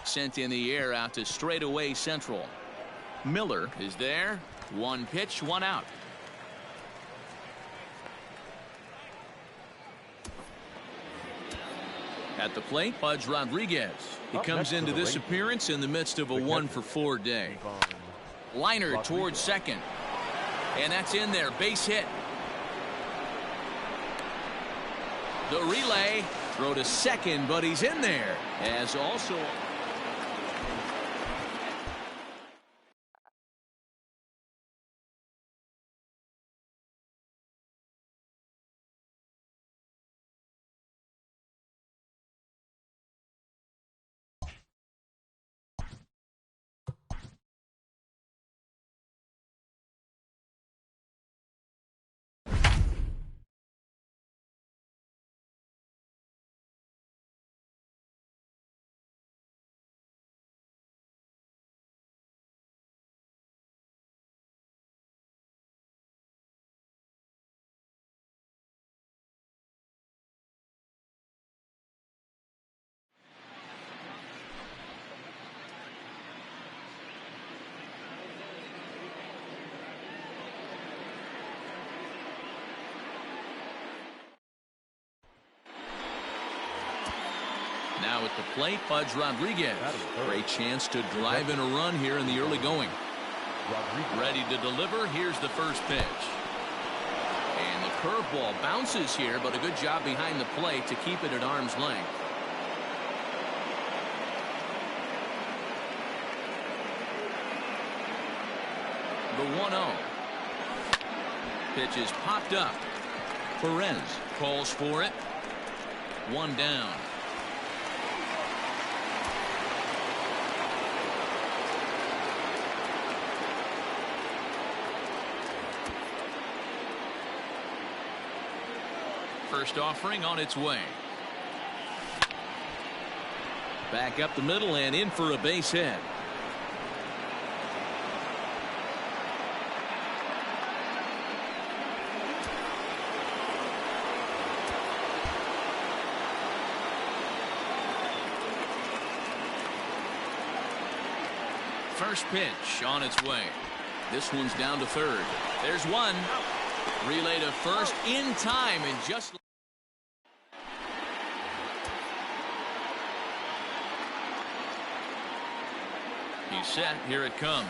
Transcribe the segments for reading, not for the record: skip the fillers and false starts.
Sent in the air out to straightaway central. Miller is there. One pitch, one out. At the plate, Pudge Rodriguez. He comes into this appearance in the midst of a 1-for-4 day. Liner towards second. And that's in there. Base hit. The relay. Throw to second, but he's in there. As also... Now at the plate, Pudge Rodriguez. Great chance to drive in a run here in the early going. Ready to deliver. Here's the first pitch. And the curveball bounces here, but a good job behind the plate to keep it at arm's length. The 1-0. Pitch is popped up. Perez calls for it. One down. First offering on its way. Back up the middle and in for a base hit. First pitch on its way. This one's down to third. There's one. Relay to first in time and just... He's set. Here it comes.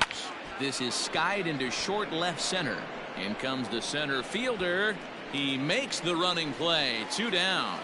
This is skied into short left center. In comes the center fielder. He makes the running play. 2 down.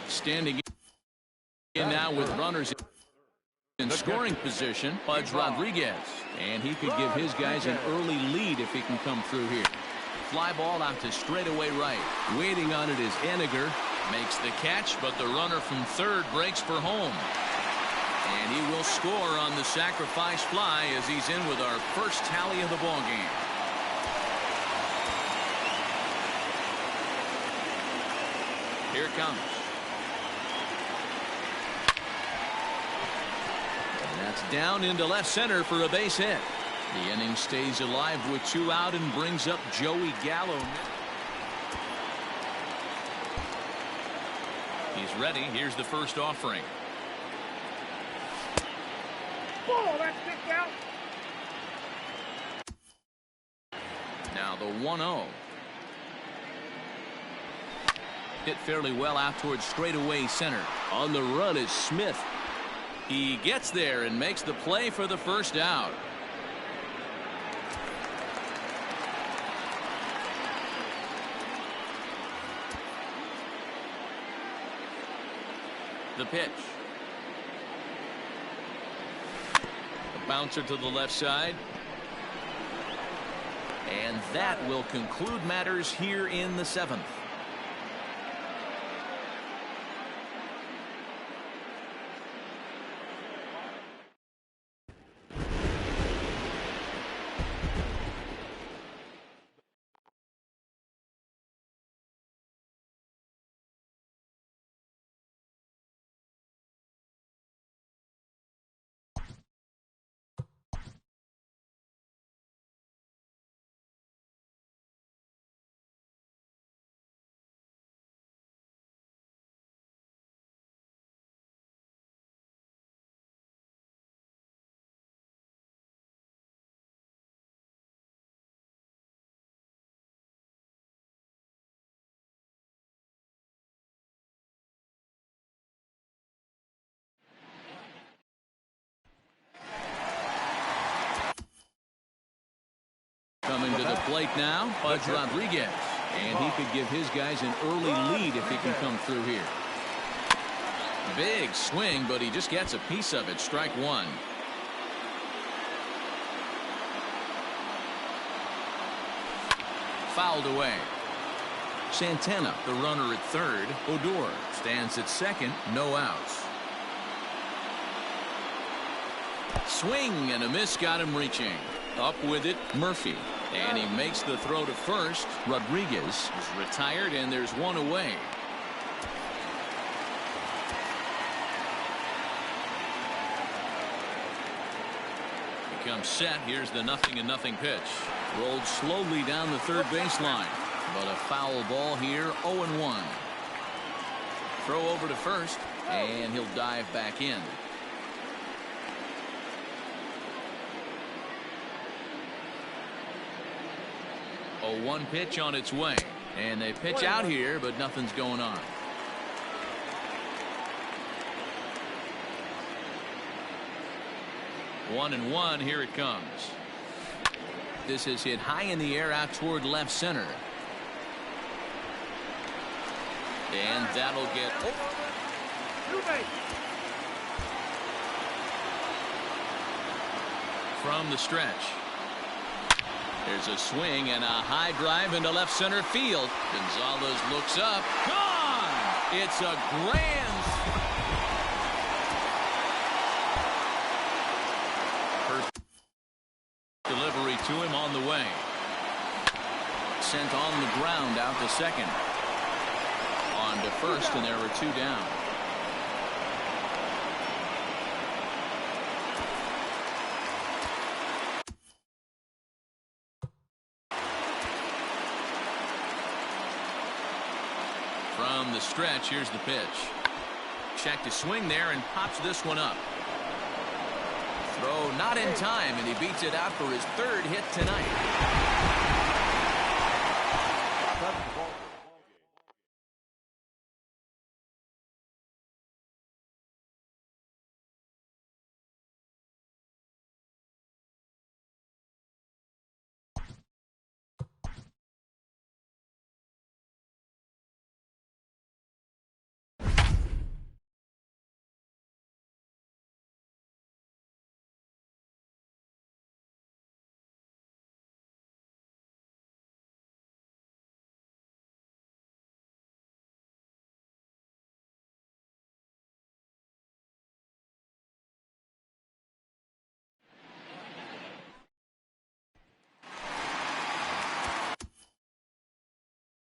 Standing in now with runners in scoring position, Pudge Rodriguez. And he could give his guys an early lead if he can come through here. Fly ball out to straightaway right. Waiting on it is Eniger. Makes the catch, but the runner from third breaks for home. And he will score on the sacrifice fly as he's in with our first tally of the ball game. Here it comes. That's down into left center for a base hit. The inning stays alive with 2 out and brings up Joey Gallo. He's ready. Here's the first offering. Now the 1-0. Hit fairly well out towards straightaway center. On the run is Smith. He gets there and makes the play for the first out. The pitch. A bouncer to the left side. And that will conclude matters here in the 7th. Coming to the plate now, Pudge Rodriguez. And he could give his guys an early lead if he can come through here. Big swing, but he just gets a piece of it. Strike one. Fouled away. Santana, the runner at third. Odor stands at second. No outs. Swing and a miss got him reaching. Up with it, Murphy. And he makes the throw to first. Rodriguez is retired, and there's one away. He comes set. Here's the 0-0 pitch. Rolled slowly down the third baseline. But a foul ball here, 0-1. Throw over to first, and he'll dive back in. A 1 pitch on its way. And they pitch out here, but nothing's going on. One and one, here it comes. This is hit high in the air out toward left center. And that'll get from the stretch. There's a swing and a high drive into left center field. Gonzalez looks up. Gone! It's a grand. First delivery to him on the way. Sent on the ground out to second. On to first, and there were 2 down. From the stretch, here's the pitch. Check to swing there and pops this one up. Throw not in time, and he beats it out for his 3rd hit tonight.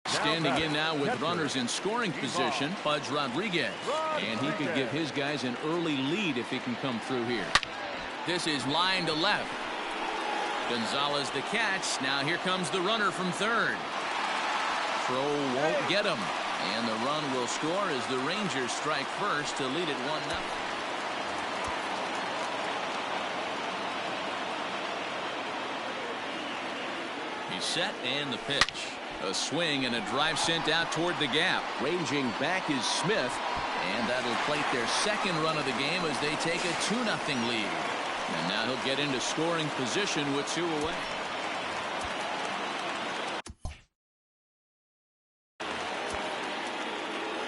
Standing in now with runners in scoring position, Pudge Rodriguez. And he could give his guys an early lead if he can come through here. This is line to left. Gonzalez the catch. Now here comes the runner from third. Throw won't get him. And the run will score as the Rangers strike first to lead it 1-0. He's set and the pitch. A swing and a drive sent out toward the gap. Ranging back is Smith. And that'll plate their second run of the game as they take a 2-0 lead. And now he'll get into scoring position with 2 away.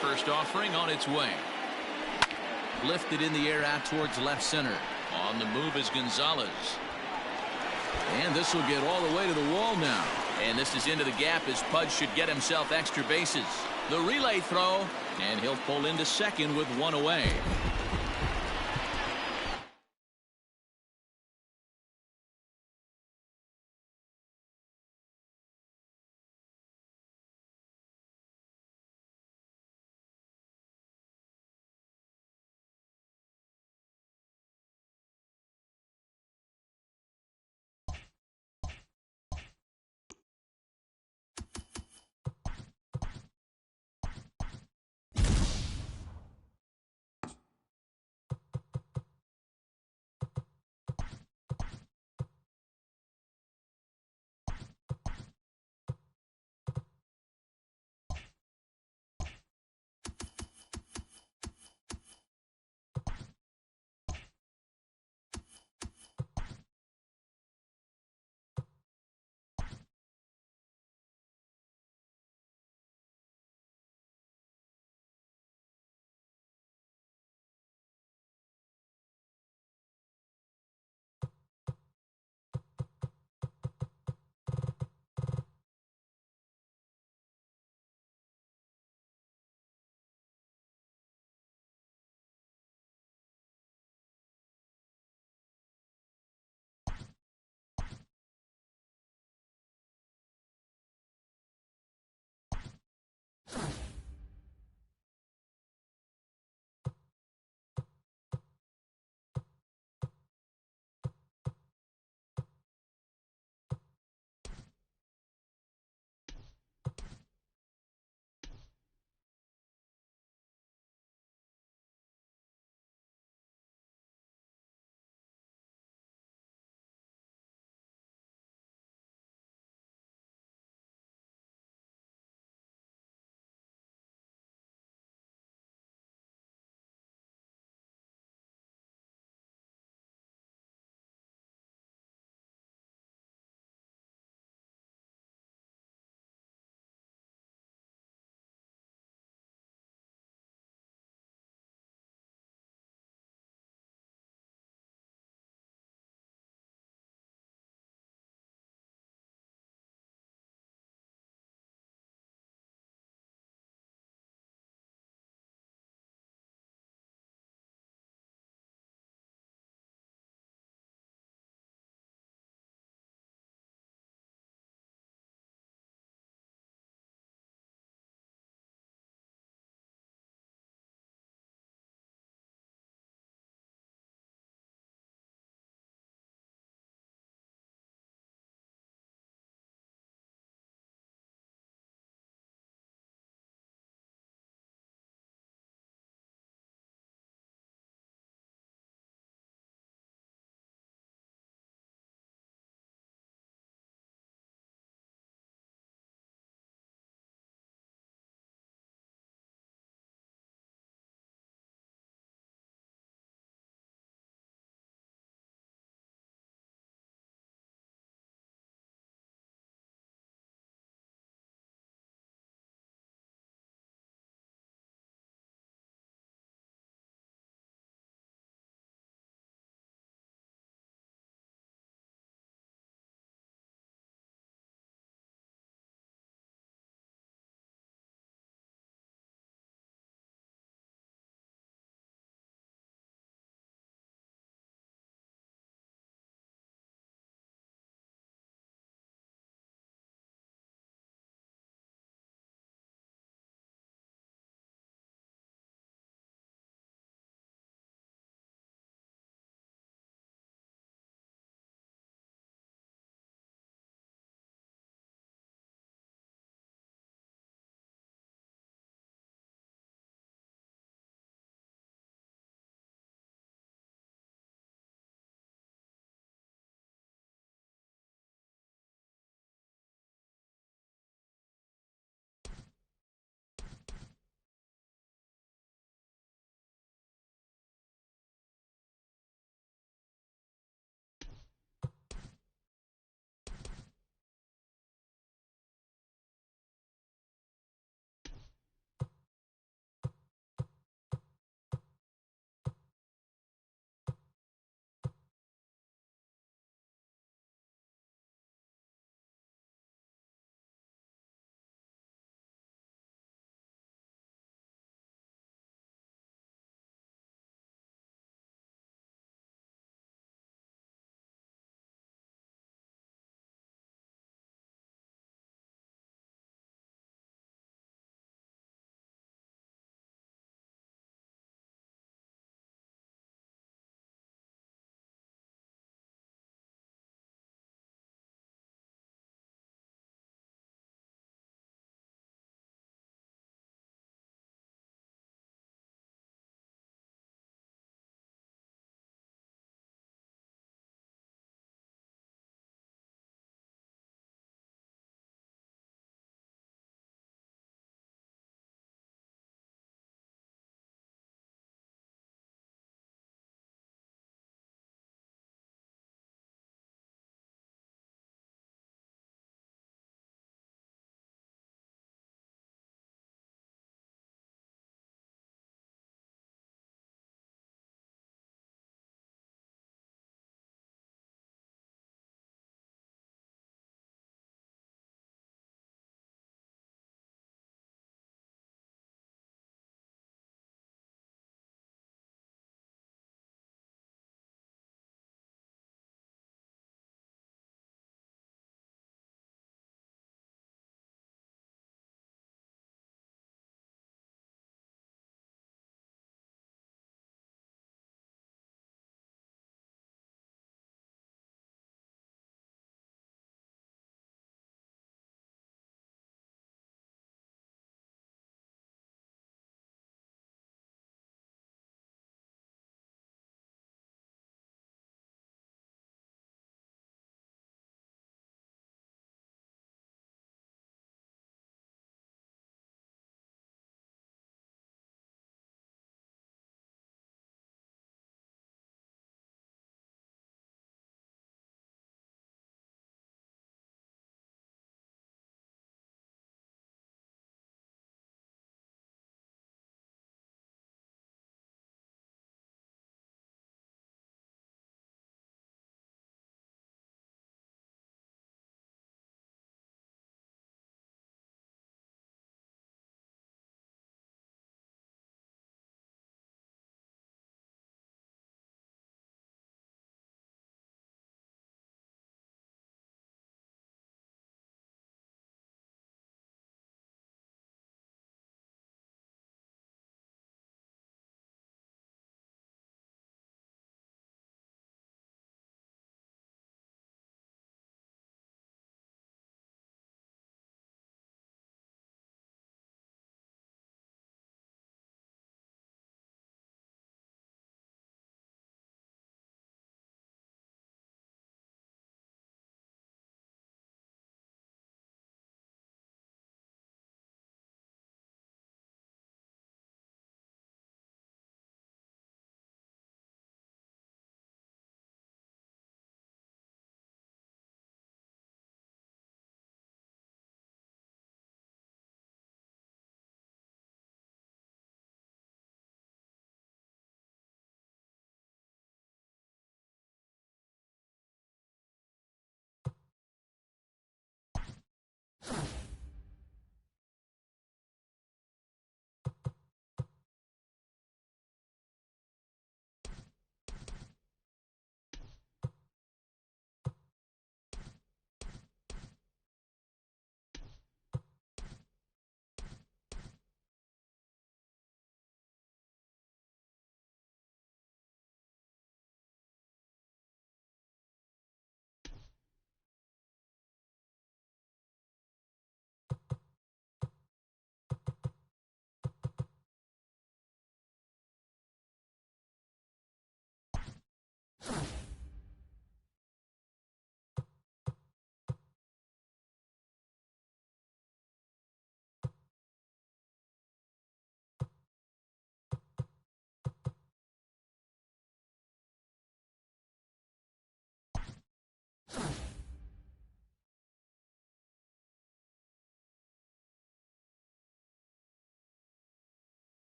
First offering on its way. Lifted in the air out towards left center. On the move is Gonzalez. And this will get all the way to the wall now. And this is into the gap as Pudge should get himself extra bases. The relay throw, and he'll pull into second with 1 away.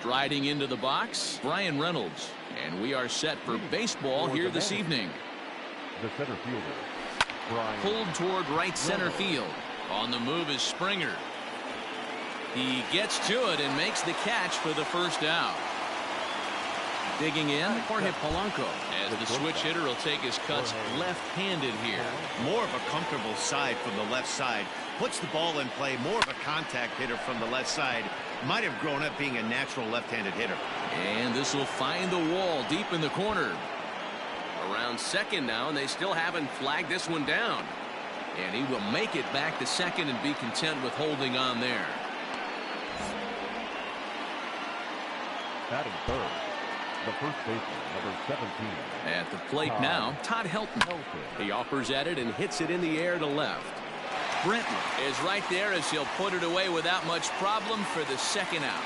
Striding into the box, Brian Reynolds. And we are set for baseball here this evening. The center fielder, Brian. Pulled toward right center field. On the move is Springer. He gets to it and makes the catch for the first out. Digging in, Jorge Polanco, as the switch hitter will take his cuts left-handed here. More of a comfortable side from the left side. Puts the ball in play. More of a contact hitter from the left side. Might have grown up being a natural left-handed hitter. And this will find the wall deep in the corner. Around second now, and they still haven't flagged this one down. And he will make it back to second and be content with holding on there. Batting third, the first baseman, number 17. At the plate now, Todd Helton. He offers at it and hits it in the air to left. Brenton is right there as he'll put it away without much problem for the second out.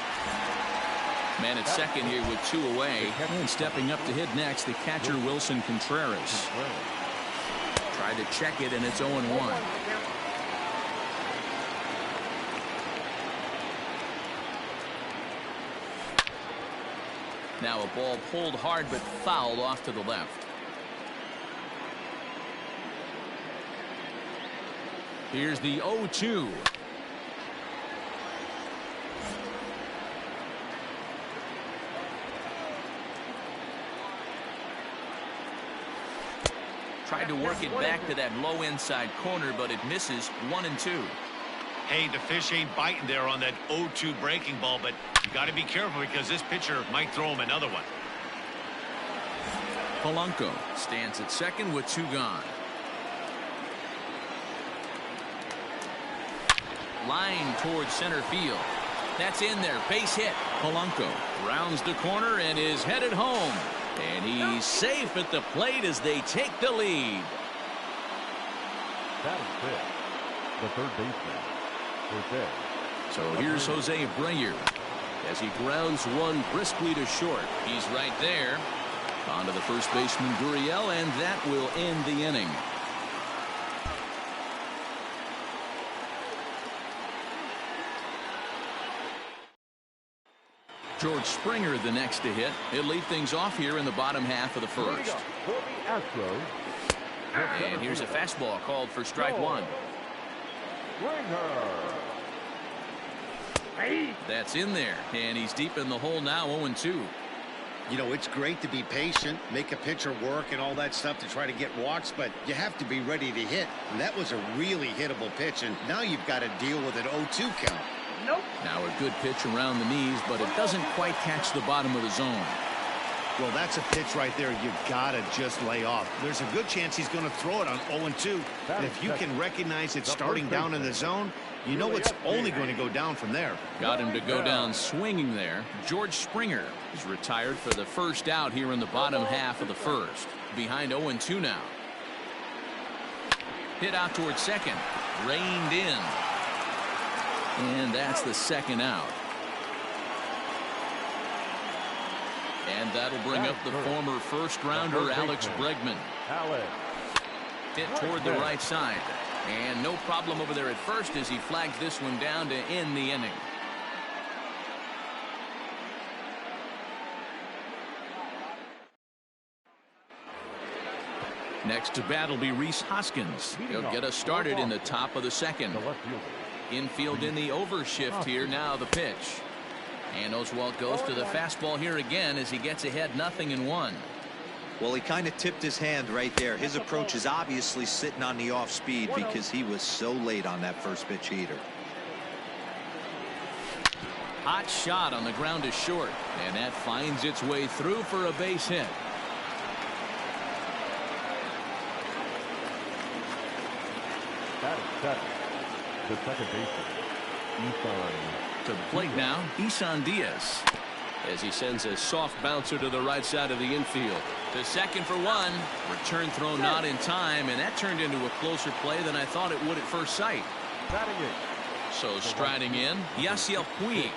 Man at second here with 2 away. And stepping up to hit next, the catcher Wilson Contreras. Tried to check it, and it's 0-1. Now a ball pulled hard but fouled off to the left. Here's the 0-2. Tried to work it back to that low inside corner, but it misses. 1-2. Hey, the fish ain't biting there on that 0-2 breaking ball, but you got to be careful because this pitcher might throw him another one. Polanco stands at second with 2 gone. Line towards center field. That's in there. Base hit. Polanco rounds the corner and is headed home. And he's safe at the plate as they take the lead. That is fifth, the third baseman, Jose. So here's Jose Breyer as he grounds one briskly to short. He's right there. On to the first baseman, Gurriel, and that will end the inning. George Springer the next to hit. He'll lead things off here in the bottom half of the first. And here's a fastball called for strike 1. That's in there, and he's deep in the hole now. 0-2. You know, it's great to be patient, make a pitcher work and all that stuff to try to get walks, but you have to be ready to hit. And that was a really hittable pitch, and now you've got to deal with an 0-2 count. Nope. Now a good pitch around the knees, but it doesn't quite catch the bottom of the zone. Well, that's a pitch right there you've got to just lay off. There's a good chance he's going to throw it on 0-2. And if you can recognize it starting down in the zone, you know it's only going to go down from there. Got him to go down swinging there. George Springer is retired for the first out here in the bottom half of the first. Behind 0-2 now. Hit out towards second. Reined in. And that's the second out. And that'll bring up the former first-rounder Alex Bregman. Hit toward the right side. And no problem over there at first as he flags this one down to end the inning. Next to bat will be Rhys Hoskins. He'll get us started in the top of the second. Infield in the overshift here. Now the pitch. And Oswalt goes to the fastball here again as he gets ahead 0-1. Well, he kind of tipped his hand right there. His approach is obviously sitting on the off speed because he was so late on that first pitch heater. Hot shot on the ground to short, and that finds its way through for a base hit. That is set. The second baseman, Isan. To the plate now, Isan Diaz, as he sends a soft bouncer to the right side of the infield. To second for 1. Return throw not in time, and that turned into a closer play than I thought it would at first sight. So striding in, Yasiel Puig.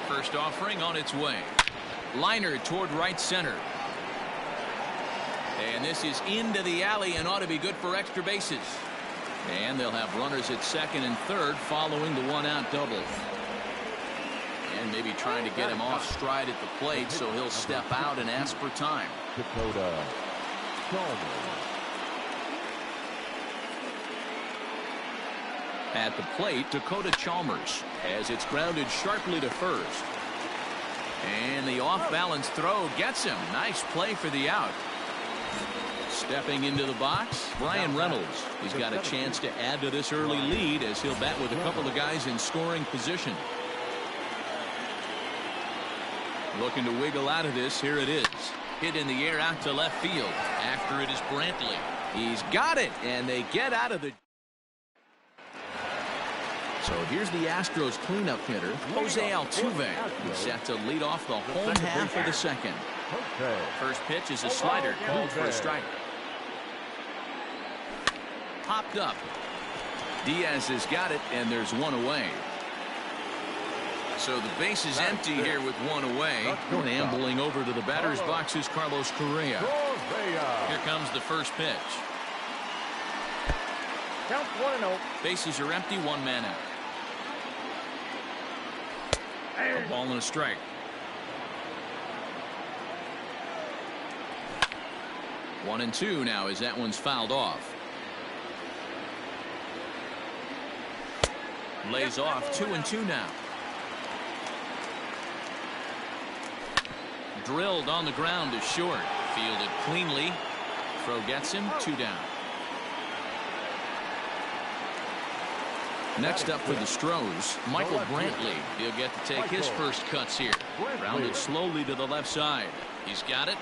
First offering on its way. Liner toward right center. And this is into the alley and ought to be good for extra bases. And they'll have runners at second and third following the 1-out double. And maybe trying to get him off stride at the plate, so he'll step out and ask for time. Dakota Chalmers. At the plate, Dakota Chalmers, as it's grounded sharply to first. And the off-balance throw gets him. Nice play for the out. Stepping into the box, Brian Reynolds. He's got a chance to add to this early lead as he'll bat with a couple of guys in scoring position. Looking to wiggle out of this. Here it is. Hit in the air out to left field. After it is Brantley. He's got it, and they get out of the... So here's the Astros cleanup hitter, Jose Altuve. He's set to lead off the home half of the second. First pitch is a slider, called for a strike. Popped up. Diaz has got it, and there's one away. So the base is empty here with one away. And ambling over to the batter's box is Carlos Correa. Here comes the first pitch. Count 1-0. Bases are empty, one man out. A ball and a strike. One and two now as that one's fouled off. Lays off 2-2 now. Drilled on the ground to short. Fielded cleanly. Throw gets him, 2 down. Next up for the Stros, Michael Brantley. He'll get to take his first cuts here. Rounded slowly to the left side. He's got it.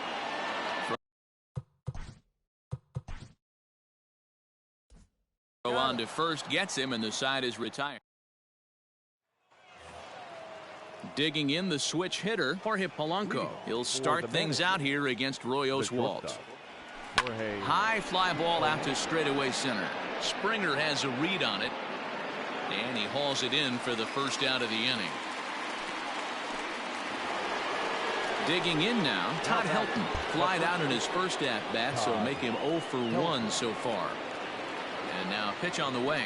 Throw on to first gets him, and the side is retired. Digging in the switch hitter, Jorge Polanco. He'll start things out here against Roy Oswalt. High fly ball out to straightaway center. Springer has a read on it. And he hauls it in for the first out of the inning. Digging in now, Todd Helton. Flied out in his first at-bat, so make him 0 for 1 so far. And now pitch on the way.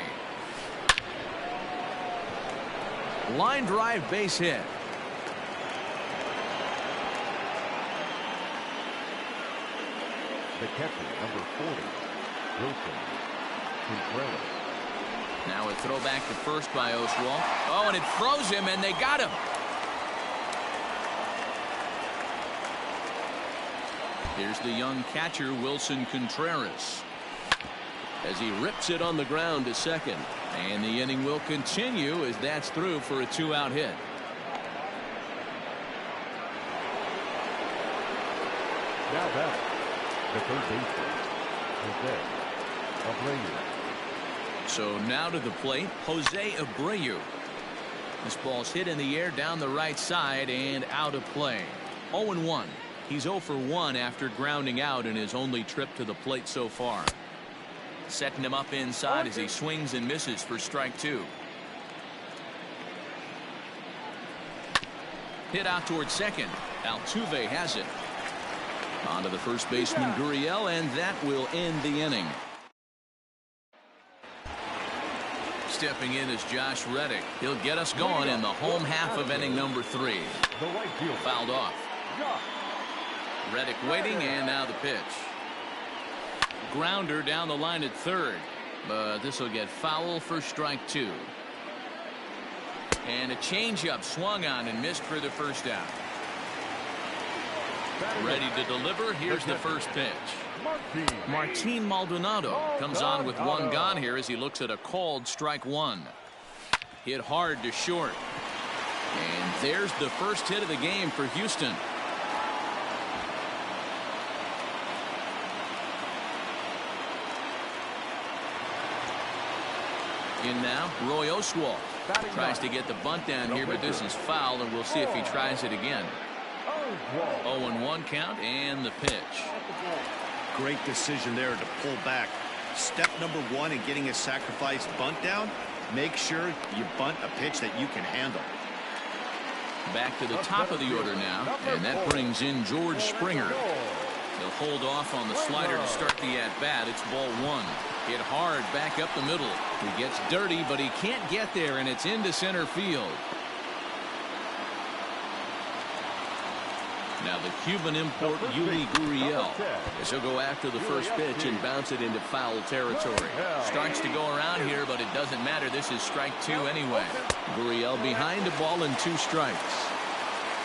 Line drive base hit. The catcher, number 40, Wilson Contreras. Now a throwback to first by Oswalt. Oh, and it froze him, and they got him. Here's the young catcher, Wilson Contreras, as he rips it on the ground to second. And the inning will continue as that's through for a 2-out hit. Now back, the third baseman, Jose Abreu. So now to the plate, Jose Abreu. This ball's hit in the air down the right side and out of play. 0-1. He's 0 for 1 after grounding out in his only trip to the plate so far. Setting him up inside as he swings and misses for strike 2. Hit out towards second. Altuve has it. On to the first baseman, Gurriel, and that will end the inning. Stepping in is Josh Reddick. He'll get us going in the home half of inning number 3. Fouled off. Reddick waiting, and now the pitch. Grounder down the line at third, but this will get foul for strike 2. And a changeup swung on and missed for the first out. Ready to deliver. Here's the first pitch. Martin Maldonado comes on with one gone here as he looks at a called strike 1. Hit hard to short. And there's the first hit of the game for Houston. In now, Roy Oswalt tries to get the bunt down here, but this is foul, and we'll see if he tries it again. 0-1 count, and the pitch. Great decision there to pull back. Step number 1 in getting a sacrifice bunt down, make sure you bunt a pitch that you can handle. Back to the top of the order now, and that brings in George Springer. He'll hold off on the slider to start the at-bat. It's ball 1. Hit hard back up the middle. He gets dirty, but he can't get there, and it's into center field. Now the Cuban import Yuli Gurriel as he'll go after the first pitch and bounce it into foul territory. Starts to go around here, but it doesn't matter. This is strike 2 anyway. Gurriel behind the ball and 2 strikes.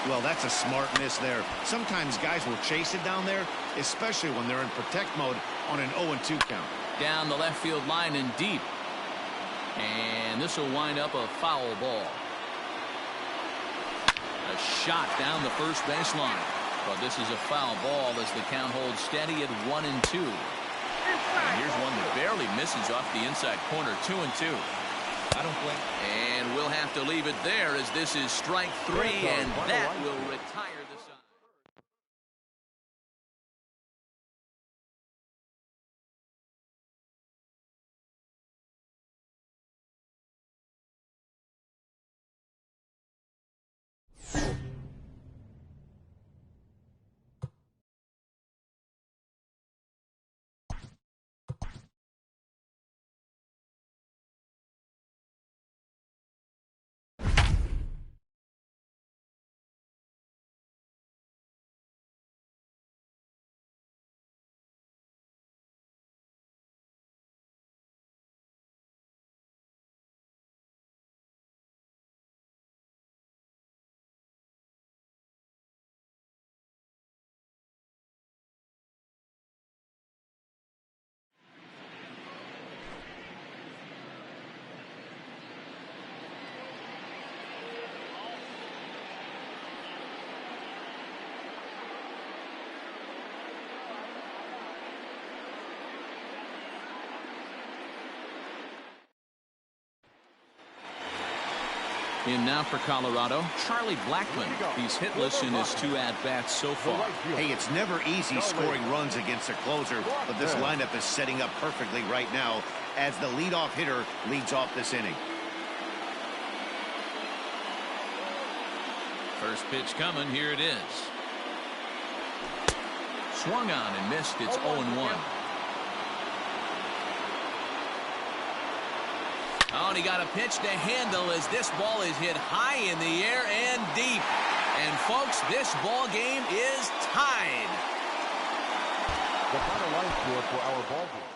Well, that's a smart miss there. Sometimes guys will chase it down there, especially when they're in protect mode on an 0-2 count. Down the left field line and deep. And this will wind up a foul ball. A shot down the first baseline. But this is a foul ball as the count holds steady at 1-2. And here's one that barely misses off the inside corner. 2-2. I don't blink. And we'll have to leave it there as this is strike 3, and that will retire the side. In now for Colorado, Charlie Blackmon. He's hitless in his 2 at-bats so far. Hey, it's never easy scoring runs against a closer, but this lineup is setting up perfectly right now as the leadoff hitter leads off this inning. First pitch coming. Here it is. Swung on and missed. It's 0-1. Oh, and he got a pitch to handle as this ball is hit high in the air and deep. And, folks, this ball game is tied. The final line score for our ball game.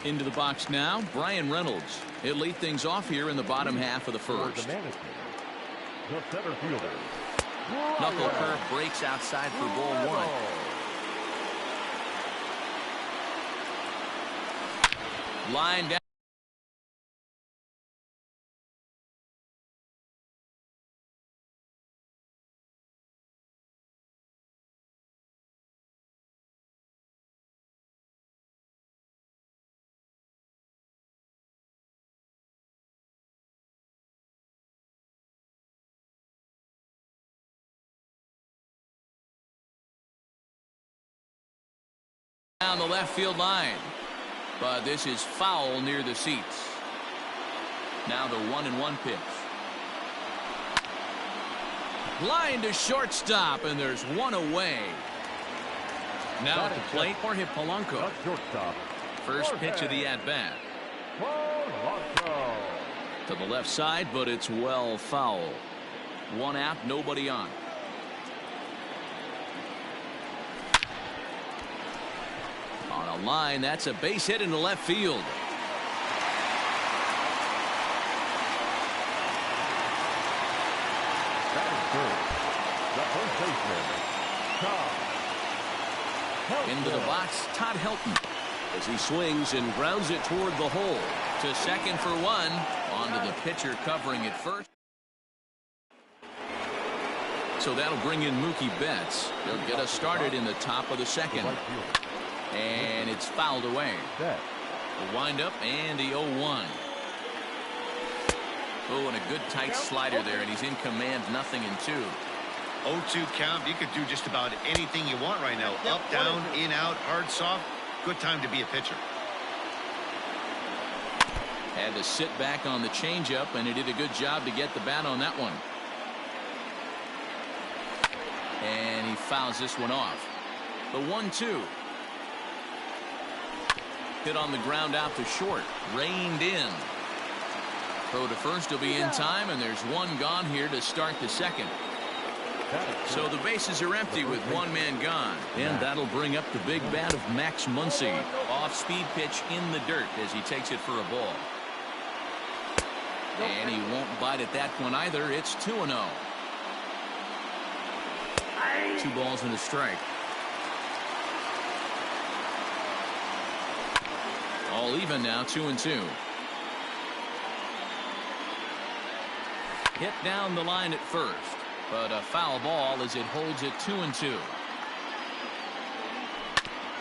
Into the box now, Brian Reynolds. He'll lead things off here in the bottom half of the first. The center fielder. Knuckle curve breaks outside for ball 1. Line down. Down the left field line, but this is foul near the seats. Now the 1-1 pitch. Line to shortstop, and there's one away. Now at the plate, Jorge Polanco. First pitch of the at-bat. To the left side, but it's well foul. 1 out, nobody on. On a line, that's a base hit into left field. That is good. The first baseman, Todd. Into the box, Todd Helton, as he swings and grounds it toward the hole. To second for 1. On to the pitcher covering it first. So that'll bring in Mookie Betts. He'll get us started in the top of the second. And it's fouled away. The windup and the 0-1. Oh, and a good tight slider there, and he's in command, 0-2. 0-2 count. You could do just about anything you want right now. Up, down, in, out, hard, soft. Good time to be a pitcher. Had to sit back on the changeup, and he did a good job to get the bat on that one. And he fouls this one off. The 1-2. Hit on the ground out to short. Reined in. Throw to first will be in time, and there's one gone here to start the second. So the bases are empty with one man gone. And that'll bring up the big bat of Max Muncy. Off-speed pitch in the dirt as he takes it for a ball. And he won't bite at that one either. It's 2-0. 2 balls and a strike. All even now, 2-2. Hit down the line at first, but a foul ball as it holds it 2-2.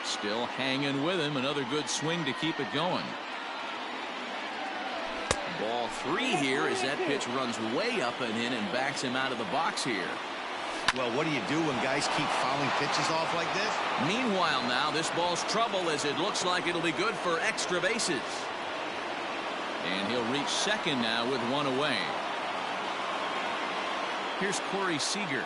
Still hanging with him. Another good swing to keep it going. Ball 3 here as that pitch runs way up and in and backs him out of the box here. Well, what do you do when guys keep fouling pitches off like this? Meanwhile, now this ball's trouble as it looks like it'll be good for extra bases. And he'll reach second now with one away. Here's Corey Seager.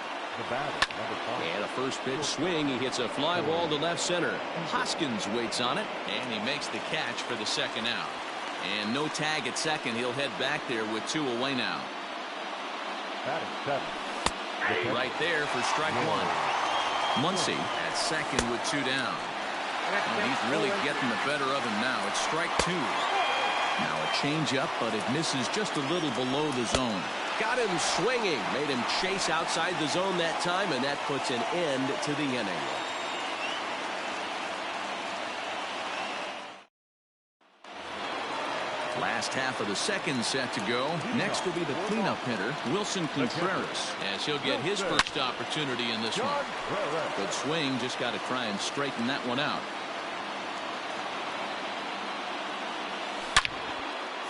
And a first pitch swing. He hits a fly ball to left center. Hoskins waits on it, and he makes the catch for the second out. And no tag at second. He'll head back there with 2 away now. Right there for strike 1. Muncy at second with 2 down. And he's really getting the better of him now. It's strike 2. Now a changeup, but it misses just a little below the zone. Got him swinging. Made him chase outside the zone that time, and that puts an end to the inning. Last half of the second set to go. Next will be the cleanup hitter, Wilson Contreras, as he'll get his first opportunity in this one. Good swing, just got to try and straighten that one out.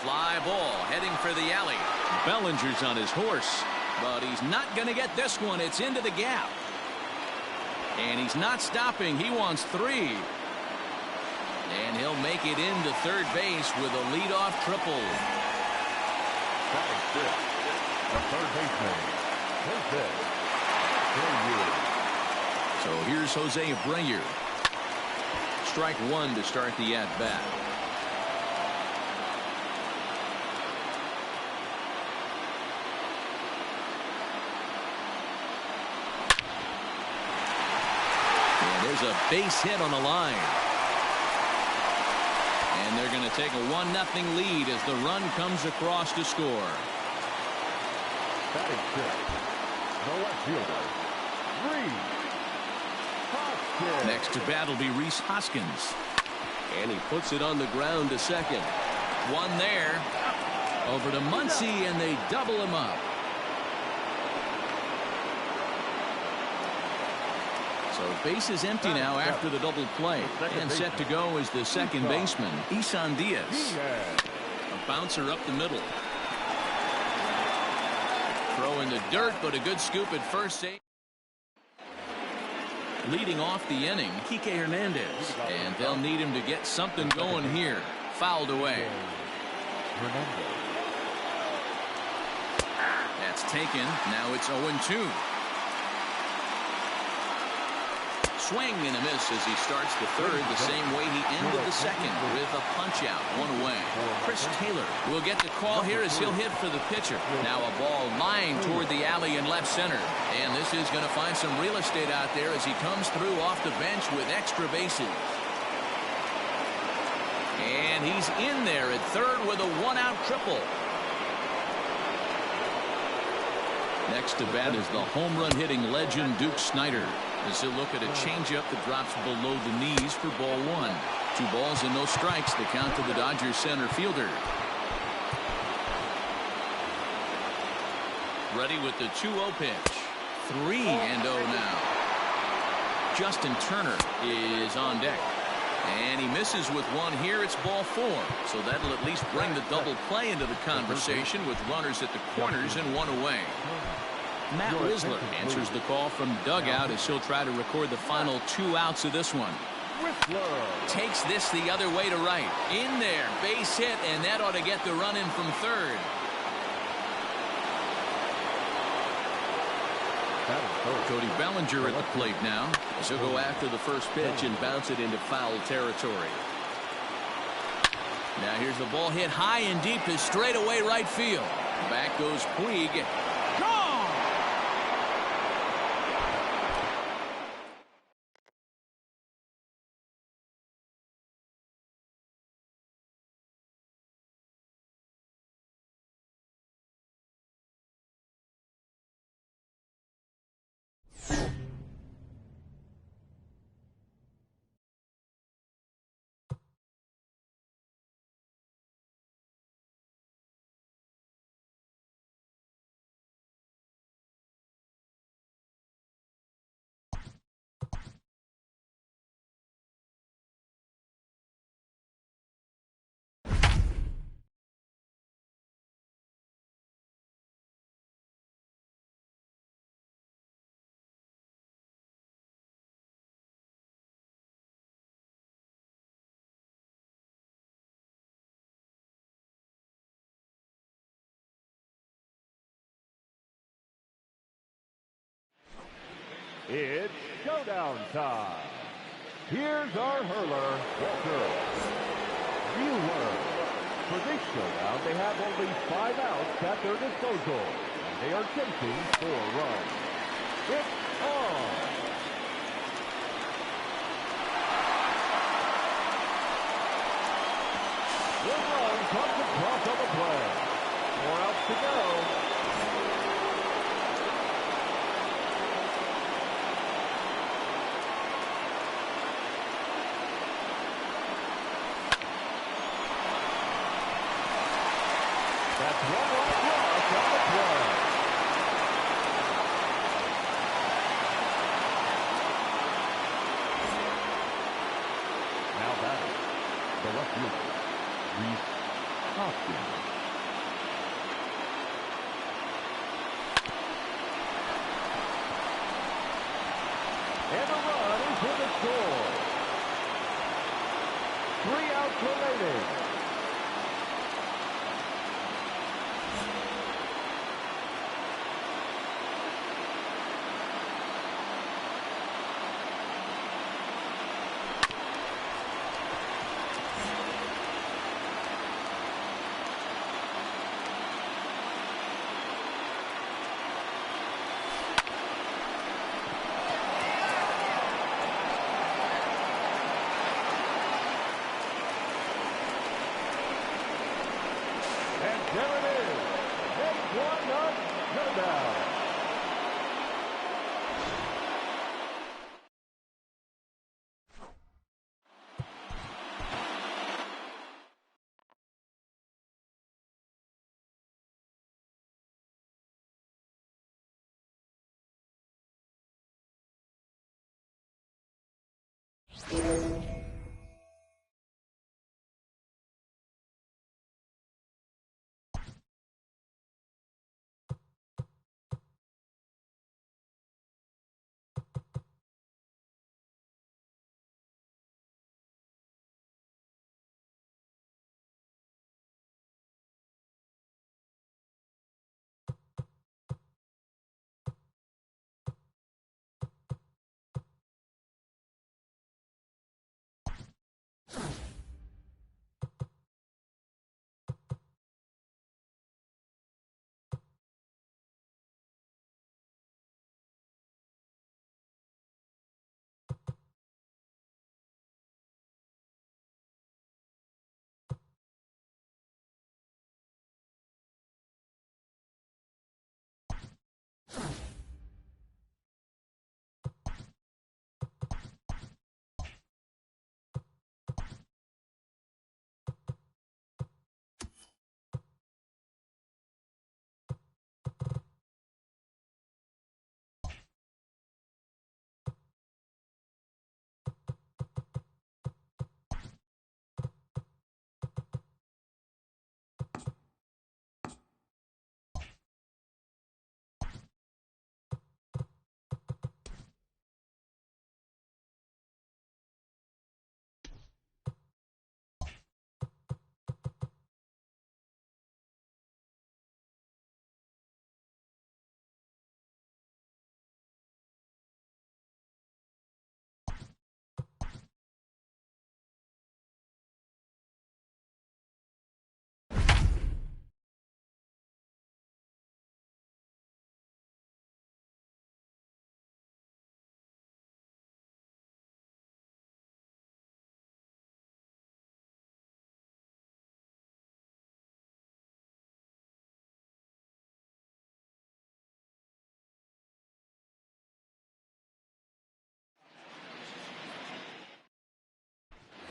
Fly ball heading for the alley. Bellinger's on his horse, but he's not going to get this one. It's into the gap. And he's not stopping. He wants 3. And he'll make it into third base with a leadoff triple. The third baseman, So here's Jose Abreu. Strike 1 to start the at-bat. And there's a base hit on the line. And they're going to take a 1-0 lead as the run comes across to score. batting 6. The left fielder, Rhys Hoskins. Next to bat will be Rhys Hoskins. And he puts it on the ground to second. One there. Over to Muncy, and they double him up. So base is empty now after the double play. And set to go is the second baseman, Isan Diaz. A bouncer up the middle. Throw in the dirt, but a good scoop at first. Leading off the inning, Kike Hernandez. And they'll need him to get something going here. Fouled away. That's taken. Now it's 0-2. Swing and a miss as he starts the third the same way he ended the second with a punch out, one away. Chris Taylor will get the call here as he'll hit for the pitcher. Now a ball lined toward the alley in left center. And this is going to find some real estate out there as he comes through off the bench with extra bases. And he's in there at third with a one-out triple. Next to bat is the home run hitting legend Duke Snider. As he'll look at a changeup that drops below the knees for ball one. 2 balls and no strikes. The count to the Dodgers center fielder. Ready with the 2-0 pitch. 3-0 now. Justin Turner is on deck. And he misses with one here. It's ball 4. So that'll at least bring the double play into the conversation with runners at the corners and one away. Matt Wisler answers the call from the dugout as he'll try to record the final 2 outs of this one. Takes this the other way to right. In there, base hit, and that ought to get the run in from third. Cody Bellinger at the plate now. He'll go after the first pitch and bounce it into foul territory. Now here's the ball hit high and deep to straightaway right field. Back goes Puig. Gone! It's showdown time. Here's our hurler, Walter. Wheeler. For this showdown, they have only 5 outs at their disposal, and they are chasing 4 runs. It's on. One run comes across on the play. 4 outs to go. That's 1 run across on the play. Now batting, the left fielder, Reese Hoskins. And a run is in the score. 3 outs remaining. There it is. Make one up, showdown.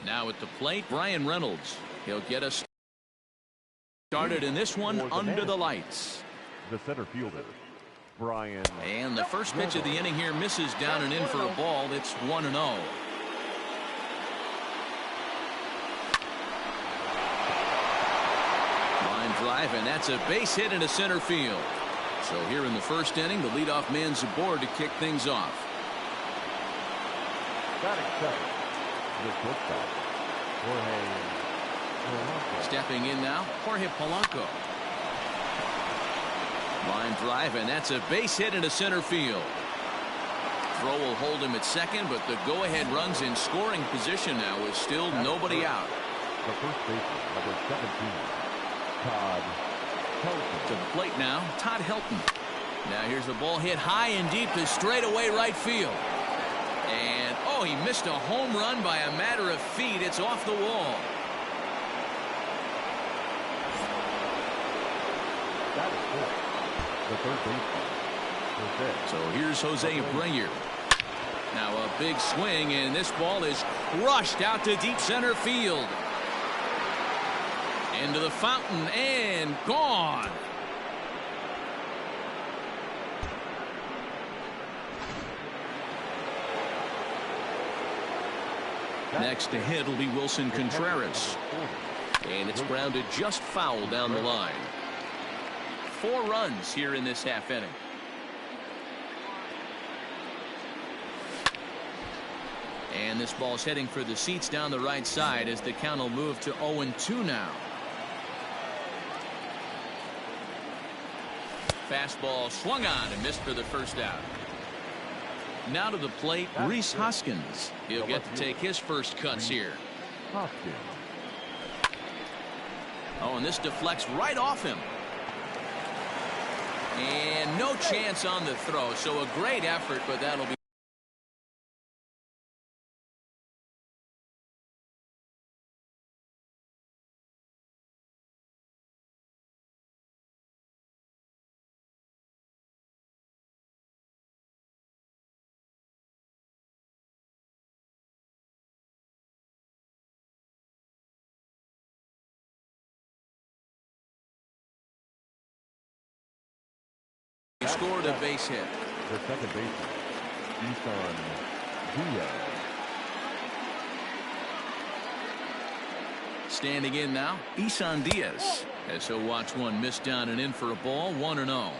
Now at the plate, Brian Reynolds. He'll get us started in this one under the lights. The center fielder, Brian. And the first pitch of the inning here misses down and in for a ball. It's 1-0. Line drive, and that's a base hit into center field. So here in the first inning, the leadoff man's aboard to kick things off. Batting second, the shortstop, Correa. Stepping in now, Jorge Polanco. Line drive, and that's a base hit into center field. Throw will hold him at second, but the go-ahead run's in scoring position now with still nobody out. The first baseman, number 17, Todd Helton. To the plate now, Todd Helton. Now here's a ball hit high and deep to straightaway right field. And, oh, he missed a home run by a matter of feet. It's off the wall. That is good. The third baseman. So here's Jose Abreu. Now a big swing, and this ball is crushed out to deep center field. Into the fountain and gone. Next to hit will be Wilson Contreras. And it's grounded just foul down the line. 4 runs here in this half inning. And this ball's heading for the seats down the right side as the count will move to 0-2 now. Fastball swung on and missed for the first out. Now to the plate, Rhys Hoskins. He'll get to take his first cuts here. Hoskins. Oh, and this deflects right off him. And no chance on the throw, so a great effort, but that'll be scored a base hit. The second baseman, Isan Diaz. Standing in now, Isan Diaz, as he'll watch one miss down and in for a ball. 1-0.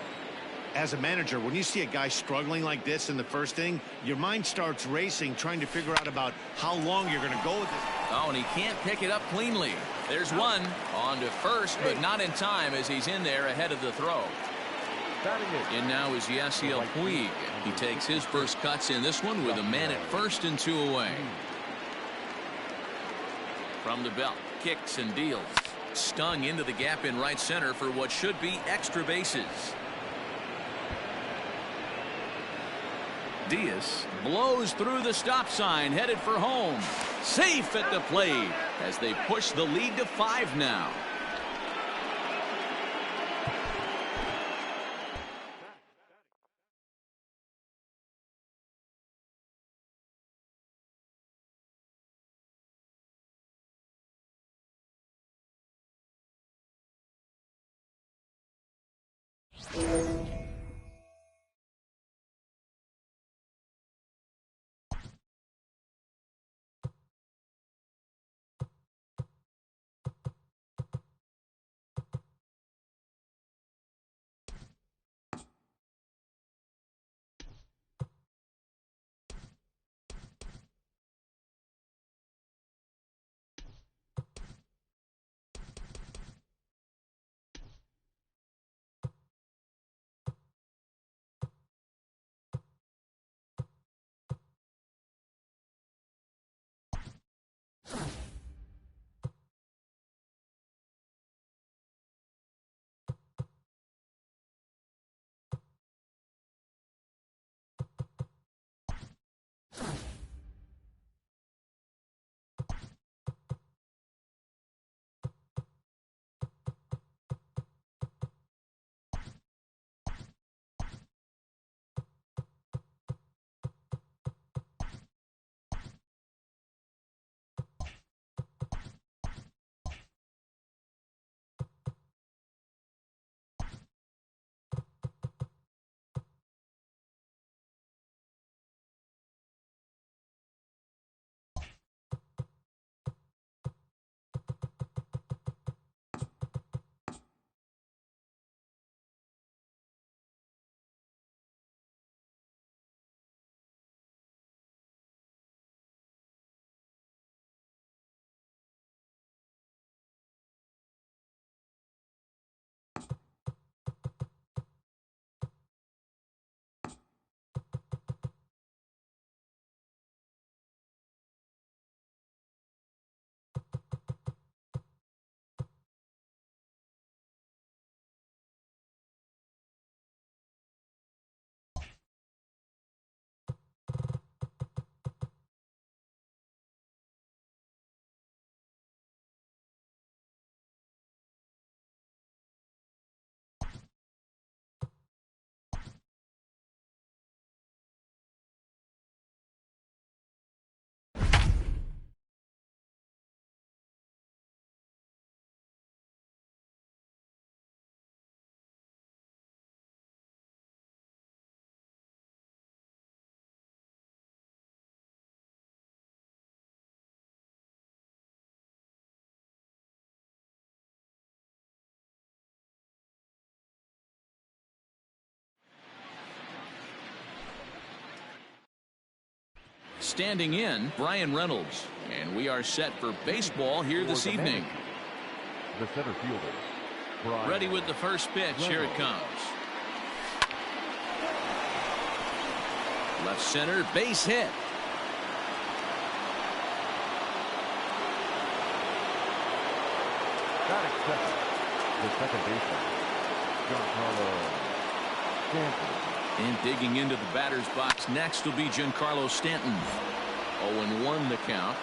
As a manager, when you see a guy struggling like this in the first inning, your mind starts racing, trying to figure out about how long you're going to go with this. Oh, and he can't pick it up cleanly. There's one on to first, but not in time as he's in there ahead of the throw. In now is Yasiel Puig. He takes his first cuts in this one with a man at first and 2 away. From the belt, kicks and deals. Stung into the gap in right center for what should be extra bases. Diaz blows through the stop sign, headed for home. Safe at the plate as they push the lead to 5 now. Standing in, Brian Reynolds. And we are set for baseball here this evening. The center fielder, Brian. Ready with the first pitch. Here it comes. Left center, base hit. Batting second, the second baseman, Giancarlo Stanton. And digging into the batter's box next will be Giancarlo Stanton. 0-1 the count.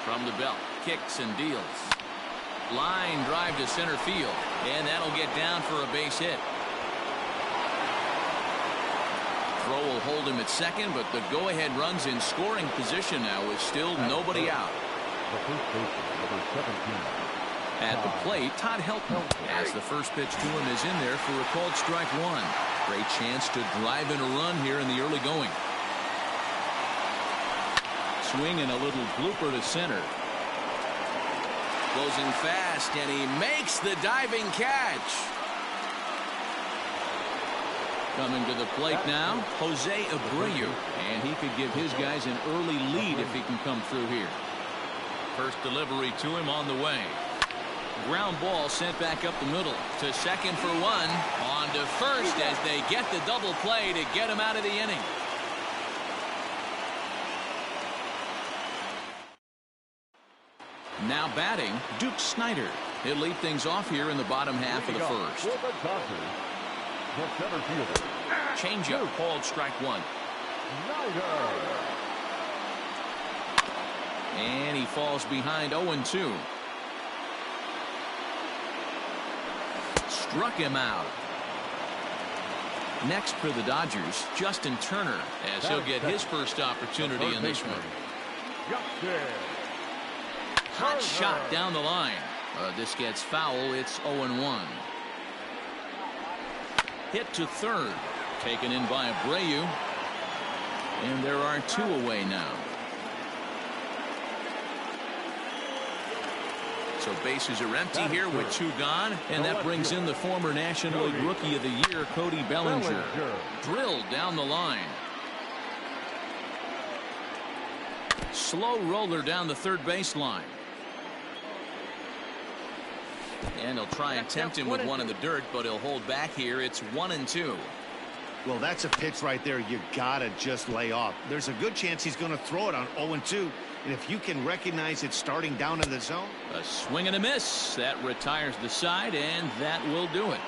From the belt, kicks and deals. Line drive to center field, and that'll get down for a base hit. Throw will hold him at second, but the go-ahead runs in scoring position now with still nobody out. The first baseman, number 17. At the plate, Todd Helton, as the first pitch to him is in there for a called strike one. Great chance to drive in a run here in the early going. Swing and a little blooper to center. Closing fast, and he makes the diving catch. Coming to the plate now, Jose Abreu, and he could give his guys an early lead if he can come through here. First delivery to him on the way. Ground ball sent back up the middle to second for one. On to first as they get the double play to get him out of the inning. Now batting, Duke Snider. He'll lead things off here in the bottom half of the first. The center fielder. Changeup, called strike one. Snider. And he falls behind 0-2. Struck him out. Next for the Dodgers, Justin Turner, as he'll get his first opportunity in this one. Hot shot down the line. This gets foul. It's 0-1. Hit to third. Taken in by Abreu. And there are two away now. So bases are empty here with two gone. And that brings in the former National League Rookie of the Year, Cody Bellinger. Drilled down the line. Slow roller down the third baseline. And he'll try and tempt him with one in the dirt, but he'll hold back here. It's 1-2. Well, that's a pitch right there you gotta just lay off. There's a good chance he's going to throw it on 0-2, and if you can recognize it starting down in the zone. A swing and a miss. That retires the side, and that will do it.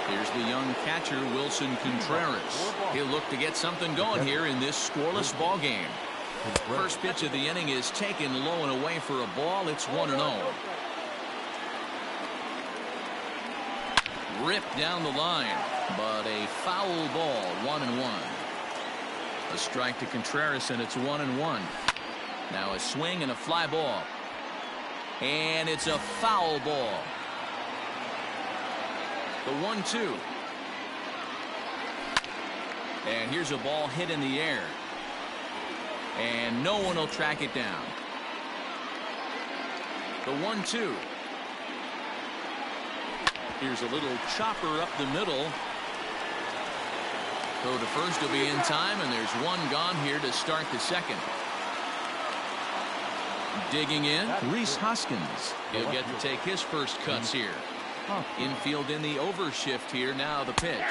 Here's the young catcher, Wilson Contreras. He'll look to get something going here in this scoreless ball game. First pitch of the inning is taken low and away for a ball. It's 1-0. Ripped down the line, but a foul ball. 1-1. A strike to Contreras, and it's 1-1. Now a swing and a fly ball, and it's a foul ball. The 1-2. And here's a ball hit in the air. And no one will track it down. The 1-2. Here's a little chopper up the middle. Throw to first will be in time, and there's one gone here to start the second. Digging in, Rhys Hoskins. He'll get to take his first cuts here. Infield in the overshift here. Now the pitch.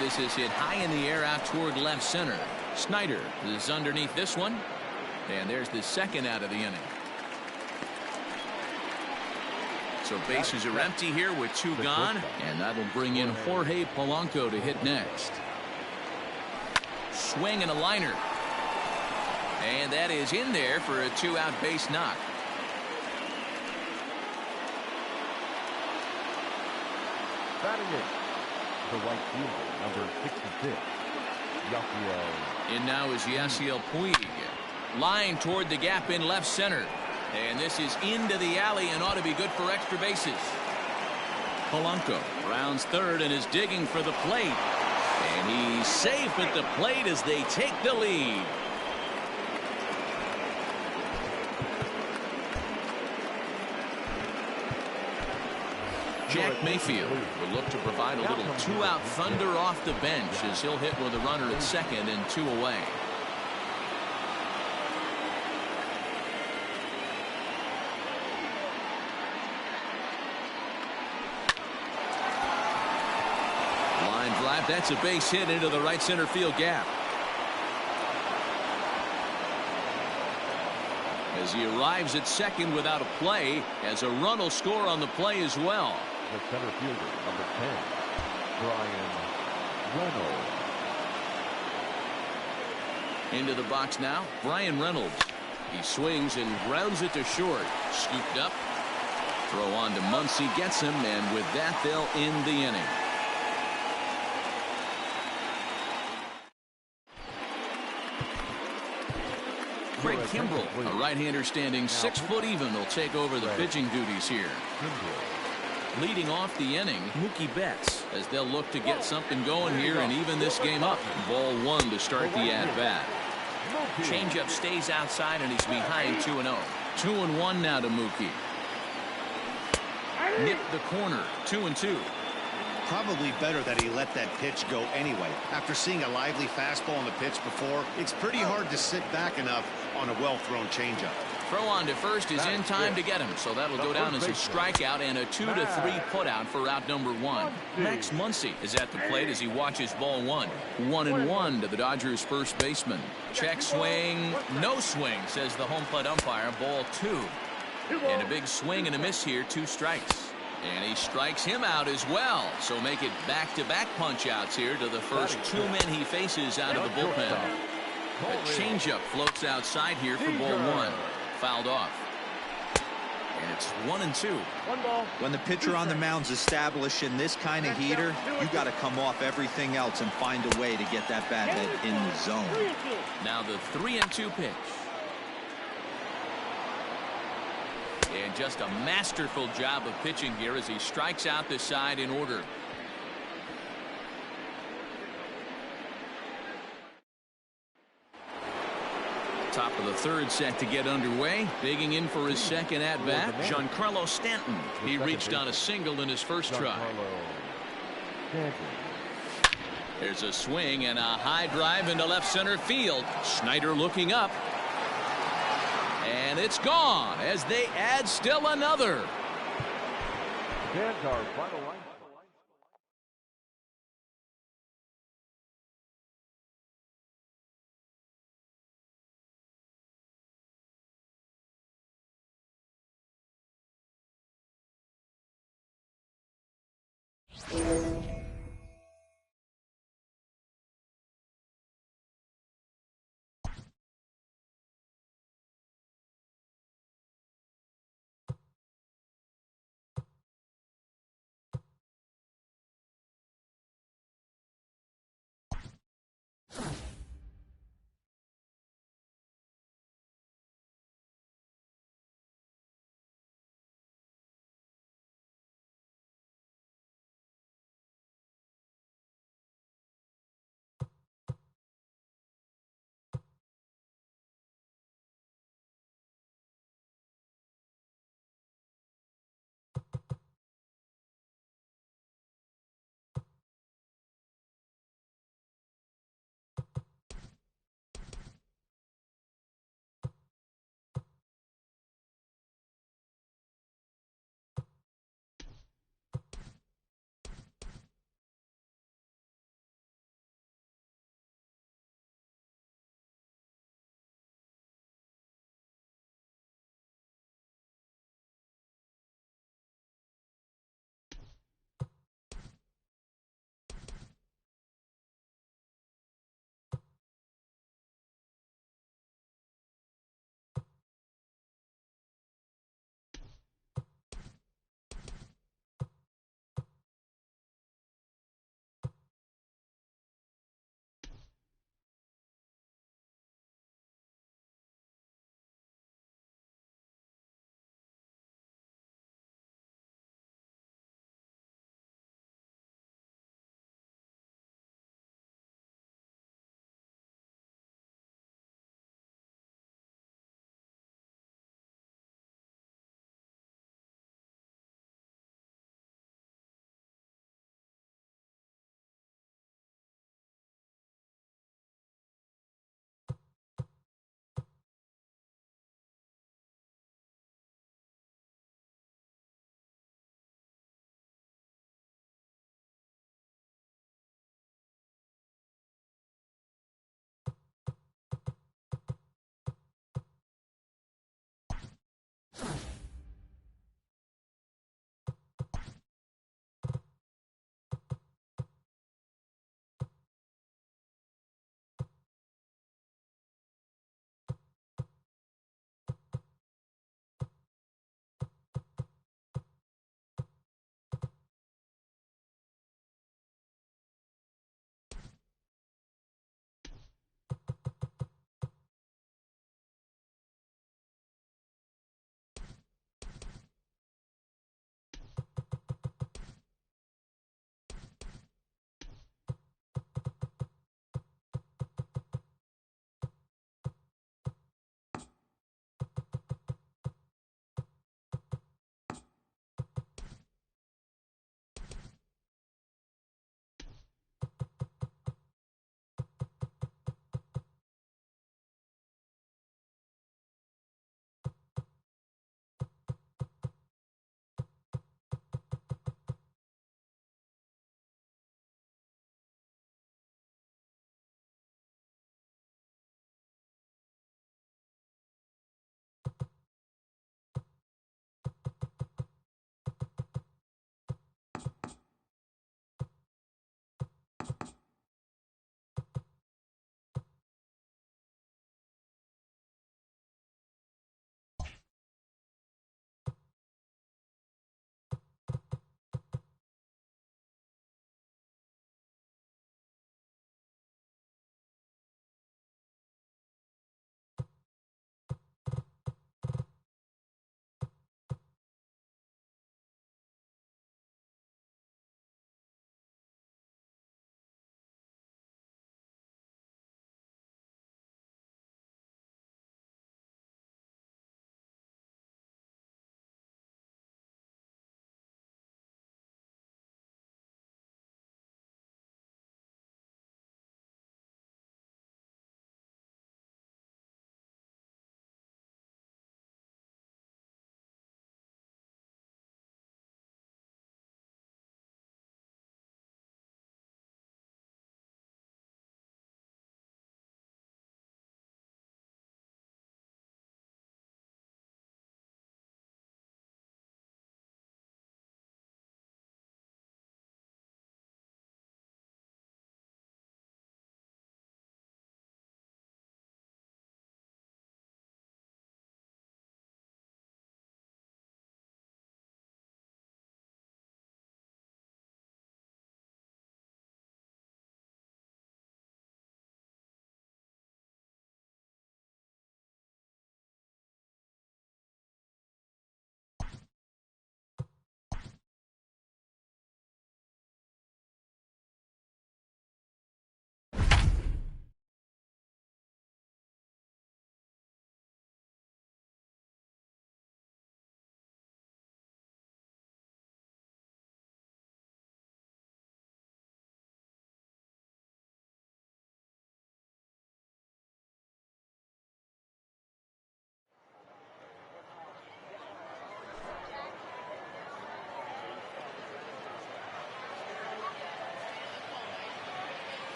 This is hit high in the air out toward left center. Snider is underneath this one. And there's the second out of the inning. So bases are empty here with two gone. And that'll bring in Jorge Polanco to hit next. Swing and a liner. And that is in there for a two-out base knock. Batting it, the right fielder, number 66, Yasiel. In now is Yasiel Puig. Line toward the gap in left center. And this is into the alley and ought to be good for extra bases. Polanco rounds third and is digging for the plate. And he's safe at the plate as they take the lead. Jack Mayfield will look to provide a little two-out thunder off the bench as he'll hit with a runner at second and 2 away. Line drive, that's a base hit into the right center field gap. As he arrives at second without a play, as a run will score on the play as well. The center fielder, number 10, Brian Reynolds. Into the box now, Brian Reynolds. He swings and grounds it to short. Scooped up. Throw on to Muncy, gets him, and with that, they'll end the inning. Craig Kimbrell, a right-hander standing 6 foot even, will take over the pitching duties here. Leading off the inning, Mookie Betts, as they'll look to get something going here and even this game up. Ball 1 to start the at-bat. Changeup stays outside, and he's behind 2-0. 2-1 now to Mookie. Nipped the corner, 2-2. Probably better that he let that pitch go anyway. After seeing a lively fastball on the pitch before, it's pretty hard to sit back enough on a well-thrown changeup. Throw on to first is in time to get him, so that'll go down as a strikeout and a 2-3 putout for out number 1. Max Muncy is at the plate as he watches ball 1. 1-1 to the Dodgers' first baseman. Check swing, no swing, says the home plate umpire. Ball 2. And a big swing and a miss here, 2 strikes. And he strikes him out as well. So make it back-to-back punch-outs here to the first 2 men he faces out of the bullpen. A changeup floats outside here for ball 1. Fouled off. And it's 1-2. When the pitcher on the mound's established in this kind of heater, you got to come off everything else and find a way to get that bat head in the zone. Now the 3-2 pitch. And just a masterful job of pitching here as he strikes out the side in order. Top of the 3rd set to get underway. Bigging in for his second at-bat, Giancarlo Stanton. He reached on a single in his first try. There's a swing and a high drive into left center field. Snyder looking up. And it's gone as they add still another. Stands our final line.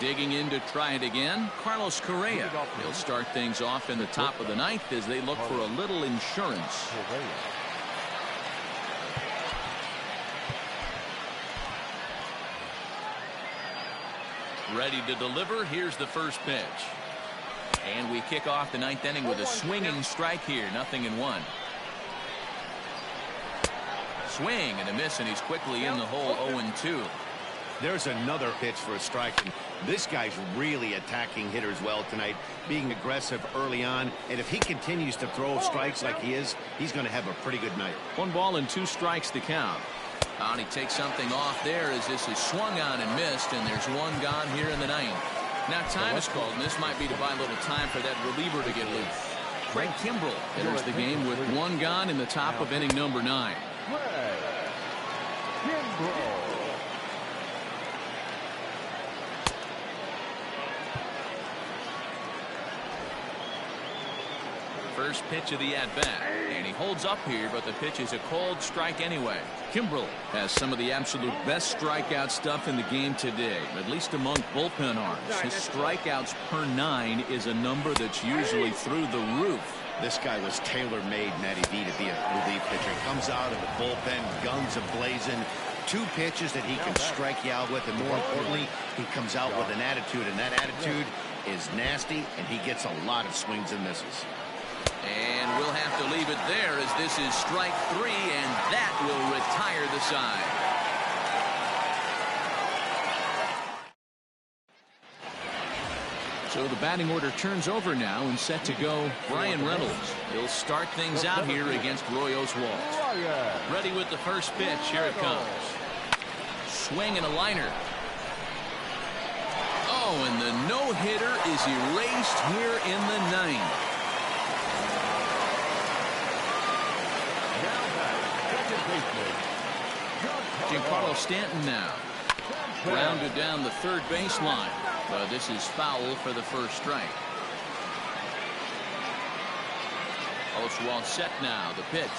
Digging in to try it again, Carlos Correa. He'll start things off in the top of the ninth as they look for a little insurance. Ready to deliver. Here's the first pitch. And we kick off the ninth inning with a swinging strike here. 0-1. Swing and a miss, and he's quickly in the hole. 0-2. There's another pitch for a strike, and this guy's really attacking hitters well tonight, being aggressive early on, and if he continues to throw strikes like he is, he's going to have a pretty good night. 1 ball and 2 strikes to count. And he takes something off there as this is swung on and missed, and there's 1 gone here in the ninth. Now time is called, and this might be to buy a little time for that reliever to get loose. Craig Kimbrell enters the game with 1 gone in the top of inning number 9. Kimbrell. First pitch of the at-bat, and he holds up here, but the pitch is a called strike anyway. Kimbrell has some of the absolute best strikeout stuff in the game today, at least among bullpen arms. His strikeouts per 9 is a number that's usually through the roof. This guy was tailor-made, Matty V, to be a relief pitcher. He comes out of the bullpen, guns a-blazing, 2 pitches that he can strike you out with, and more importantly, he comes out with an attitude, and that attitude is nasty, and he gets a lot of swings and misses. And we'll have to leave it there as this is strike 3, and that will retire the side. So the batting order turns over now and set to go Brian Reynolds. He'll start things out here against Roy Oswalt. Ready with the first pitch. Here it comes. Swing and a liner. Oh, and the no-hitter is erased here in the ninth. Giancarlo Stanton now. Grounded down the third baseline. But this is foul for the first strike. Oswalt set now. The pitch.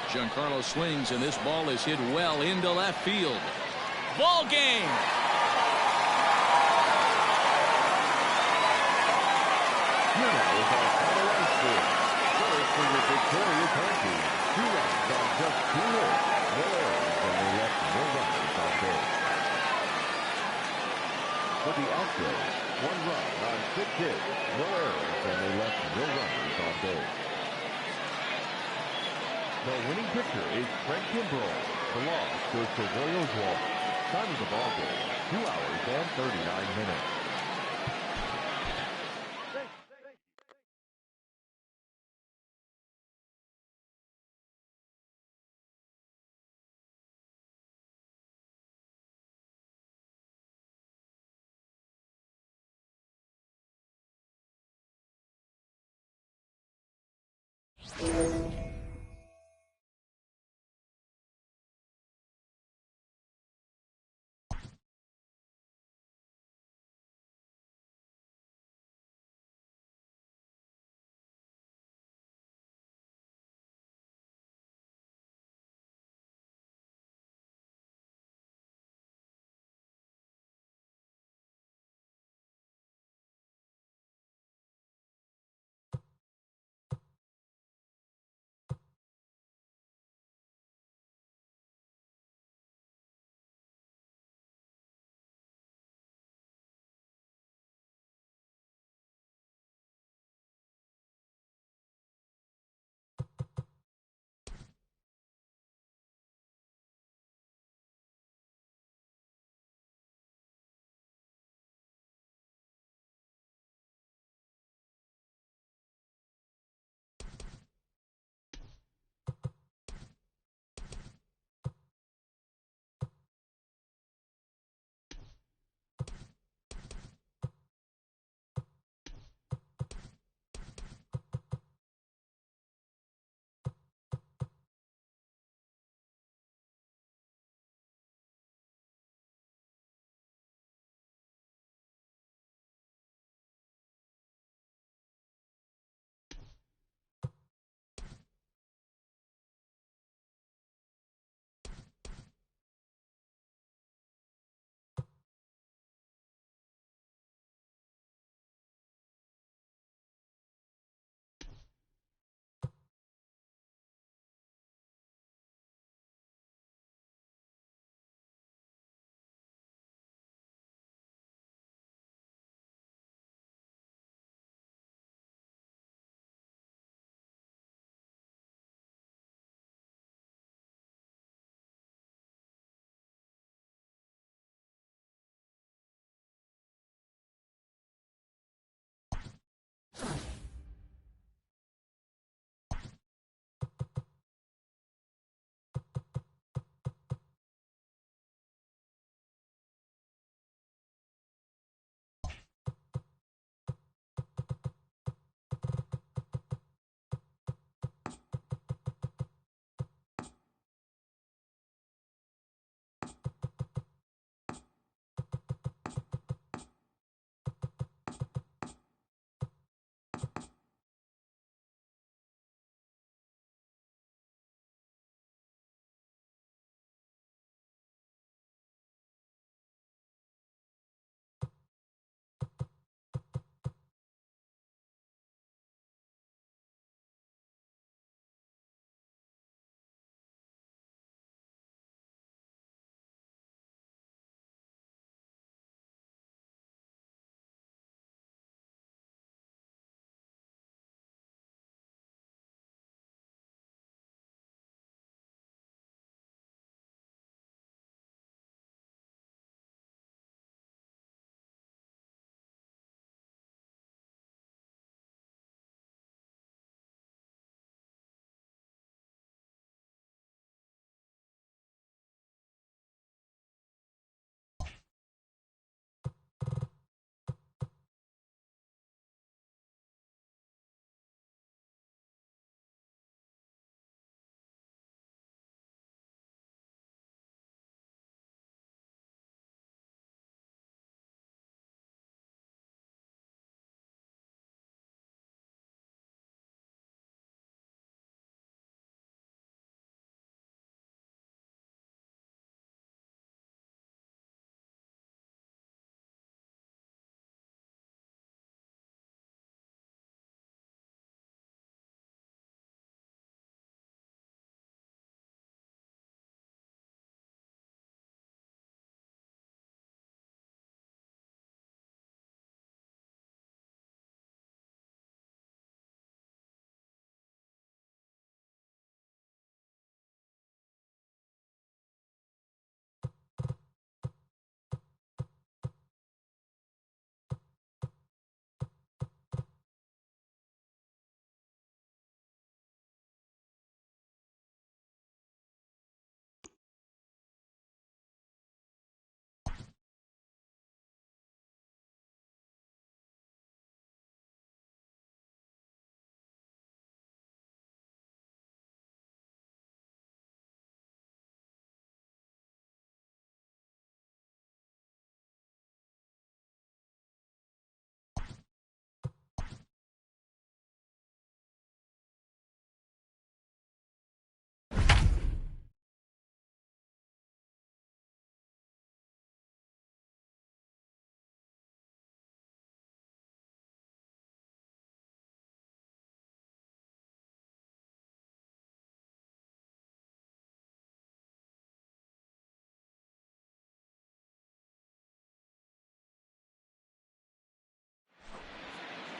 Giancarlo swings, and this ball is hit well into left field. Ball game. For your victorious Yankees, 2 runs on just 2 hits. No errors, and they left no runners on base. For the Astros, 1 run on 6 hits. No errors, and they left no runners on base. The winning pitcher is Craig Kimbrell. The loss goes to Roy Oswalt. Time of the ball game, 2 hours and 39 minutes.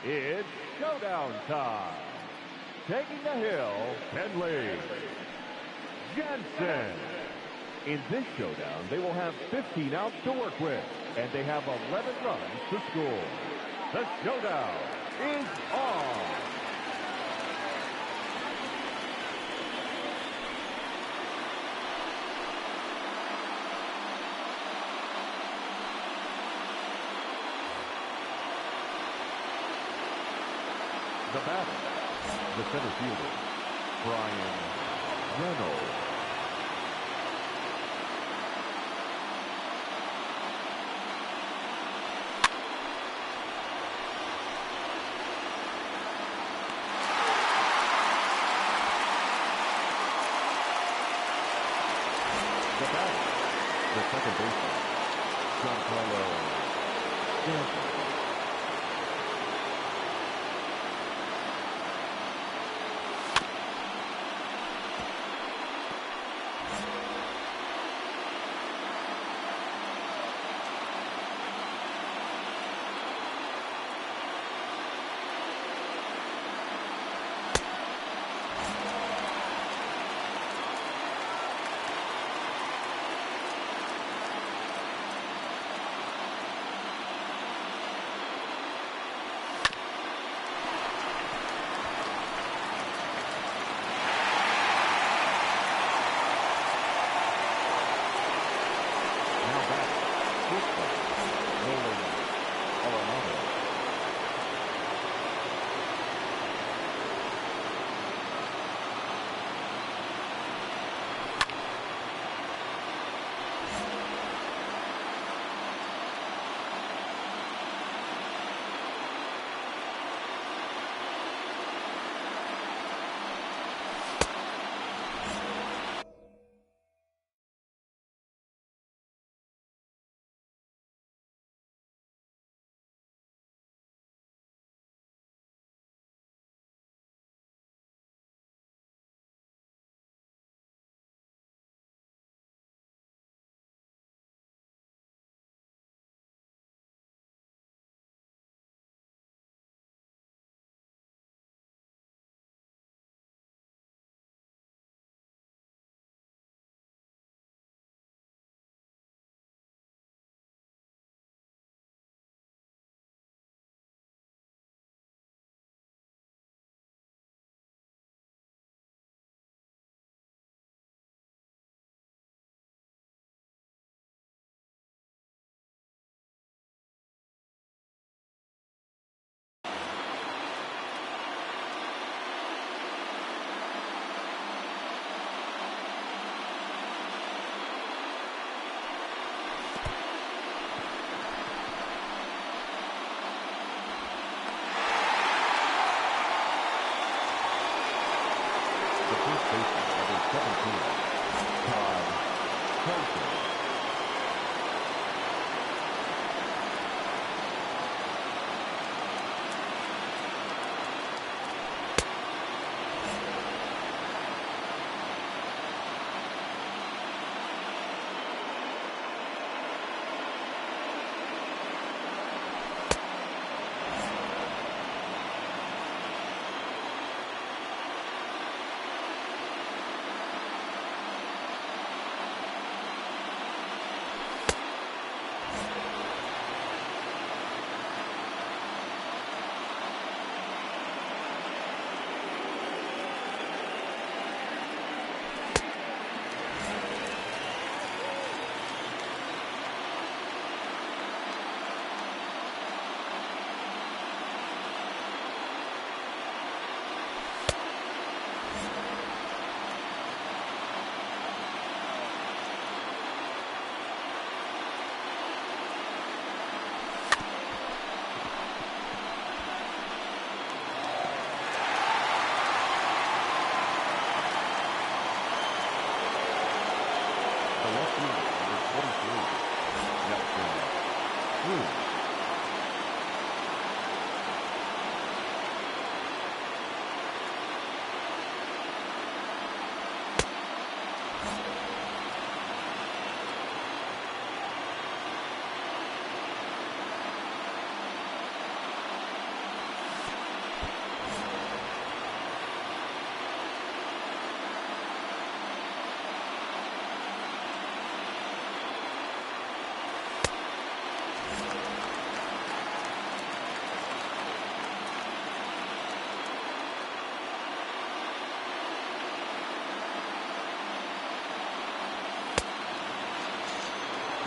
It's showdown time. Taking the hill, Kenley Jansen. In this showdown, they will have 15 outs to work with, and they have 11 runs to score. The showdown is on. The batter, the center fielder, Brian Reynolds. The batter, the second baseman, Giancarlo Stanton.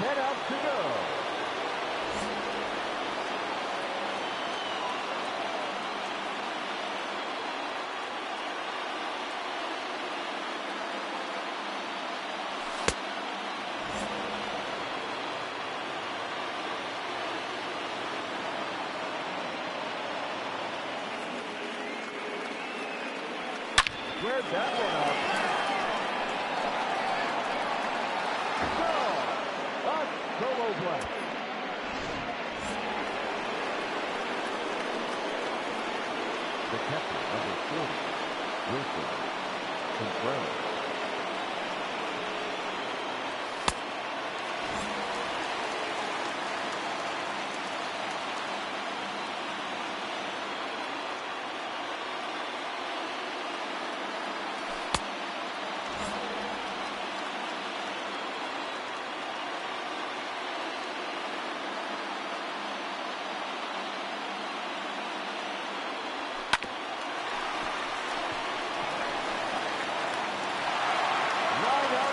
10 outs to go. Squared that one up. A solo play. The catcher, number 40, Wilson Correa.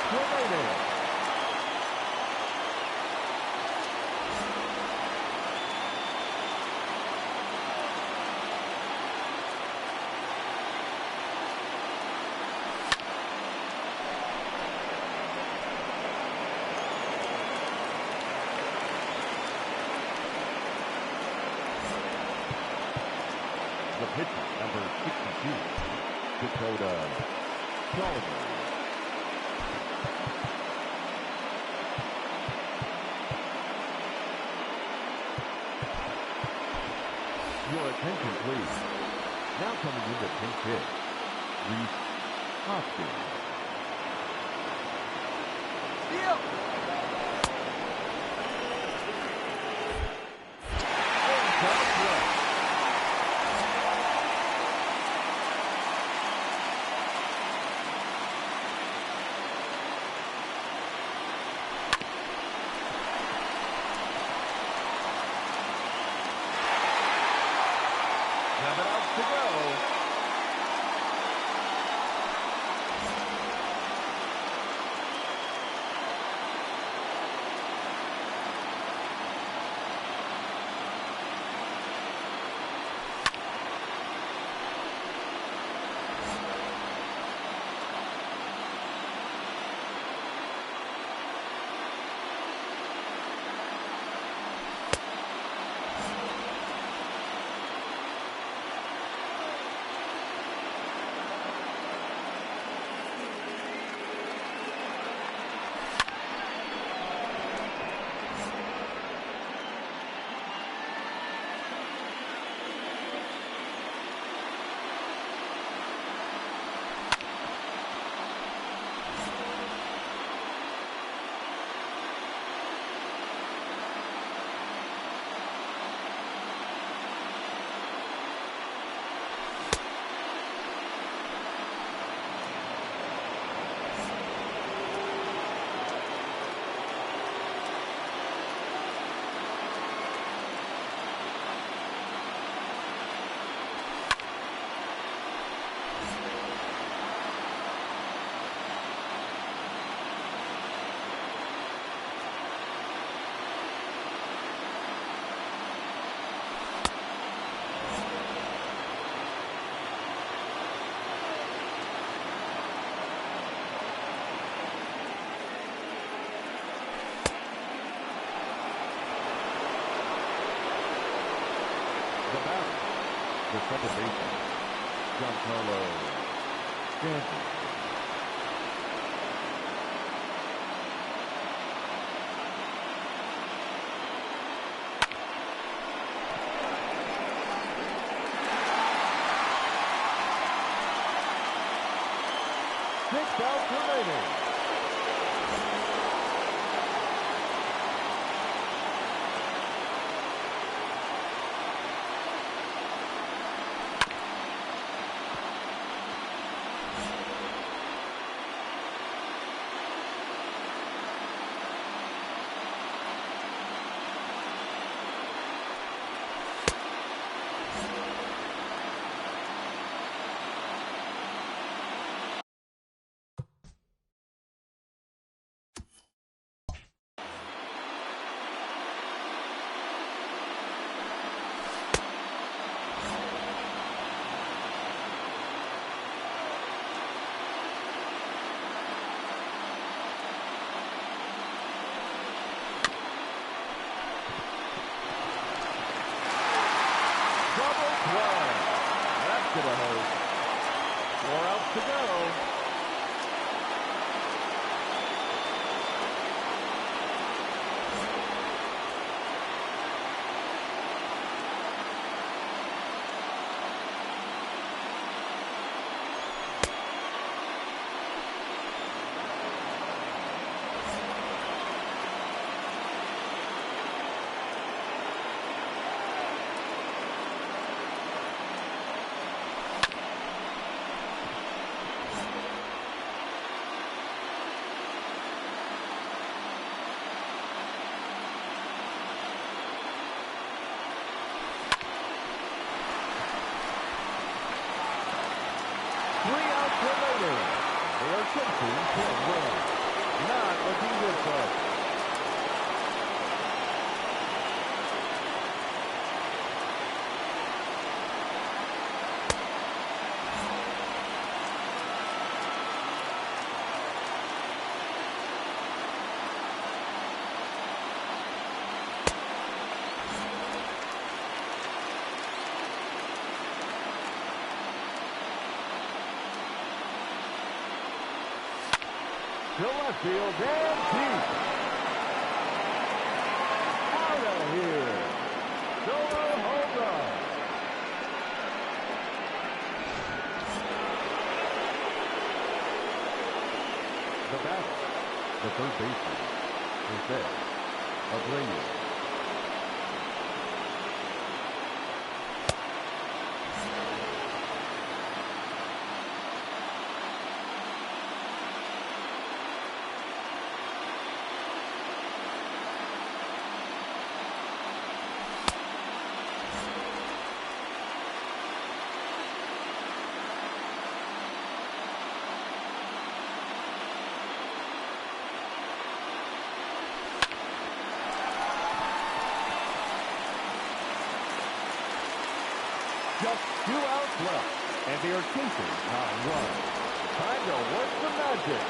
Remaining. The pitcher, number 62, Dakota Sullivan. Your attention, please. Now coming into pinch hit, Reese Hoskins. To go. The batter, the second baseman, Giancarlo Stanton. Six outs remaining. Simpson can win. Not looking good for us. To left field and deep. Out of here. Solo home run. The batter, the third baseman, Jose Abreu. Just 2 outs left, and they are chasing 9 runs. Time to work the magic.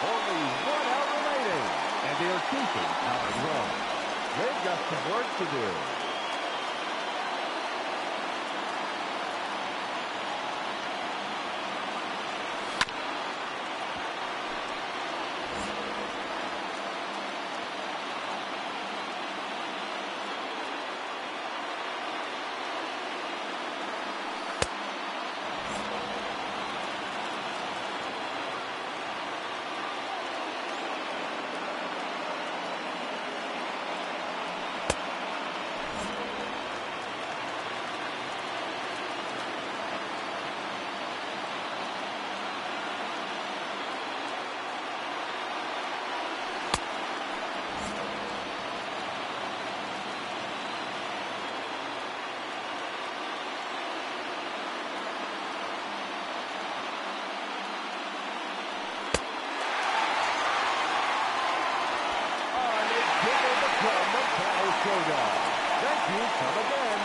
Only 1 out remaining, and they are chasing 9 runs. They've got some work to do. Correa. Thank you. Come again.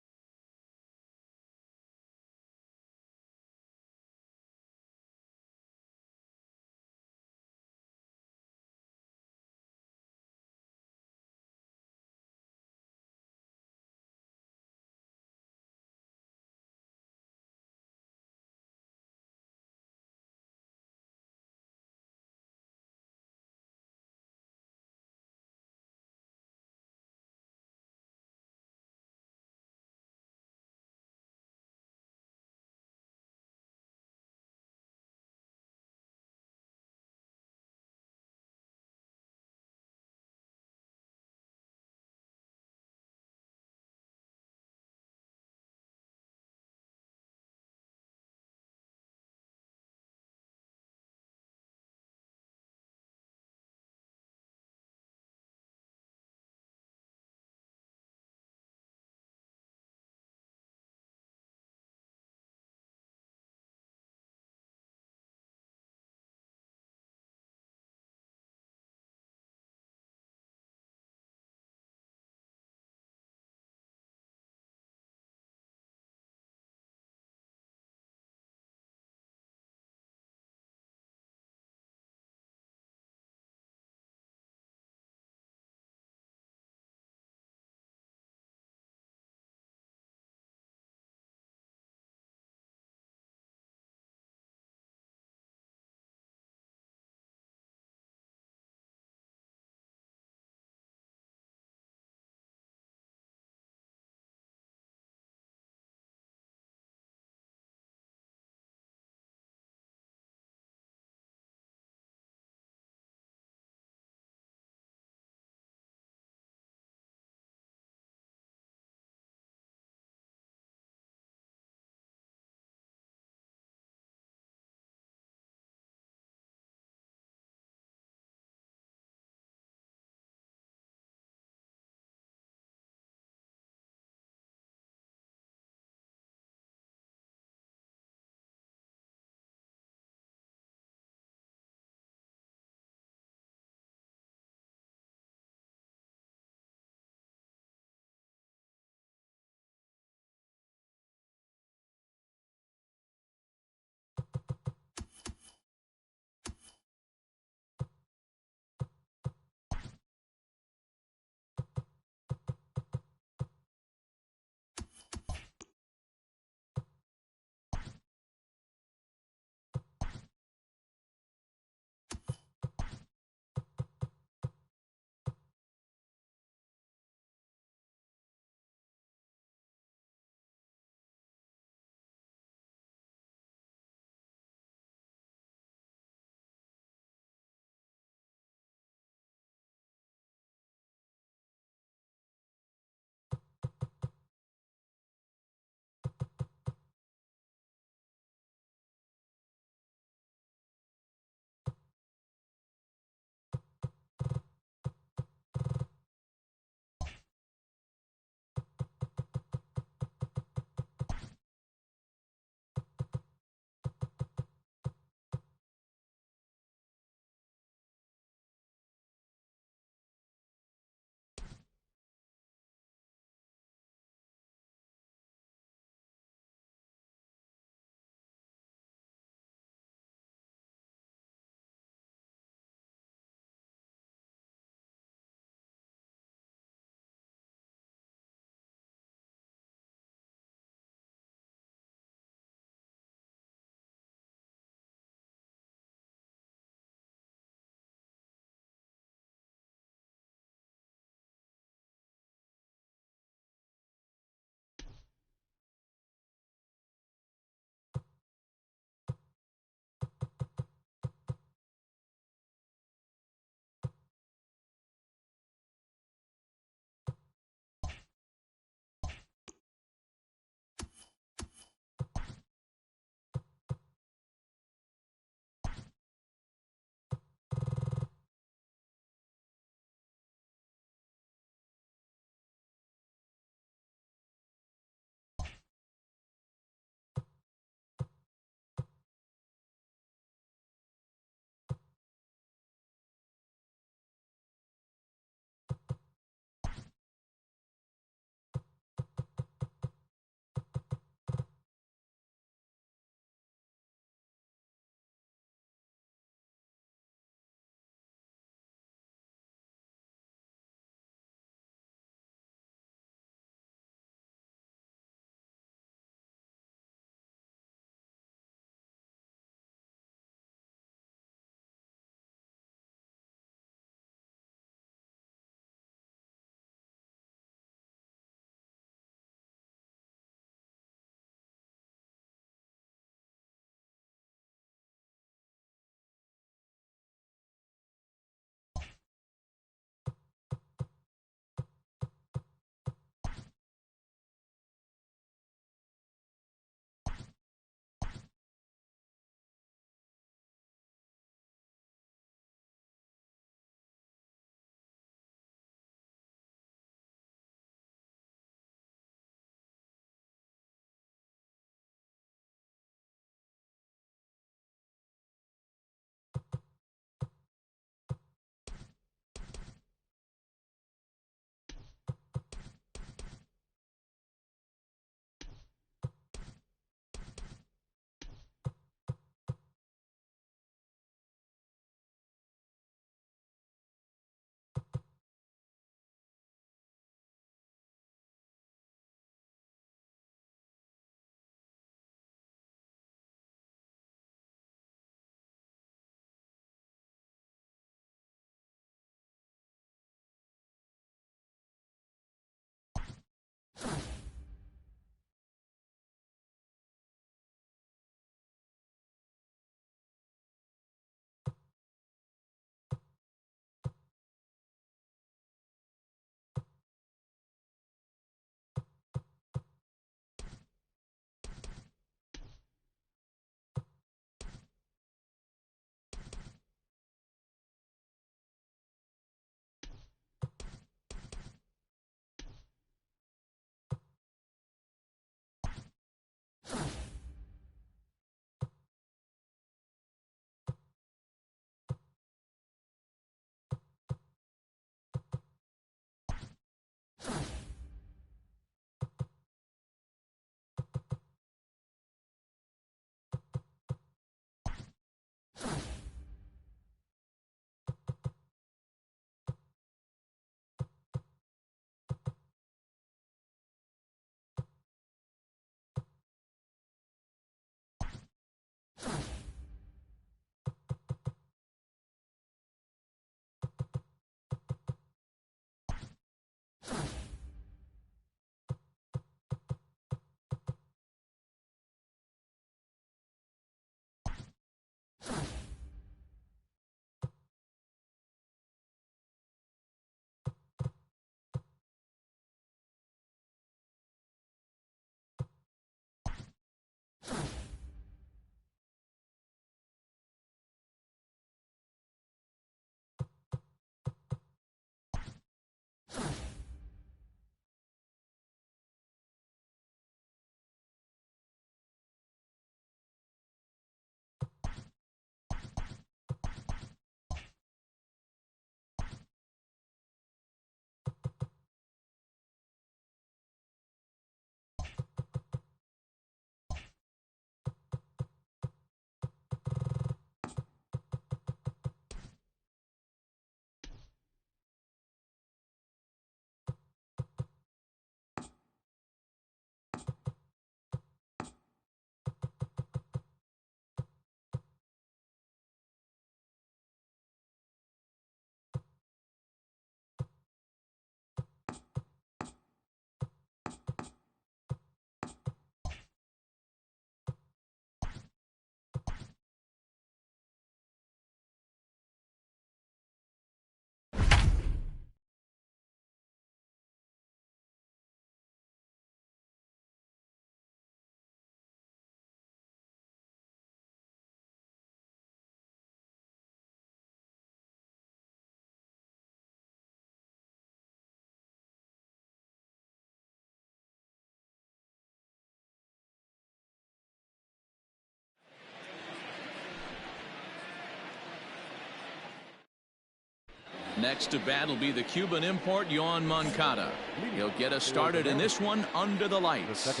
Next to bat will be the Cuban import, Yoan Moncada. He'll get us started in this one under the lights.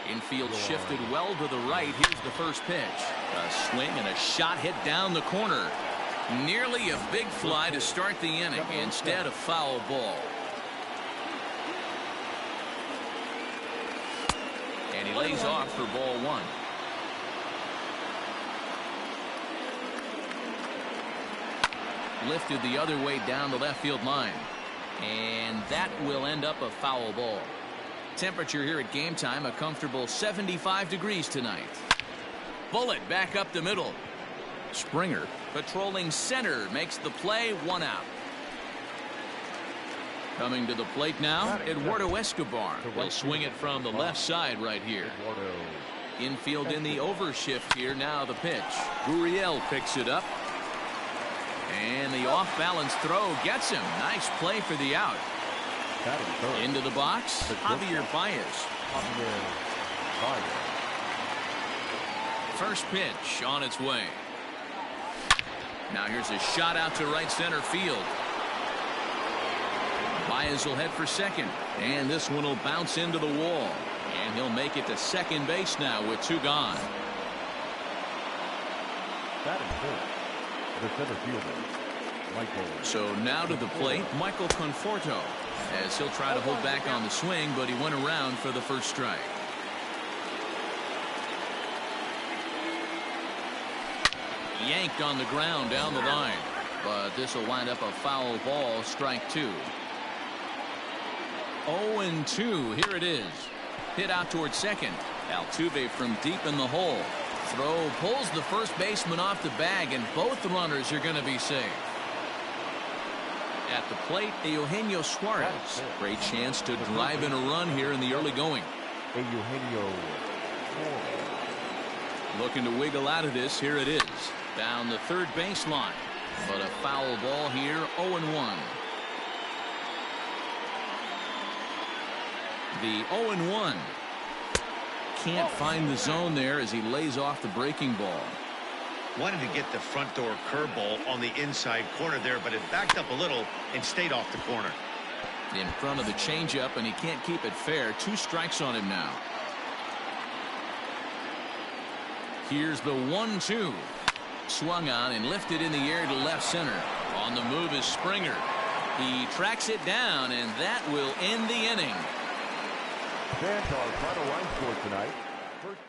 Infield shifted well to the right. Here's the first pitch. A swing and a shot hit down the corner. Nearly a big fly to start the inning. Instead, a foul ball. And he lays off for ball one. Lifted the other way down the left field line. And that will end up a foul ball. Temperature here at game time, a comfortable 75 degrees tonight. Bullet back up the middle. Springer patrolling center makes the play, 1 out. Coming to the plate now, Eduardo Escobar. He'll swing it from the left side right here. Infield in the overshift here. Now the pitch. Gurriel picks it up. And the off-balance throw gets him. Nice play for the out. Into the box, Javier Baez. First pitch on its way. Now here's a shot out to right center field. Baez will head for second. And this one will bounce into the wall. And he'll make it to second base now with 2 gone. That is good. The center fielder, Michael. So now to the plate, Michael Conforto, as he'll try to hold back on the swing, but he went around for the first strike. Yanked on the ground down the line, but this will wind up a foul ball, strike 2. 0-2, here it is. Hit out towards second. Altuve from deep in the hole. Throw pulls the first baseman off the bag, and both runners are going to be safe. At the plate, Eugenio Suarez. Great chance to drive in a run here in the early going. Eugenio. Looking to wiggle out of this. Here it is. Down the third baseline. But a foul ball here, 0-1. The 0-1. Can't find the zone there as he lays off the breaking ball. Wanted to get the front door curveball on the inside corner there, but it backed up a little and stayed off the corner. In front of the changeup, and he can't keep it fair. 2 strikes on him now. Here's the 1-2. Swung on and lifted in the air to left center. On the move is Springer. He tracks it down, and that will end the inning. Fans our final line score tonight. First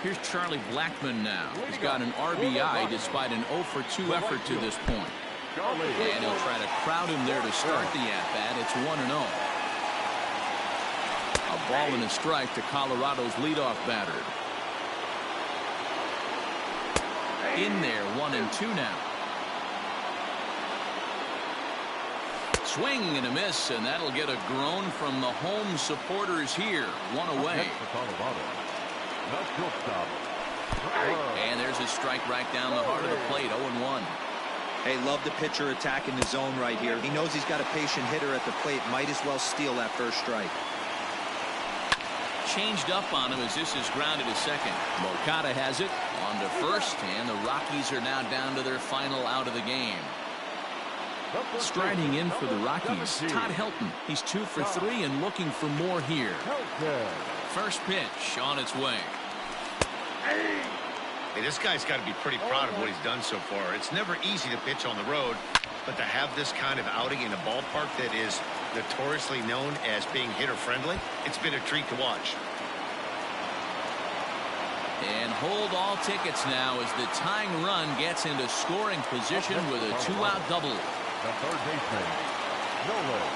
Here's Charlie Blackmon now. He's got an RBI despite an 0-for-2 effort to this point. And he'll try to crowd him there to start the at-bat. It's 1-0. A ball and a strike to Colorado's leadoff batter. In there, 1-2 now. Swing and a miss, and that'll get a groan from the home supporters here. 1 away. And there's a strike right down the heart of the plate. 0-1. Hey, love the pitcher attacking the zone right here. He knows he's got a patient hitter at the plate. Might as well steal that first strike. Changed up on him as this is grounded to second. Moncada has it on to first, and the Rockies are now down to their final out of the game. Striding in for the Rockies, Todd Helton. He's 2 for 3 and looking for more here. First pitch on its way. Hey, this guy's got to be pretty proud of what he's done so far. It's never easy to pitch on the road, but to have this kind of outing in a ballpark that is Notoriously known as being hitter-friendly, it's been a treat to watch. And hold all tickets now as the tying run gets into scoring position with a two-out double. The third baseman, Nolan.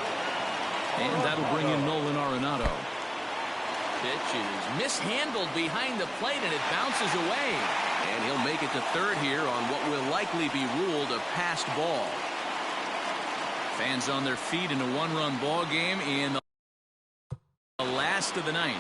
And that'll bring in Nolan Arenado. Pitch is mishandled behind the plate, and it bounces away. And he'll make it to third here on what will likely be ruled a passed ball. Fans on their feet in a one-run ball game in the last of the ninth.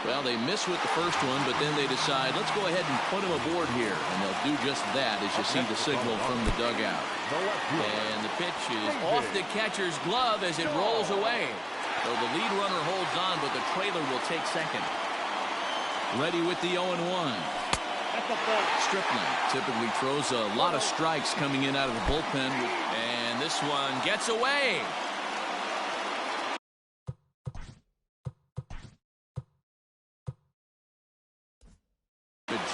Well, they miss with the first one, but then they decide, let's go ahead and put him aboard here. And they'll do just that as you see the signal from the dugout. And the pitch is off the catcher's glove as it rolls away. So the lead runner holds on, but the trailer will take second. Ready with the 0-1. Stripling typically throws a lot of strikes coming in out of the bullpen. And this one gets away.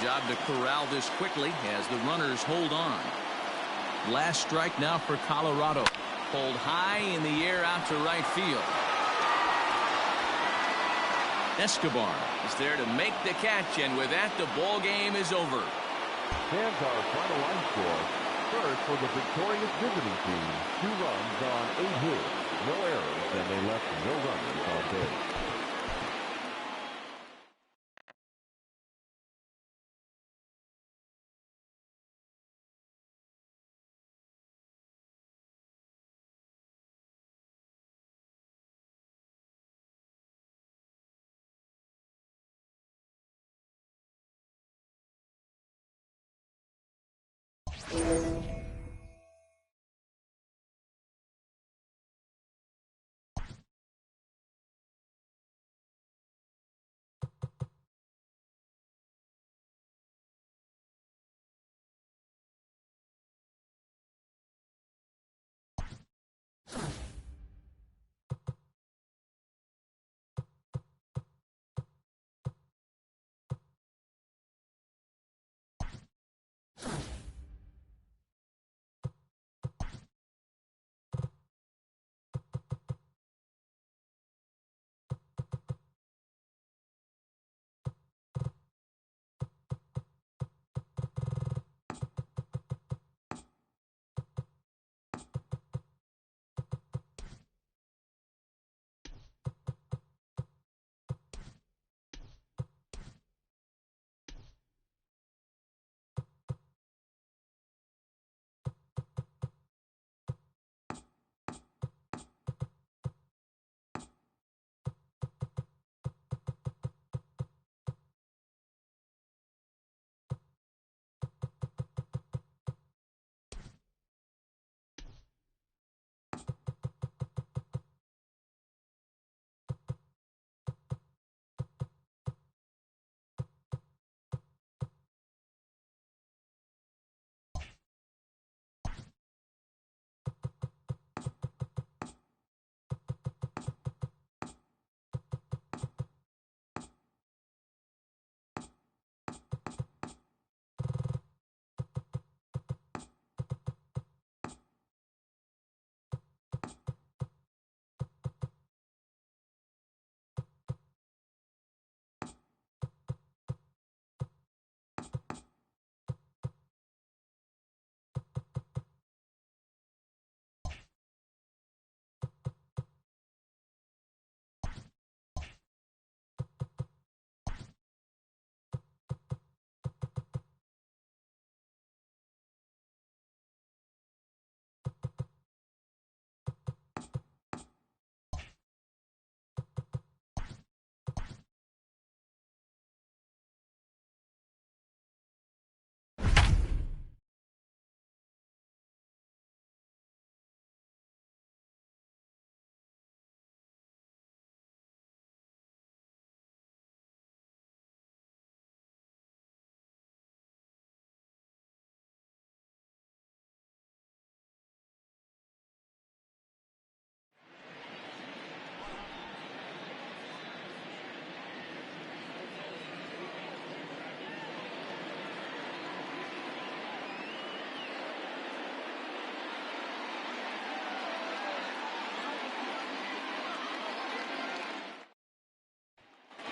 Job to corral this quickly as the runners hold on. Last strike now for Colorado. Pulled high in the air out to right field. Escobar is there to make the catch, and with that, the ball game is over. Fans our final line score. First for the victorious visiting team. 2 runs on 8 hits. No errors, and they left no runners on base.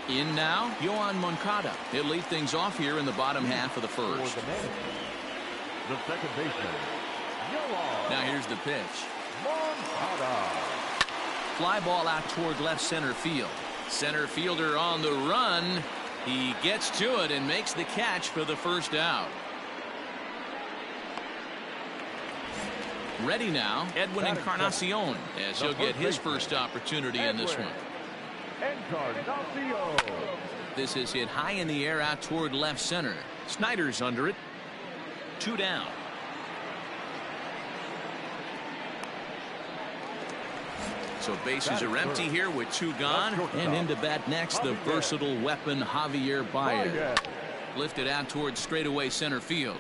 In now, Yohan Moncada. He'll lead things off here in the bottom half of the For first. the manager, the second baseman, Yohan Now here's the pitch. Moncada. Fly ball out toward left center field. Center fielder on the run. He gets to it and makes the catch for the first out. Ready now, Edwin Encarnacion, as he'll get his first opportunity in this one. Encarnacion. This is hit high in the air out toward left center. Snyder's under it. 2 down. So bases are empty here with 2 gone. And into bat next, the versatile weapon Javier Baez. Lifted out towards straightaway center field.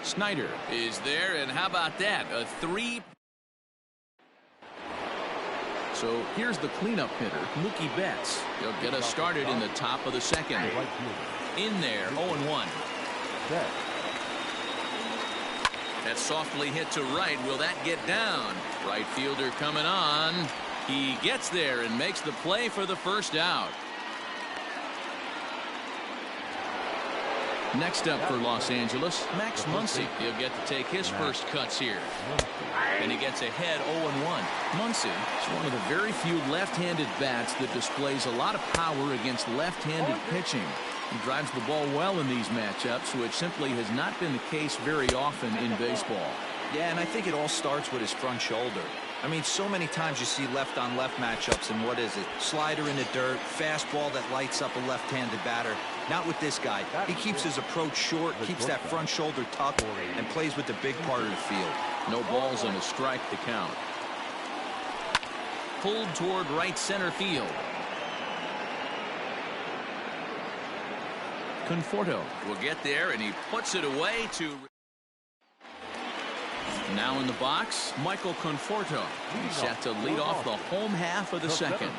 Snyder is there, and how about that? A 3. So here's the cleanup hitter, Mookie Betts. He'll get us started in the top of the second. In there, 0-1. That's softly hit to right. Will that get down? Right fielder coming on. He gets there and makes the play for the first out. Next up for Los Angeles, Max Muncy. He'll get to take his first cuts here. And he gets ahead 0-1. Muncy is one of the very few left-handed bats that displays a lot of power against left-handed pitching. He drives the ball well in these matchups, which simply has not been the case very often in baseball. Yeah, and I think it all starts with his front shoulder. I mean, so many times you see left-on-left matchups, and what is it? Slider in the dirt, fastball that lights up a left-handed batter. Not with this guy. He keeps his approach short, keeps that front shoulder tucked, and plays with the big part of the field. No balls and a strike to count. Pulled toward right center field. Conforto will get there, and he puts it away to... Now in the box, Michael Conforto. He's set to lead off the home half of the second.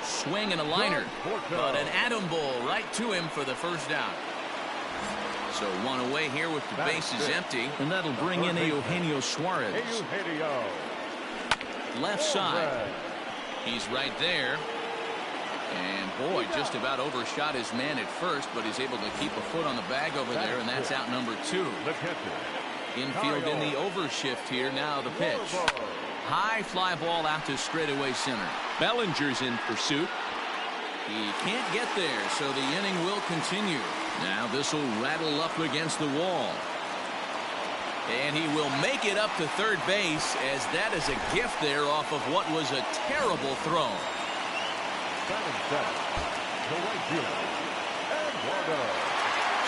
Swing and a liner, but an atom ball right to him for the first out. So 1 away here with the bases empty, and that'll bring in Eugenio Suarez. Left side. He's right there. And boy, just about overshot his man at first, but he's able to keep a foot on the bag over there, and that's out number 2. Infield in the overshift here. Now the pitch. High fly ball out to straightaway center. Bellinger's in pursuit. He can't get there, so the inning will continue. Now this will rattle up against the wall. And he will make it up to third base, as that is a gift there off of what was a terrible throw.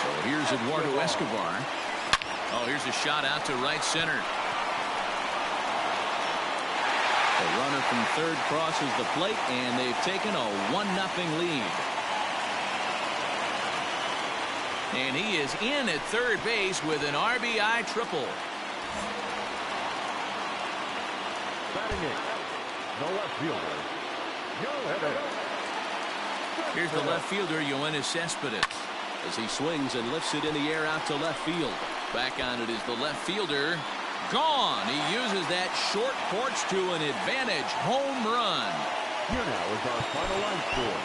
So here's Eduardo Escobar. Oh, here's a shot out to right center. The runner from third crosses the plate, and they've taken a 1-0 lead. And he is in at third base with an RBI triple. Batting it, the left fielder, Here's the left fielder, Yoenis Cespedes, as he swings and lifts it in the air out to left field. Back on it is the left fielder. Gone. He uses that short porch to an advantage home run. Here now is our final line score.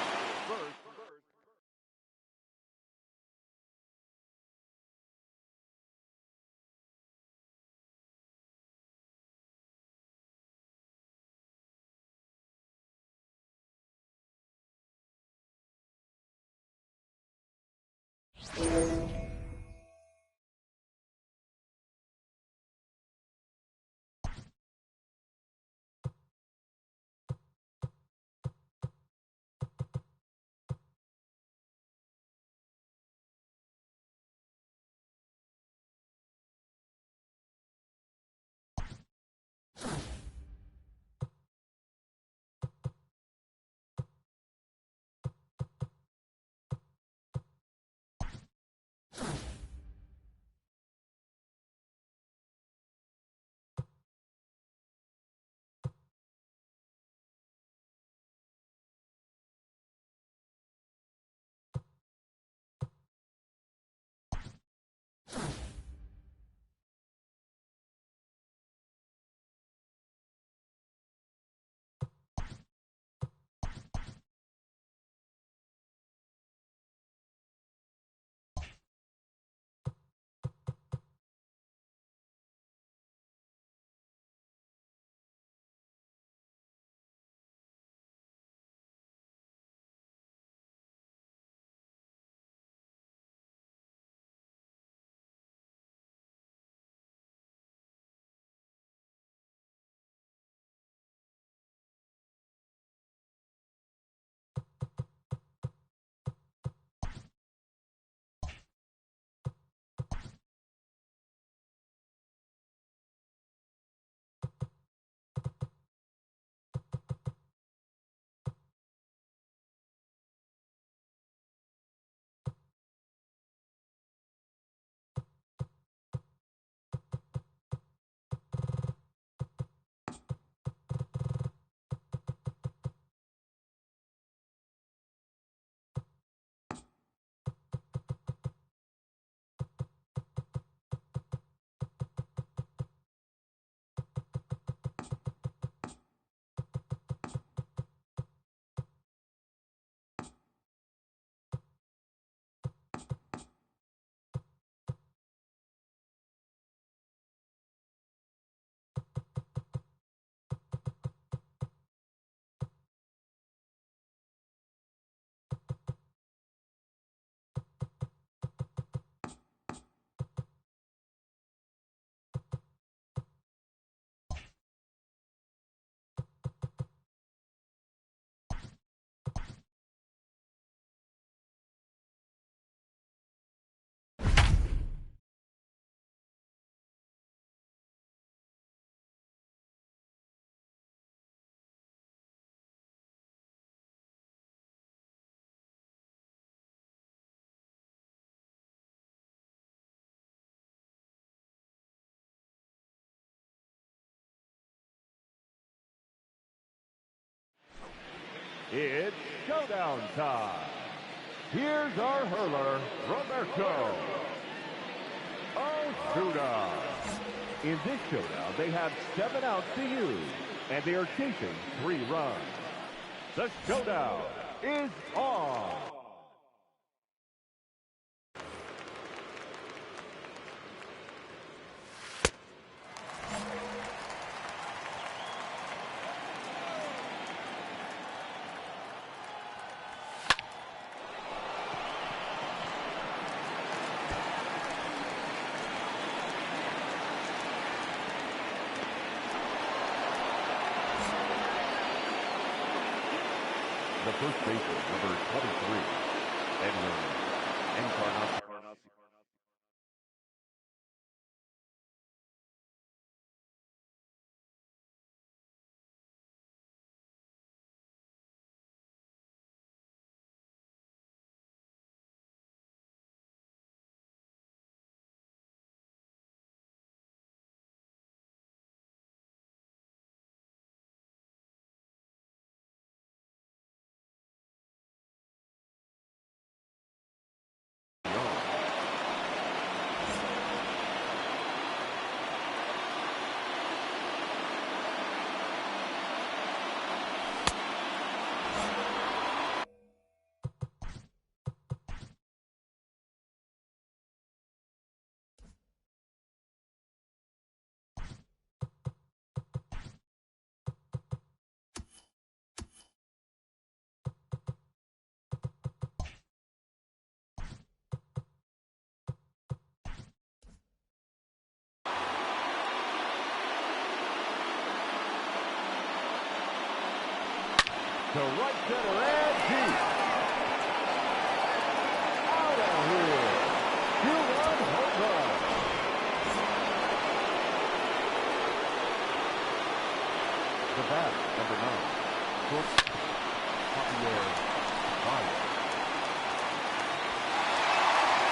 It's showdown time. Here's our hurler, Roberto Osuna. In this showdown, they have 7 outs to use, and they are chasing 3 runs. The showdown is on. The first baseman, number 23, Edwin Encarnacion. To right center and deep. Out of here. 2-1 home run. The bat, number 9. Short. Javier Baez.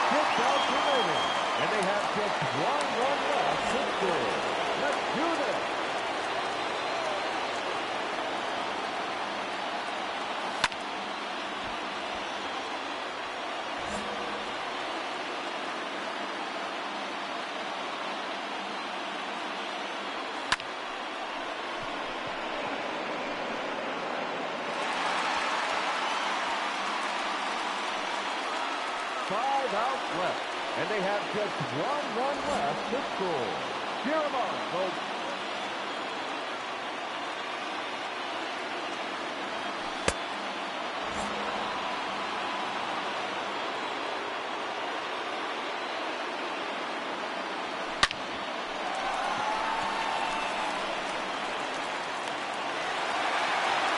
6 outs remaining. And they have just 1 run left to score. Let's do this. Five outs left, and they have just 1 run left to score. Cheer them on, folks.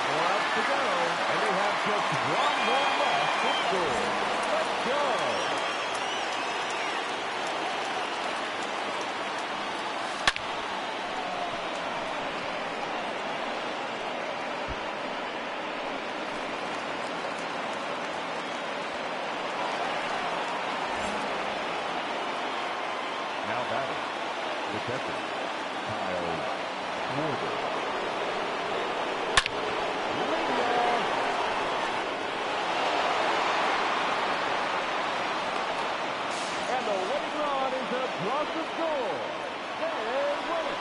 Four outs to go, and they have just 1 run left to score. Let's go. Now batting, the catcher, Kyle Schwarber. And the winning run is across the score. They win it.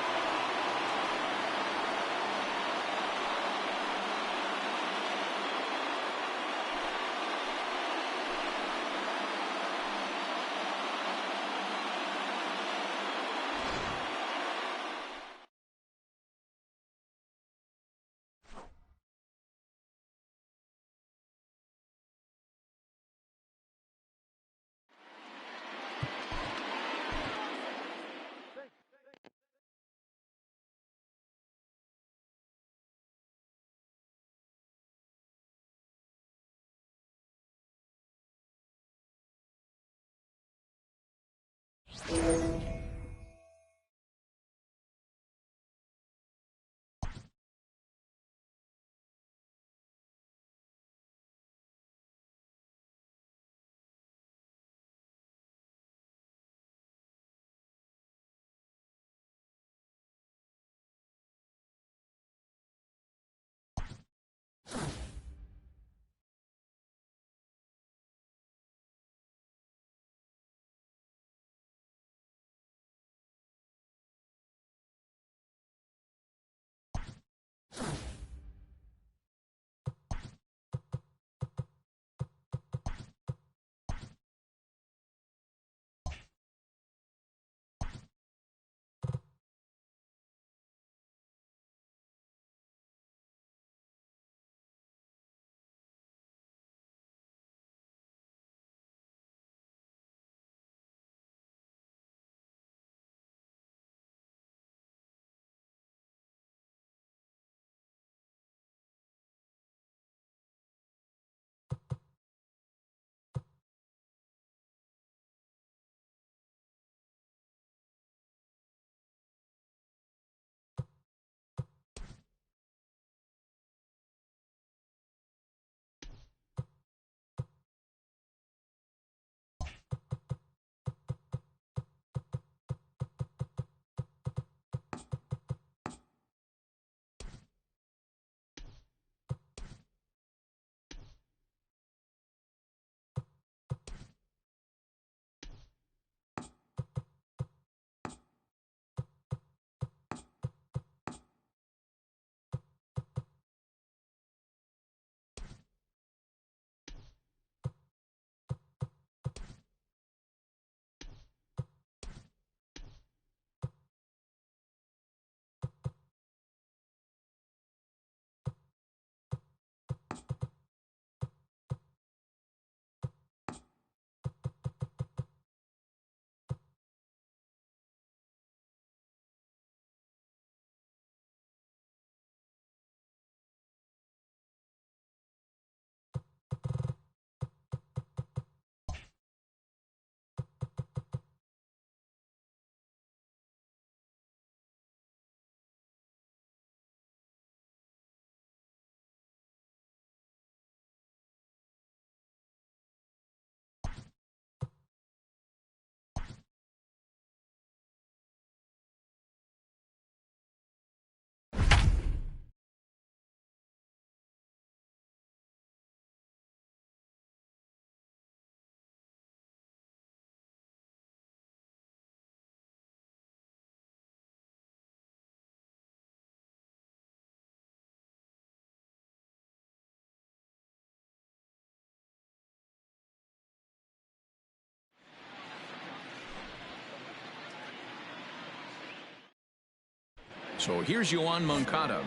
So here's Yoan Moncada.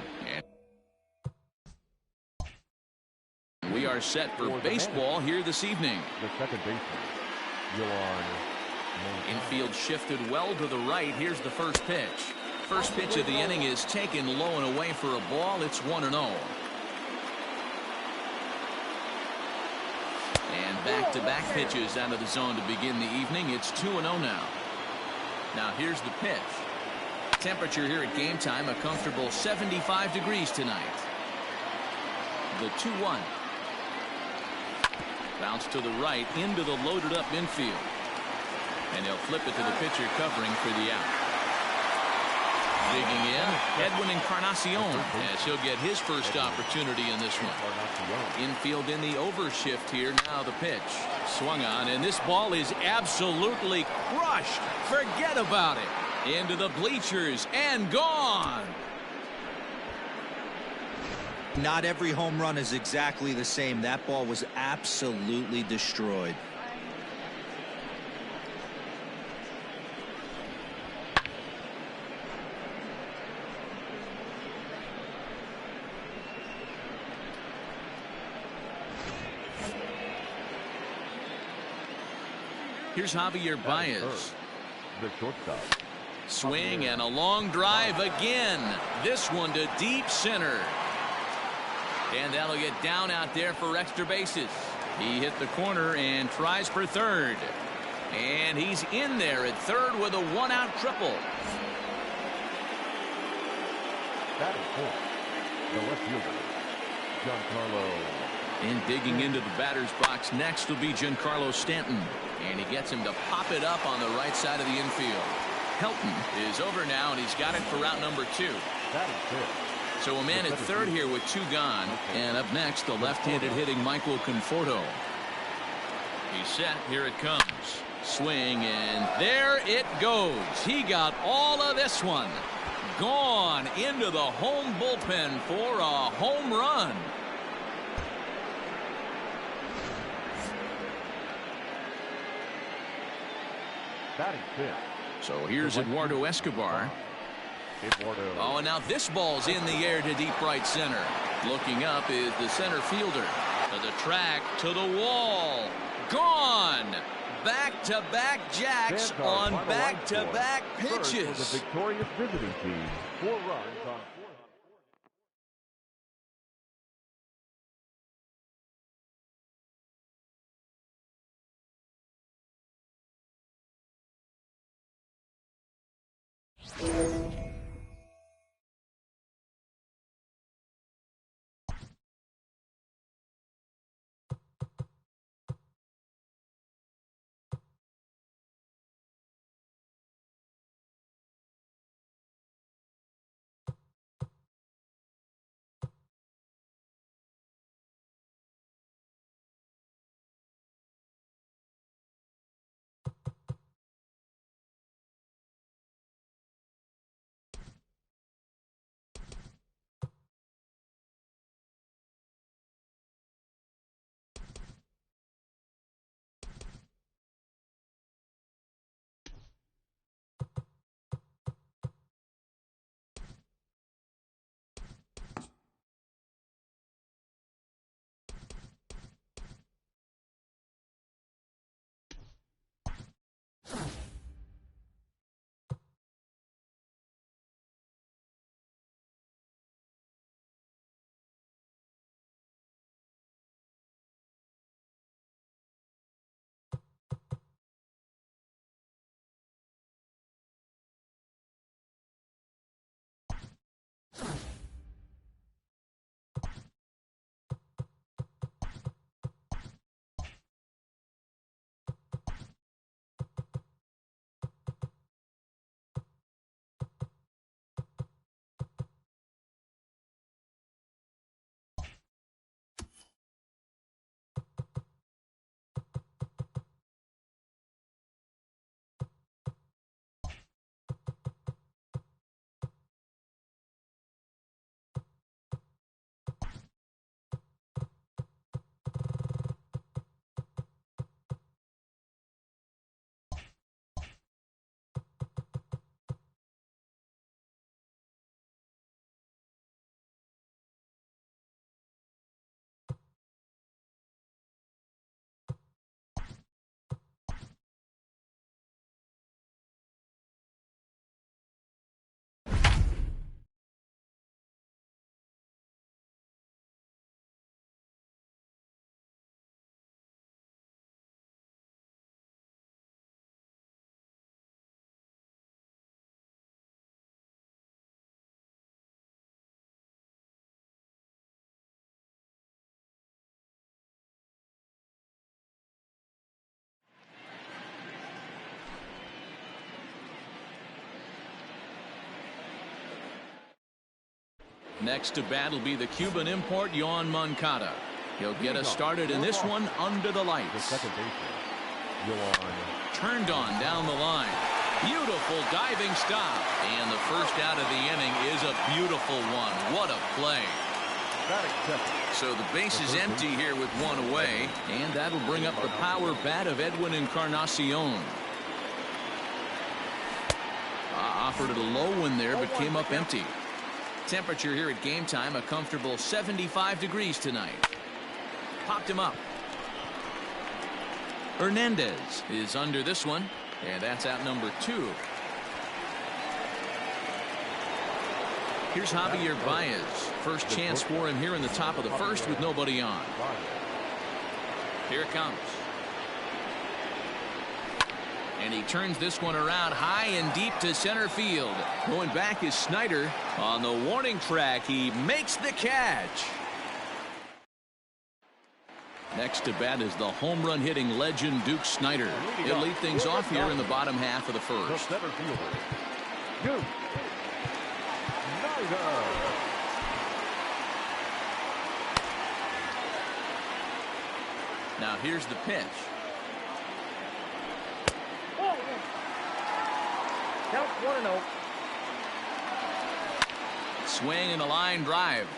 And we are set for baseball here this evening. The second baseman, Yoan. Infield shifted well to the right. Here's the first pitch. First pitch of the inning is taken low and away for a ball. It's 1-0. And back-to-back pitches out of the zone to begin the evening. It's 2-0 now. Now here's the pitch. Temperature here at game time, a comfortable 75 degrees tonight. The 2-1. Bounce to the right into the loaded up infield. And he'll flip it to the pitcher covering for the out. Digging in, Edwin Encarnacion, as he'll get his first opportunity in this one. Infield in the overshift here. Now the pitch. Swung on, and this ball is absolutely crushed. Forget about it. Into the bleachers and gone. Not every home run is exactly the same. That ball was absolutely destroyed. Here's Javier Baez. The shortstop. Swing and a long drive again. This one to deep center. And that'll get down out there for extra bases. He hit the corner and tries for third. And he's in there at third with a one-out triple. That is fourth. The left fielder, Giancarlo. And digging into the batter's box next will be Giancarlo Stanton. And he gets him to pop it up on the right side of the infield. Helton is over now, and he's got it for out number 2. That is it. So a man at third here with 2 gone. And up next, the left-handed hitting Michael Conforto. He's set. Here it comes. Swing, and there it goes. He got all of this one. Gone into the home bullpen for a home run. That is it. So here's Eduardo Escobar. Oh, and now this ball's in the air to deep right center. Looking up is the center fielder. To the track, to the wall. Gone. Back-to-back jacks on back-to-back pitches. For the victorious visiting team, 4 runs on Next to bat will be the Cuban import, Yoan Moncada. He'll get us started in this one under the lights. The second baseman, Yoan. Turned on down the line. Beautiful diving stop. And the first out of the inning is a beautiful one. What a play. So the base is empty here with one away. And that'll bring up the power bat of Edwin Encarnacion. Offered it a low one there, but came up empty. Temperature here at game time, a comfortable 75 degrees tonight. Popped him up. Hernandez is under this one, and that's out number 2. Here's Javier Baez. First chance for him here in the top of the first with nobody on. Here it comes. And he turns this one around high and deep to center field. Going back is Snyder. On the warning track, he makes the catch. Next to bat is the home run hitting legend Duke Snyder. He'll lead things off here in the bottom half of the first. Duke Snyder. Now here's the pitch. Count 1-0. Swing and a line drive.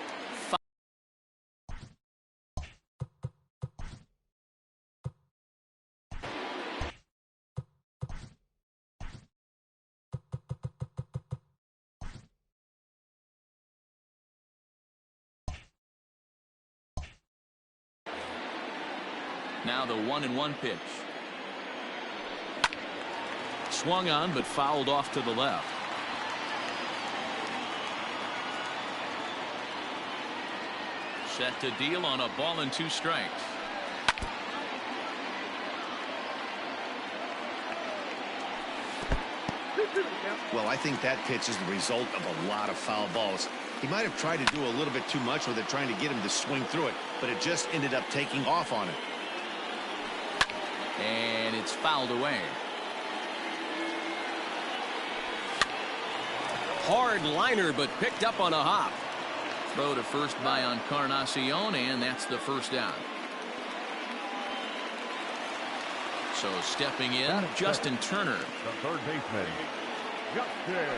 Now the 1-1 pitch. Swung on but fouled off to the left. Set to deal on a ball and 2 strikes. Well, I think that pitch is the result of a lot of foul balls. He might have tried to do a little bit too much with it, trying to get him to swing through it, but it just ended up taking off on him. And it's fouled away. Hard liner, but picked up on a hop. Throw to first by Encarnacion, and that's the first down. So stepping in, Justin Turner. The third baseman, Justin.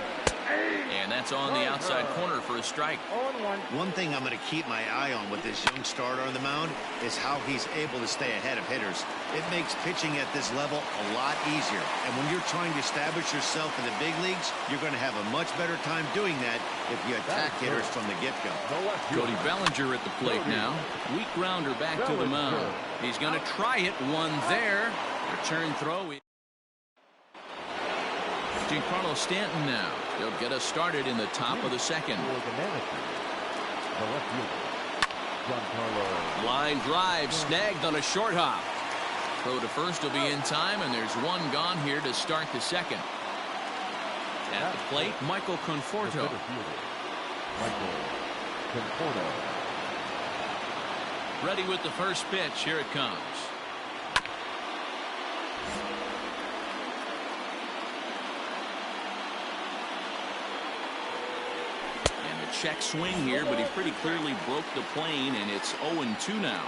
And that's on the outside corner for a strike. 0-1. One thing I'm going to keep my eye on with this young starter on the mound is how he's able to stay ahead of hitters. It makes pitching at this level a lot easier. And when you're trying to establish yourself in the big leagues, you're going to have a much better time doing that if you attack hitters from the get-go. Cody Bellinger at the plate now. Weak grounder back to the mound. He's going to try it. One there. Return throw. Giancarlo Stanton now. He'll get us started in the top of the second. Line drive snagged on a short hop. Throw to first will be in time, and there's one gone here to start the second. At the plate, Michael Conforto. Ready with the first pitch. Here it comes. Check swing here, but he pretty clearly broke the plane, and it's 0-2 now.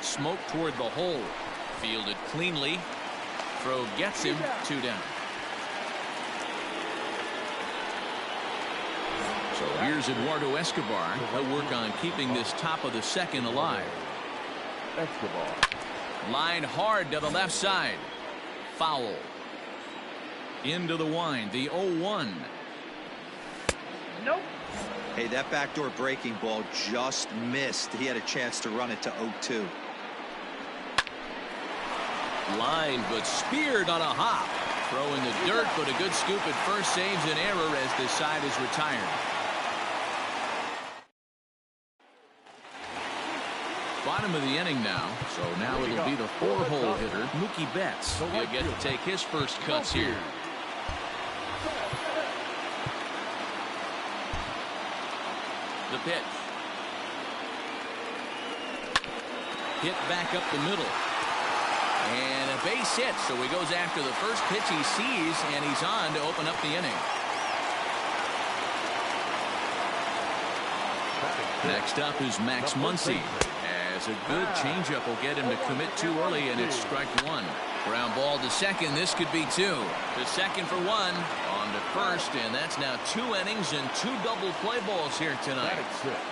Smoke toward the hole. Fielded cleanly. Throw gets him. 2 down. So here's Eduardo Escobar. He'll work on keeping this top of the second alive. Escobar. Line hard to the left side. Foul. Into the wind. The 0-1. Nope. Hey, that backdoor breaking ball just missed. He had a chance to run it to 0-2. Line, but speared on a hop. Throw in the dirt, but a good scoop at first saves an error as this side is retired. Bottom of the inning now, so now it'll be the 4-hole hitter, Mookie Betts. He'll get to take his first cuts here. The pitch. Hit back up the middle. And a base hit, so he goes after the first pitch he sees, and he's on to open up the inning. Next up is Max Muncy. As a good changeup will get him to commit too early, and it's strike one. Ground ball to second. This could be two. To second for one. On to first, and that's now 2 innings and 2 double play balls here tonight.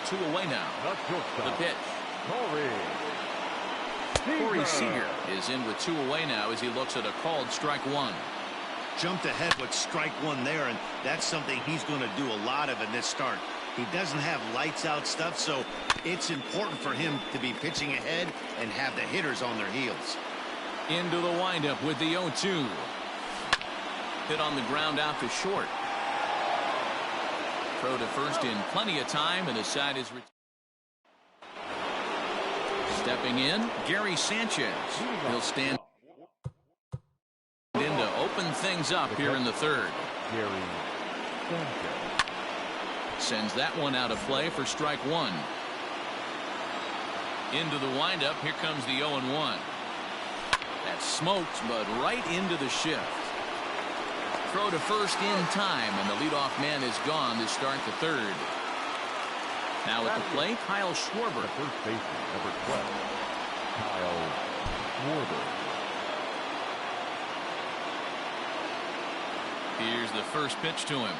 2 away now. The pitch. Corey Seager is in with 2 away now as he looks at a called strike one. Jumped ahead with strike one there, and that's something he's going to do a lot of in this start. He doesn't have lights out stuff, so it's important for him to be pitching ahead and have the hitters on their heels. Into the windup with the 0-2. Hit on the ground out to short. Throw to first in plenty of time, and the side is stepping in, Gary Sanchez. He'll stand in to open things up here in the third. Gary Sanchez sends that one out of play for strike one. Into the windup. Here comes the 0-1. That's smoked, but right into the shift. Throw to first in time, and the leadoff man is gone to start the third. Now at the plate, Kyle Schwarber. The first baseman, number 12, Kyle Schwarber. Here's the first pitch to him.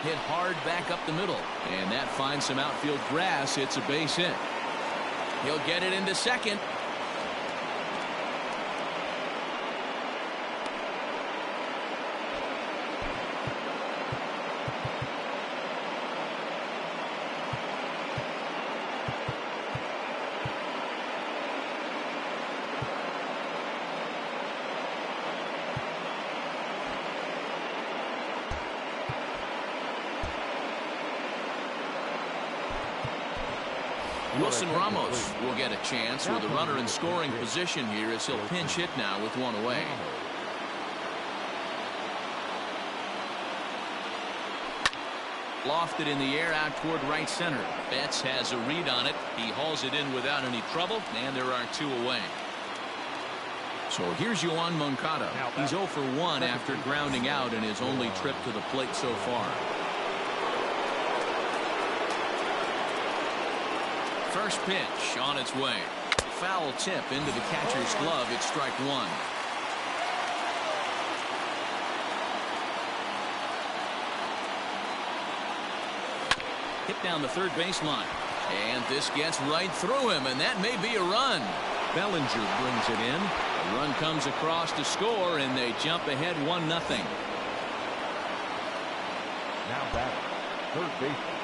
Hit hard back up the middle, and that finds some outfield grass. It's a base hit. He'll get it into second. Wilson Ramos will get a chance with a runner in scoring position here as he'll pinch hit now with 1 away. Lofted in the air out toward right center. Betts has a read on it. He hauls it in without any trouble, and there are 2 away. So here's Yoan Moncada. He's 0 for 1 after grounding out in his only trip to the plate so far. First pitch on its way. Foul tip into the catcher's glove. It's strike one. Hit down the third baseline. And this gets right through him, and that may be a run. Bellinger brings it in. A run comes across to score, and they jump ahead 1-0. Now back, third baseman,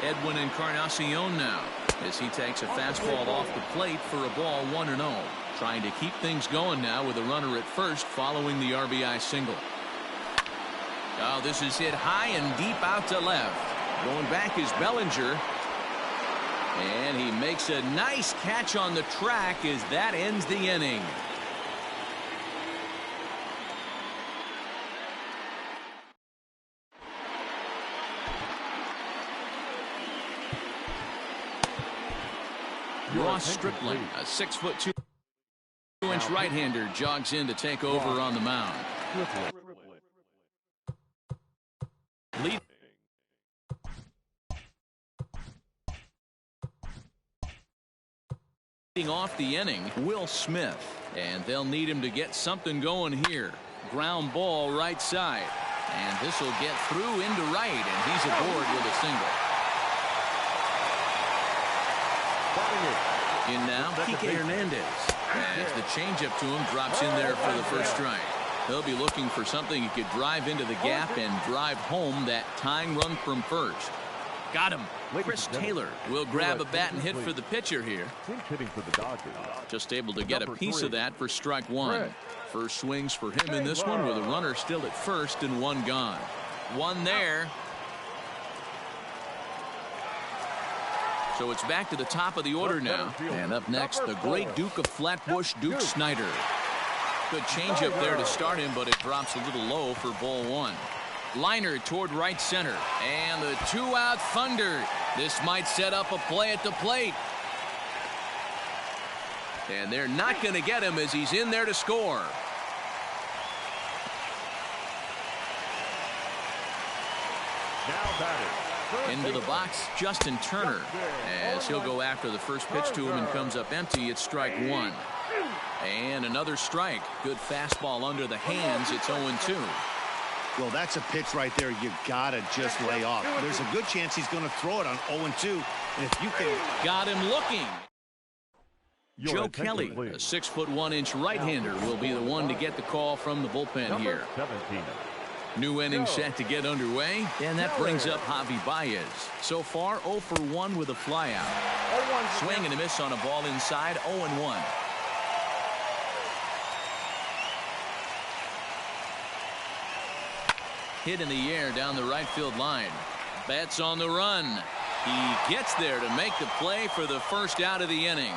Edwin Encarnacion now as he takes a fastball off the plate for a ball 1-0. Trying to keep things going now with a runner at first following the RBI single. Oh, this is hit high and deep out to left. Going back is Bellinger. And he makes a nice catch on the track as that ends the inning. Ross Stripling, a 6'2" right-hander, jogs in to take over on the mound. Leading off the inning, Will Smith, and they'll need him to get something going here. Ground ball right side, and this will get through into right, and he's aboard with a single. In now, Kike Hernandez, as the changeup to him drops in there for the first strike. He'll be looking for something he could drive into the gap and drive home that tying run from first. Got him. Chris Taylor will grab a bat and hit for the pitcher here. Just able to get a piece of that for strike one. First swings for him in this one with a runner still at first and one gone. One there. So it's back to the top of the order now. And up next, the great Duke of Flatbush, Duke Snider. Good changeup there to start him, but it drops a little low for ball one. Liner toward right center. And the two-out thunder. This might set up a play at the plate. And they're not going to get him as he's in there to score. Now batting. Into the box, Justin Turner, as he'll go after the first pitch to him and comes up empty. It's strike one. And another strike. Good fastball under the hands. It's 0-2. Well, that's a pitch right there you gotta just lay off. There's a good chance he's going to throw it on 0-2. And if you can... Got him looking. Joe Kelly, a 6'1" right-hander, will be the one to get the call from the bullpen here. 17. New inning set to get underway, and that brings up Javi Baez. So far, 0 for 1 with a flyout. Swing and a miss on a ball inside, 0-1. Hit in the air down the right field line. Betts on the run. He gets there to make the play for the first out of the inning.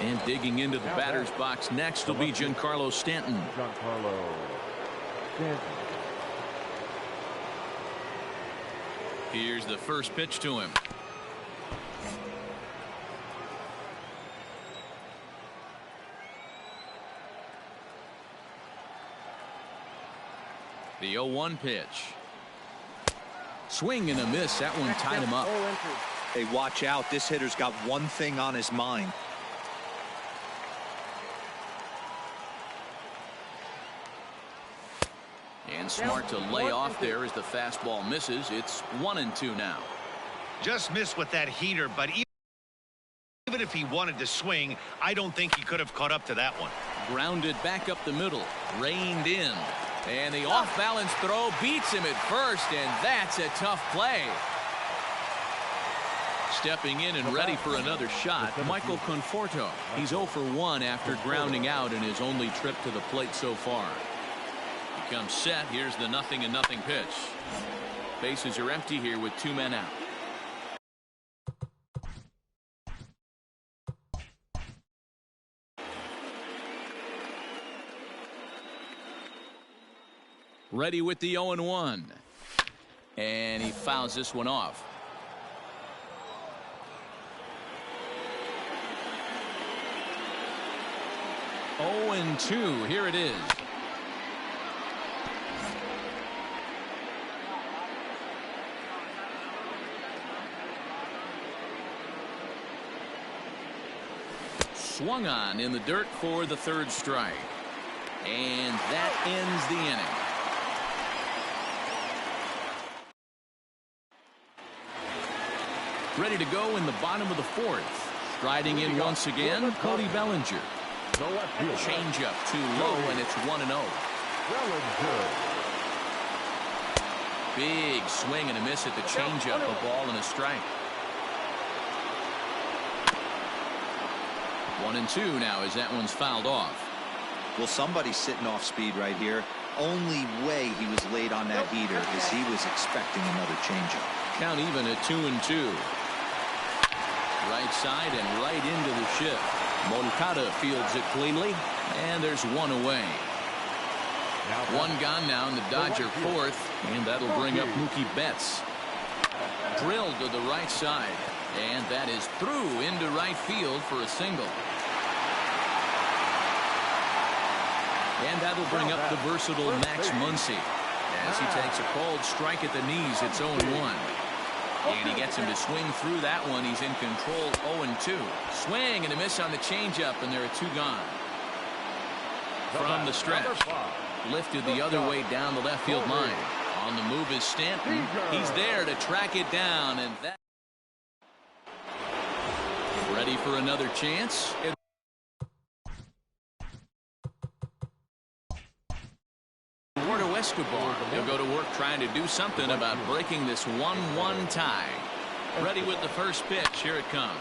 And digging into the batter's box next will be Giancarlo Stanton. Here's the first pitch to him. The 0-1 pitch. Swing and a miss. That one tied him up. Hey, watch out. This hitter's got one thing on his mind. And smart to lay off there as the fastball misses. It's 1-2 now. Just missed with that heater, but even if he wanted to swing, I don't think he could have caught up to that one. Grounded back up the middle. Reined in. And the off-balance throw beats him at first, and that's a tough play. Stepping in and ready for another shot, Michael Conforto. He's 0 for 1 after grounding out in his only trip to the plate so far. He comes set. Here's the 0-0 pitch. Bases are empty here with 2 men out. Ready with the 0-1. And he fouls this one off. Oh and 2. Here it is. Swung on in the dirt for the third strike. And that ends the inning. Ready to go in the bottom of the fourth. Striding in once again, Cody Bellinger. Changeup too low, and it's 1-0. Big swing and a miss at the changeup. A ball and a strike. 1-2 now as that one's fouled off. Well, somebody's sitting off speed right here. Only way he was late on that heater is he was expecting another changeup. Count even at 2-2. Right side and right into the shift. Moncada fields it cleanly, and there's one away. One gone now in the Dodger fourth, and that'll bring up Mookie Betts. Drilled to the right side, and that is through into right field for a single. And that'll bring up the versatile Max Muncy as he takes a cold strike at the knees. It's 0-1. And he gets him to swing through that one. He's in control. 0-2. Swing and a miss on the changeup, and there are 2 gone. From the stretch. Lifted the other way down the left field line. On the move is Stanton. He's there to track it down, and that. Ready for another chance. Escobar. He'll go to work trying to do something about breaking this 1-1 tie. Ready with the first pitch. Here it comes.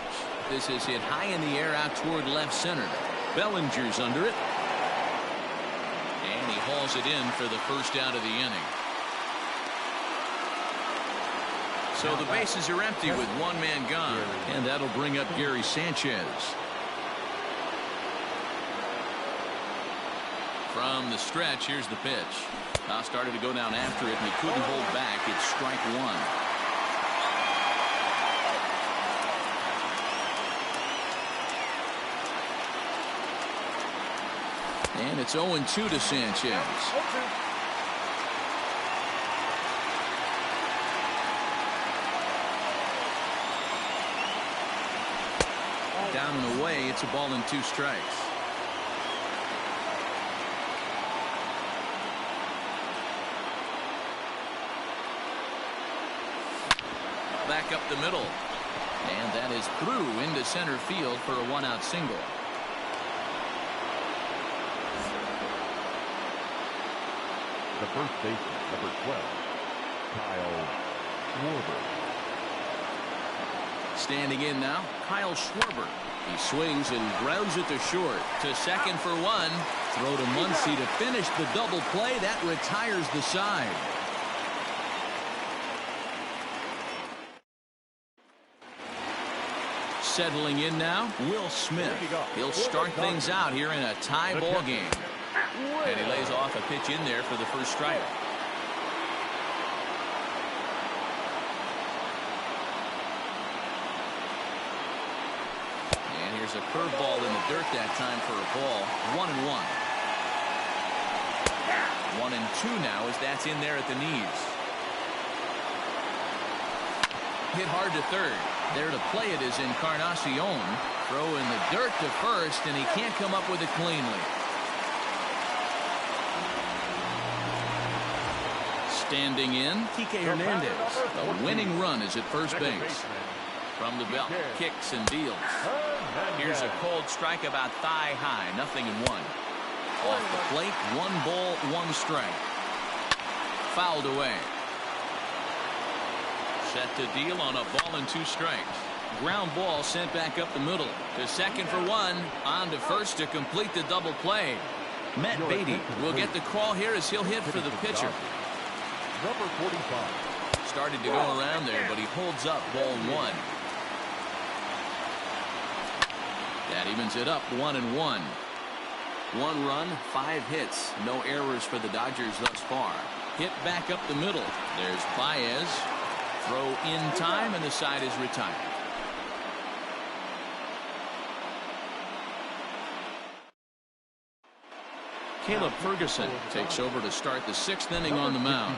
This is hit high in the air out toward left center. Bellinger's under it. And he hauls it in for the first out of the inning. So the bases are empty with 1 man gone. And that'll bring up Gary Sanchez. From the stretch, here's the pitch. Now started to go down after it, and he couldn't hold back. It's strike 1. And it's 0-2 to Sanchez. Down and away, it's a ball and 2 strikes. Back up the middle. And that is through into center field for a 1-out single. The first baseman, number 12, Kyle Schwarber. Standing in now, Kyle Schwarber. He swings and grounds it to short. To second for 1. Throw to Muncy to finish the double play. That retires the side. Settling in now, Will Smith. He'll start things out here in a tie ball game. And he lays off a pitch in there for the first strike. And here's a curveball in the dirt that time for a ball. 1-1. 1-2 now as that's in there at the knees. Hit hard to third. There to play it is Encarnacion. Throw in the dirt to first, and he can't come up with it cleanly. Standing in, Kike Hernandez. The winning run is at first base. From the belt, kicks and deals. Here's a cold strike about thigh high, 0-1. Off the plate, 1 ball, 1 strike. Fouled away. Set to deal on a ball and 2 strikes. Ground ball sent back up the middle. To second for 1. On to first to complete the double play. Matt Beatty will get the call here as he'll hit for the pitcher. Number 45. Started to go around there, but he holds up ball 1. That evens it up 1-1. 1 run, 5 hits. No errors for the Dodgers thus far. Hit back up the middle. There's Baez. Throw in time, and the side is retired. Caleb Ferguson takes over to start the 6th inning on the mound.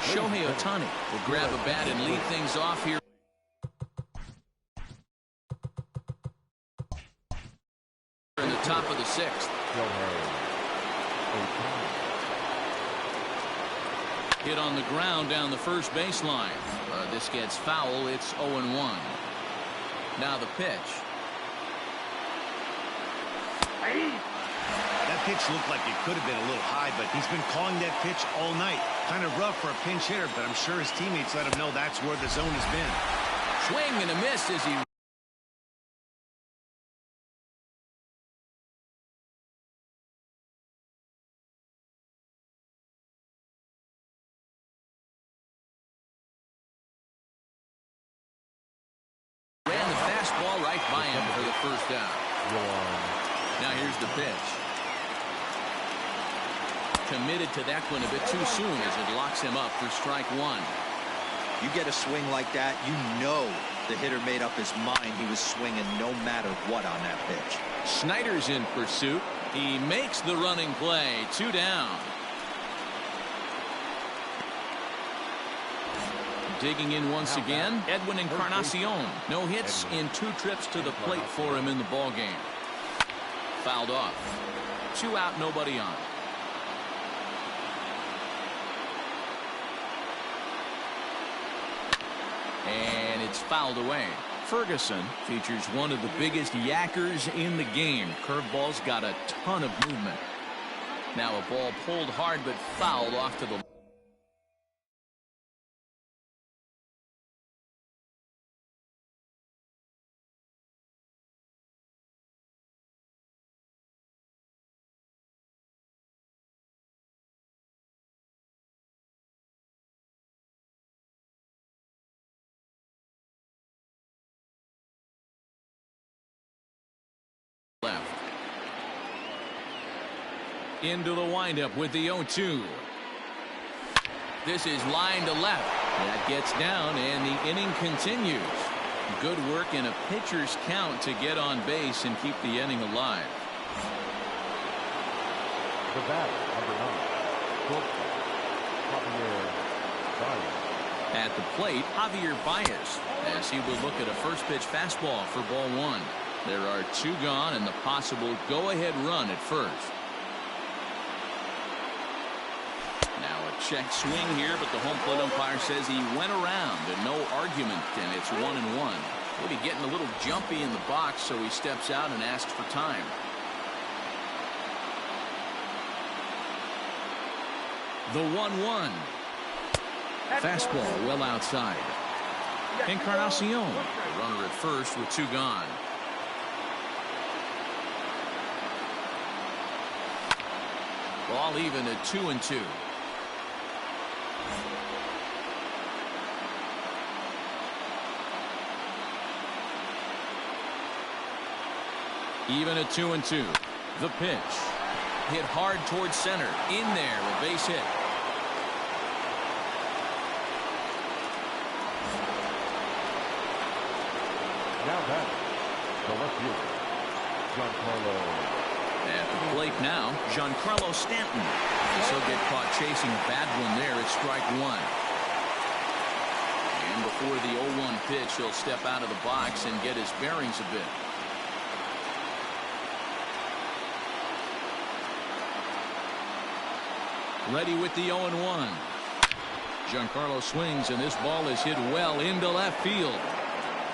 Shohei Ohtani will grab a bat and lead things off here in the top of the 6th. Hit on the ground down the first baseline. This gets foul. It's 0-1. Now the pitch. That pitch looked like it could have been a little high, but he's been calling that pitch all night. Kind of rough for a pinch hitter, but I'm sure his teammates let him know that's where the zone has been. Swing and a miss as he ran the fastball right by him for the first down. Now here's the pitch. Committed to that one a bit too soon as it locks him up for strike 1. You get a swing like that, you know the hitter made up his mind he was swinging no matter what on that pitch. Snyder's in pursuit. He makes the running play. 2 down. Digging in once again, Edwin Encarnacion. No hits in 2 trips to the plate for him in the ball game. Fouled off. 2 out, nobody on. And it's fouled away. Ferguson features one of the biggest yackers in the game. Curveball's got a ton of movement. Now a ball pulled hard but fouled off to the left. Into the windup with the 0-2. This is line to left. That gets down, and the inning continues. Good work in a pitcher's count to get on base and keep the inning alive. The batter, number 9, shortstop, Javier Baez. At the plate, Javier Baez, as he will look at a first pitch fastball for ball one. There are two gone and the possible go-ahead run at first. Now a check swing here, but the home plate umpire says he went around and no argument, and it's 1-1. Maybe getting a little jumpy in the box, so he steps out and asks for time. The 1-1. Fastball well outside. Encarnacion, the runner at first with two gone. Ball even at 2-2. Even at 2-2. The pitch. Hit hard towards center. In there, a base hit. Now that the left fielder, Giancarlo. At the plate now, Giancarlo Stanton. As he'll get caught chasing a bad one there at strike one. And before the 0-1 pitch, he'll step out of the box and get his bearings a bit. Ready with the 0-1. Giancarlo swings, and this ball is hit well into left field.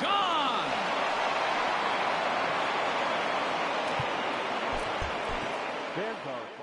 Gone! Stands our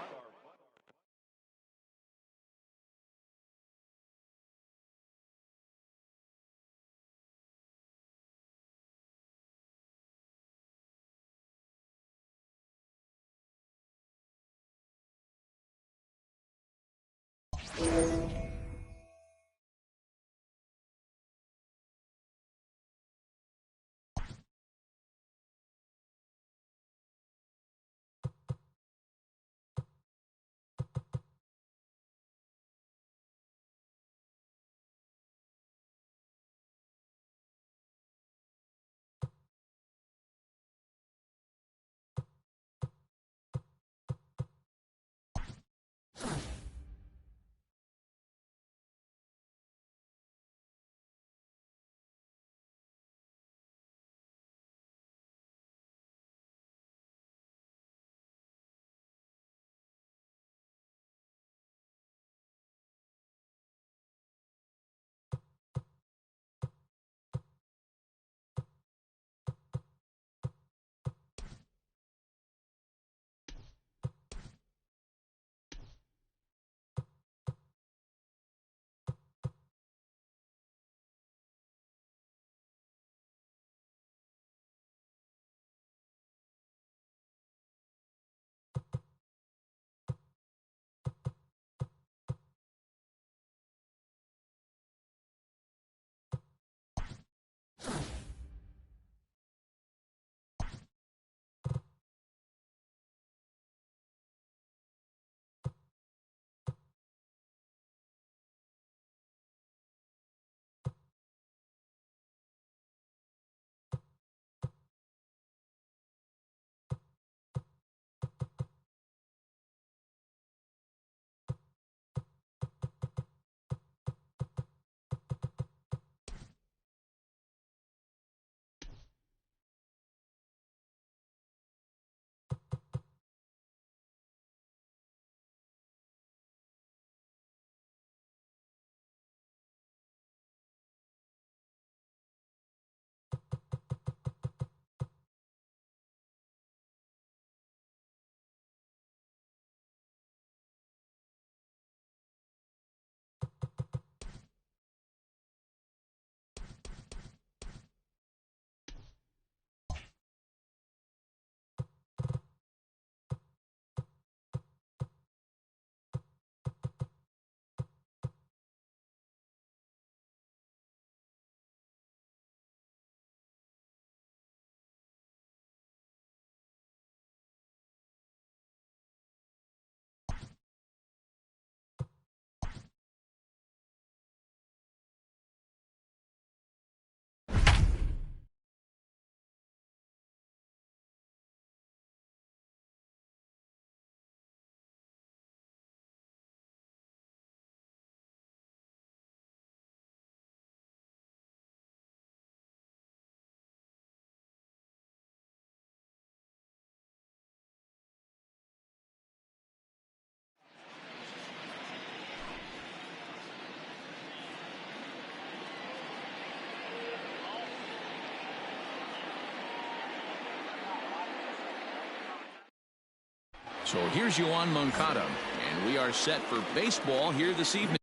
So here's Yoan Moncada, and we are set for baseball here this evening.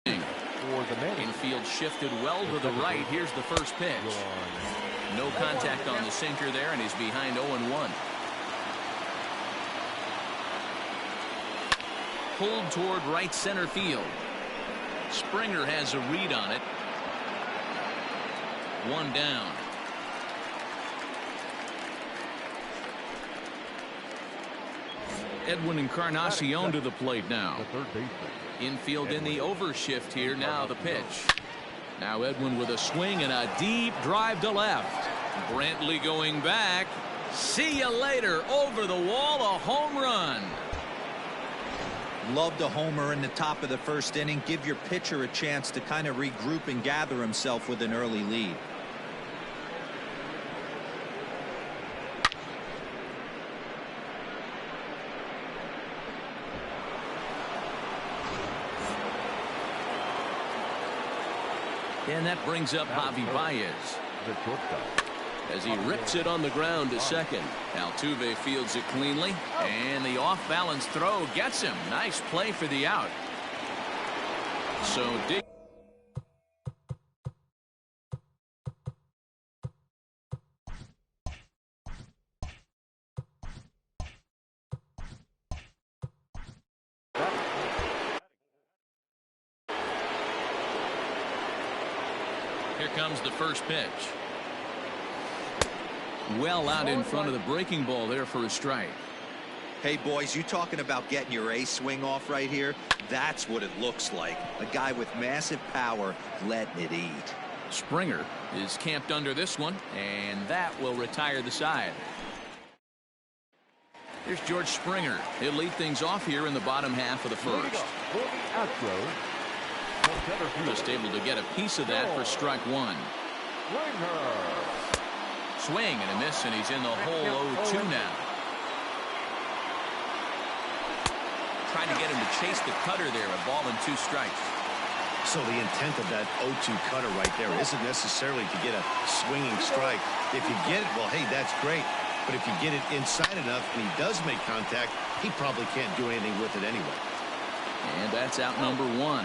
Infield shifted well to the right. Here's the first pitch. No contact on the sinker there, and he's behind 0-1. Pulled toward right center field. Springer has a read on it. One down. Edwin Encarnacion to the plate now. Infield in the overshift here. Now the pitch. Now Edwin with a swing and a deep drive to left. Brantley going back. See you later. Over the wall, a home run. Loved a homer in the top of the first inning. Give your pitcher a chance to kind of regroup and gather himself with an early lead. And that brings up Javi Baez as he rips it on the ground to second. Altuve fields it cleanly, and the off-balance throw gets him. Nice play for the out. So dig. Here comes the first pitch. Well out in front of the breaking ball there for a strike. Hey, boys, you talking about getting your A swing off right here? That's what it looks like. A guy with massive power letting it eat. Springer is camped under this one, and that will retire the side. Here's George Springer. He'll lead things off here in the bottom half of the first. Just able to get a piece of that for strike one. Swing and a miss, and he's in the hole 0-2 now. Trying to get him to chase the cutter there. A ball and 2 strikes. So the intent of that 0-2 cutter right there isn't necessarily to get a swinging strike. If you get it, well, hey, that's great. But if you get it inside enough and he does make contact, he probably can't do anything with it anyway. And that's out number 1.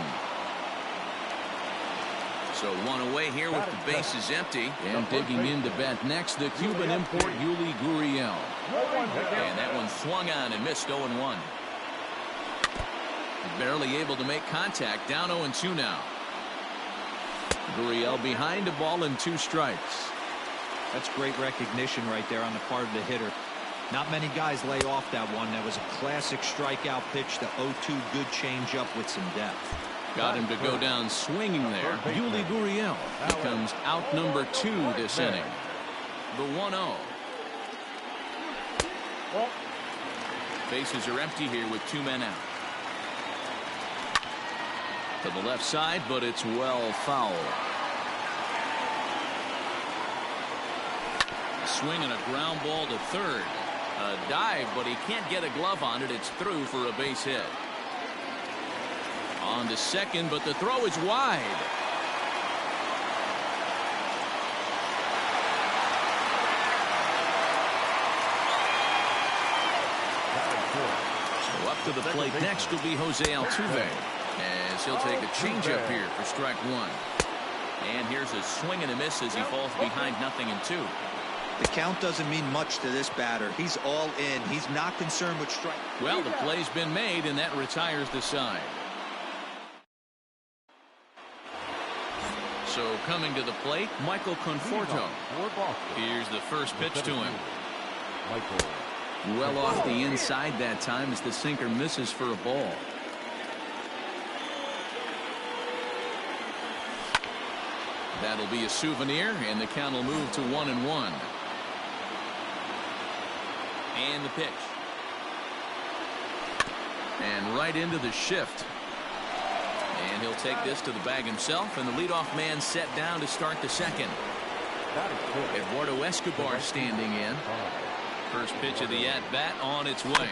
So one away here with the bases empty. And digging in to bat next, the Cuban import Yuli Gurriel. And that one swung on and missed 0-1. Barely able to make contact. Down 0-2 now. Gurriel behind a ball and 2 strikes. That's great recognition right there on the part of the hitter. Not many guys lay off that one. That was a classic strikeout pitch. The 0-2 good changeup with some depth. Got him to go down swinging there. Yuli Gurriel becomes out number 2 this inning. The 1-0. Bases are empty here with 2 men out. To the left side, but it's well foul. A swing and a ground ball to third. A dive, but he can't get a glove on it. It's through for a base hit. On to second, but the throw is wide. So up to the plate next will be Jose Altuve, as he'll take a changeup here for strike 1. And here's a swing and a miss as he falls behind 0-2. The count doesn't mean much to this batter. He's all in. He's not concerned with strike. Well, the play's been made, and that retires the side. So coming to the plate, Michael Conforto. Here's the first pitch to him. Well off the inside that time as the sinker misses for a ball. That'll be a souvenir, and the count will move to 1-1. And the pitch. And right into the shift. And he'll take this to the bag himself, and the leadoff man set down to start the second. Eduardo Escobar standing in. First pitch of the at-bat on its way.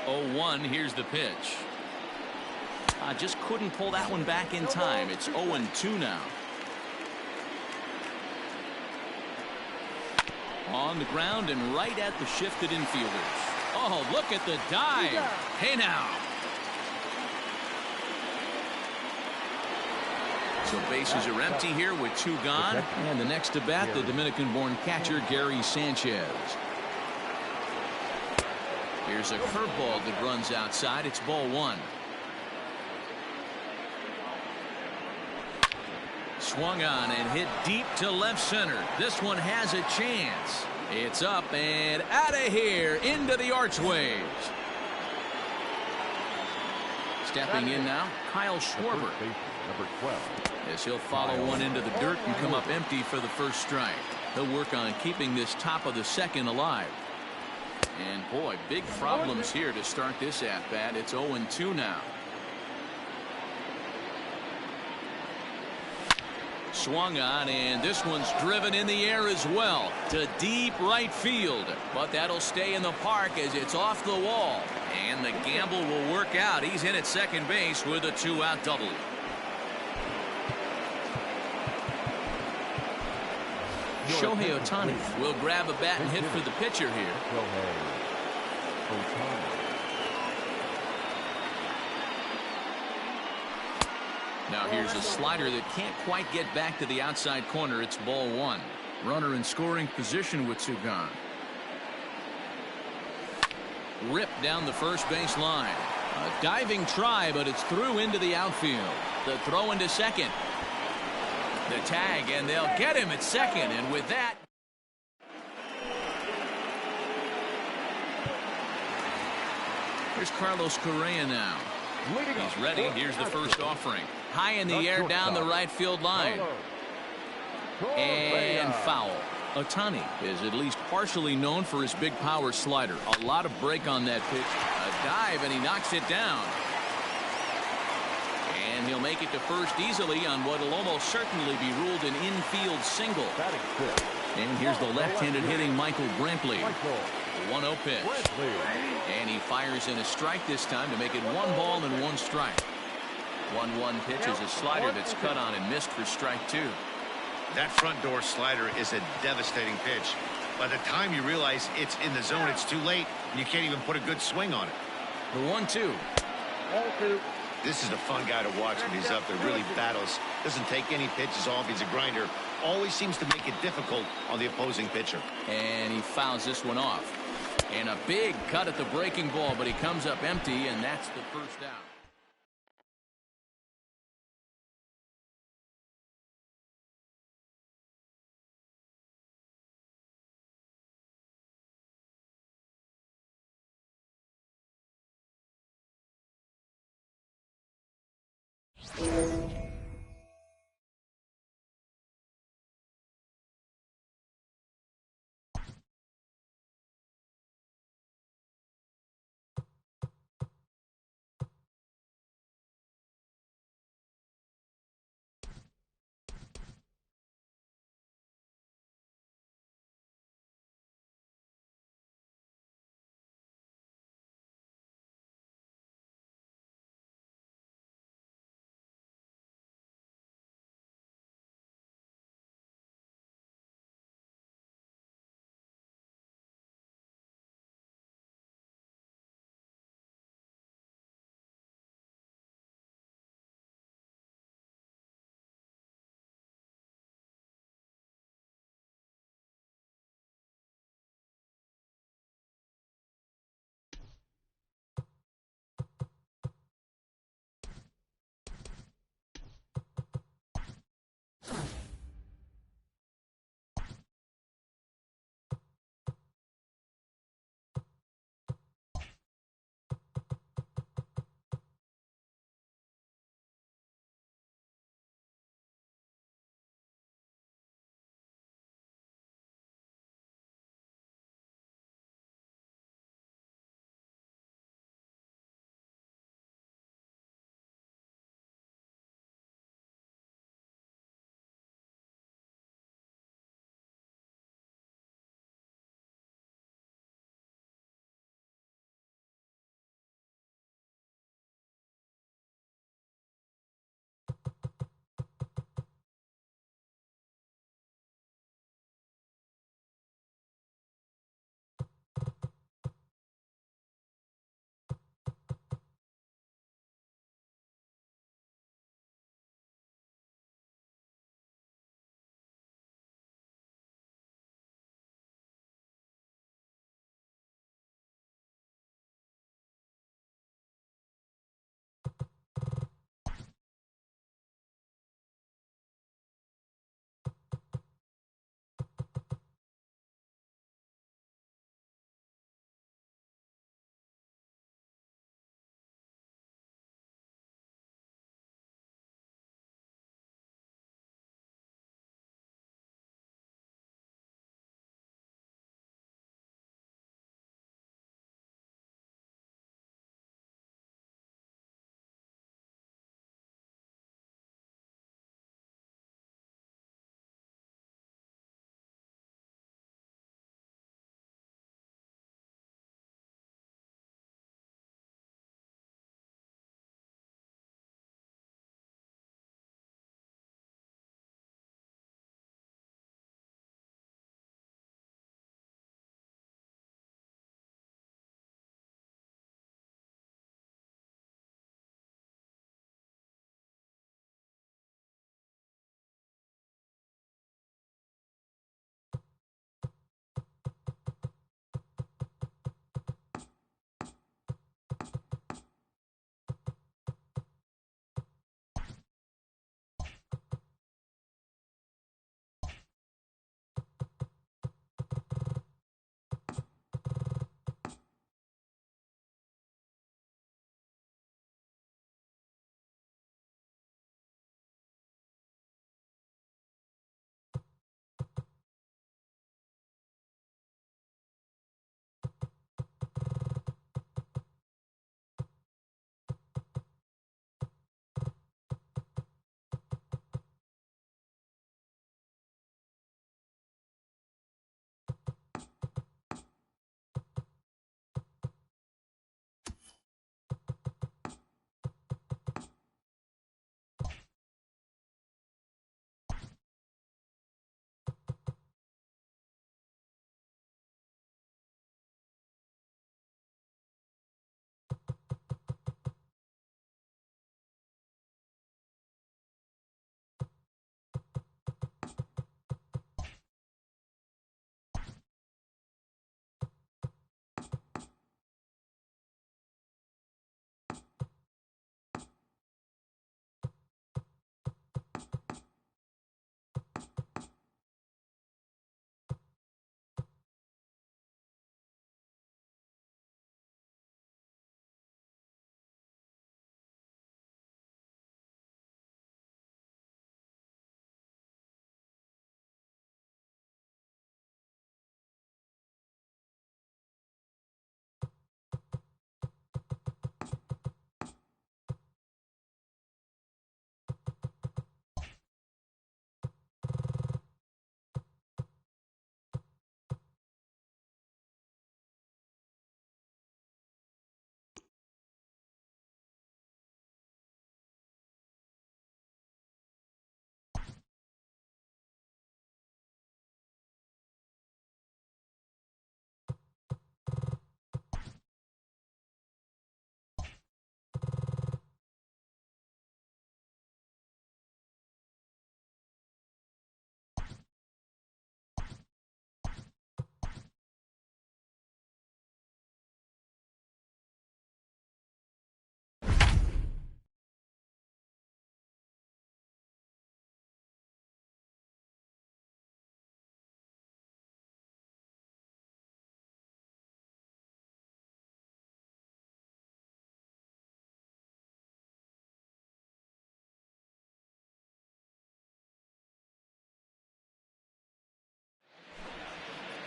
0-1, here's the pitch. Just couldn't pull that one back in time. It's 0-2 now. On the ground and right at the shifted infielders. Oh, look at the dive. Hey now. So bases are empty here with 2 gone. And the next to bat, the Dominican-born catcher, Gary Sanchez. Here's a curveball that runs outside. It's ball 1. Swung on and hit deep to left center. This one has a chance. It's up and out of here into the archways. Stepping in now, Kyle Schwarber. Number 12. As he'll follow one into the dirt and come up empty for the first strike. He'll work on keeping this top of the second alive. And boy, big problems here to start this at-bat. It's 0-2 now. Swung on, and this one's driven in the air as well to deep right field. But that'll stay in the park as it's off the wall. And the gamble will work out. He's in at second base with a 2-out double. Shohei Ohtani will grab a bat and hit for the pitcher here. Now here's a slider that can't quite get back to the outside corner. It's ball 1. Runner in scoring position with 2 gone. Ripped down the first base line. A diving try, but it's through into the outfield. The throw into second. The tag, and they'll get him at second. And with that, here's Carlos Correa now. He's ready. Here's the first offering. High in the air down the right field line. And foul. Ohtani is at least partially known for his big power slider. A lot of break on that pitch. A dive, and he knocks it down. And he'll make it to first easily on what will almost certainly be ruled an infield single. And here's the left-handed hitting Michael Brantley. 1-0 pitch. And he fires in a strike this time to make it 1 ball and 1 strike. 1-1 pitch is a slider that's cut on and missed for strike 2. That front door slider is a devastating pitch. By the time you realize it's in the zone, it's too late, and you can't even put a good swing on it. The 1-2. This is a fun guy to watch when he's up there. Really battles. Doesn't take any pitches off. He's a grinder. Always seems to make it difficult on the opposing pitcher. And he fouls this one off. And a big cut at the breaking ball, but he comes up empty, and that's the first out.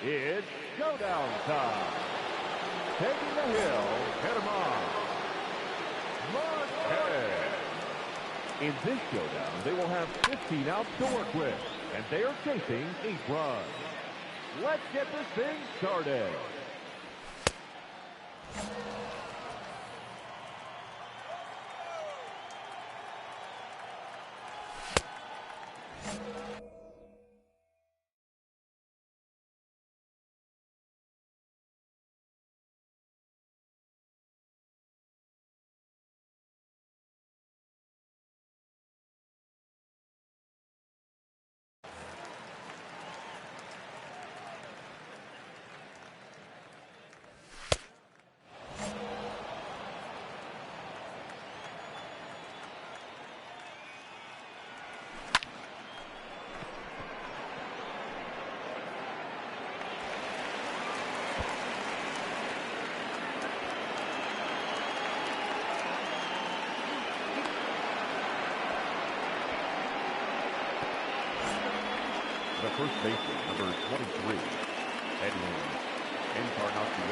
It's showdown time. Taking the hill, hit him on. Marquez. In this showdown, they will have 15 outs to work with, and they are chasing 8 runs. Let's get this thing started. The first baseman, number 23, Edwin Encarnacion.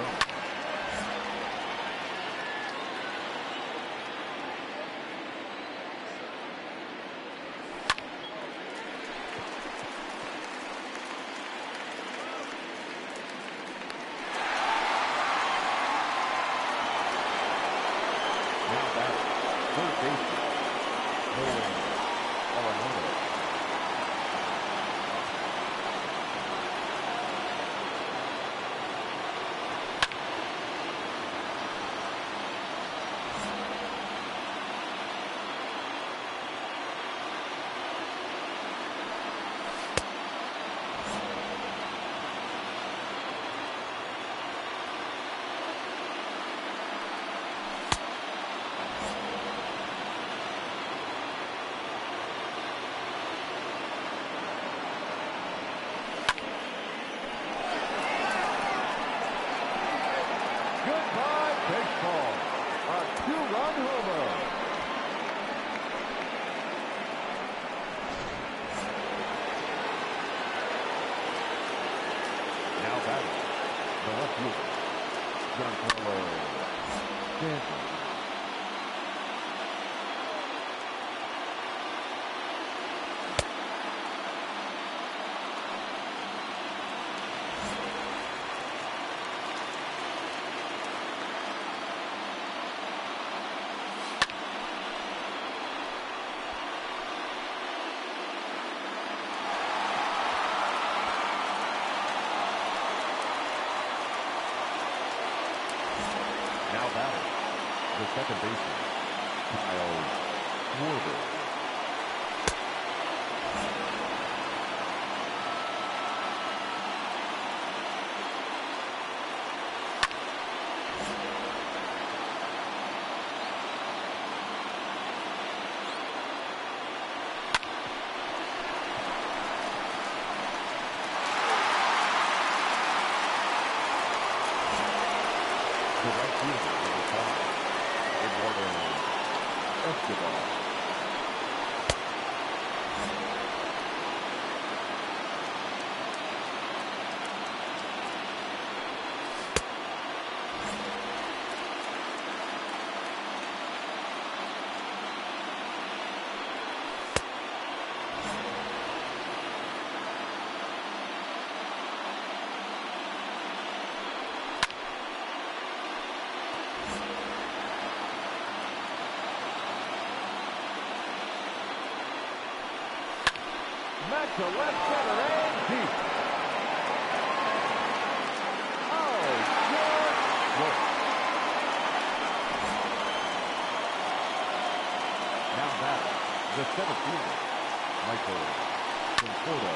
Now back, third baseman, Nolan Arenado. Goodbye, baseball. A 2-run homer. Now batting, the left fielder, Giancarlo Stanton. Now batting, the second baseman, Kyle Schwarber. The right fielder, number 5, Eduardo Escobar. Back to left center and deep. Oh, good work. Now back, the center fielder, Michael Conforto.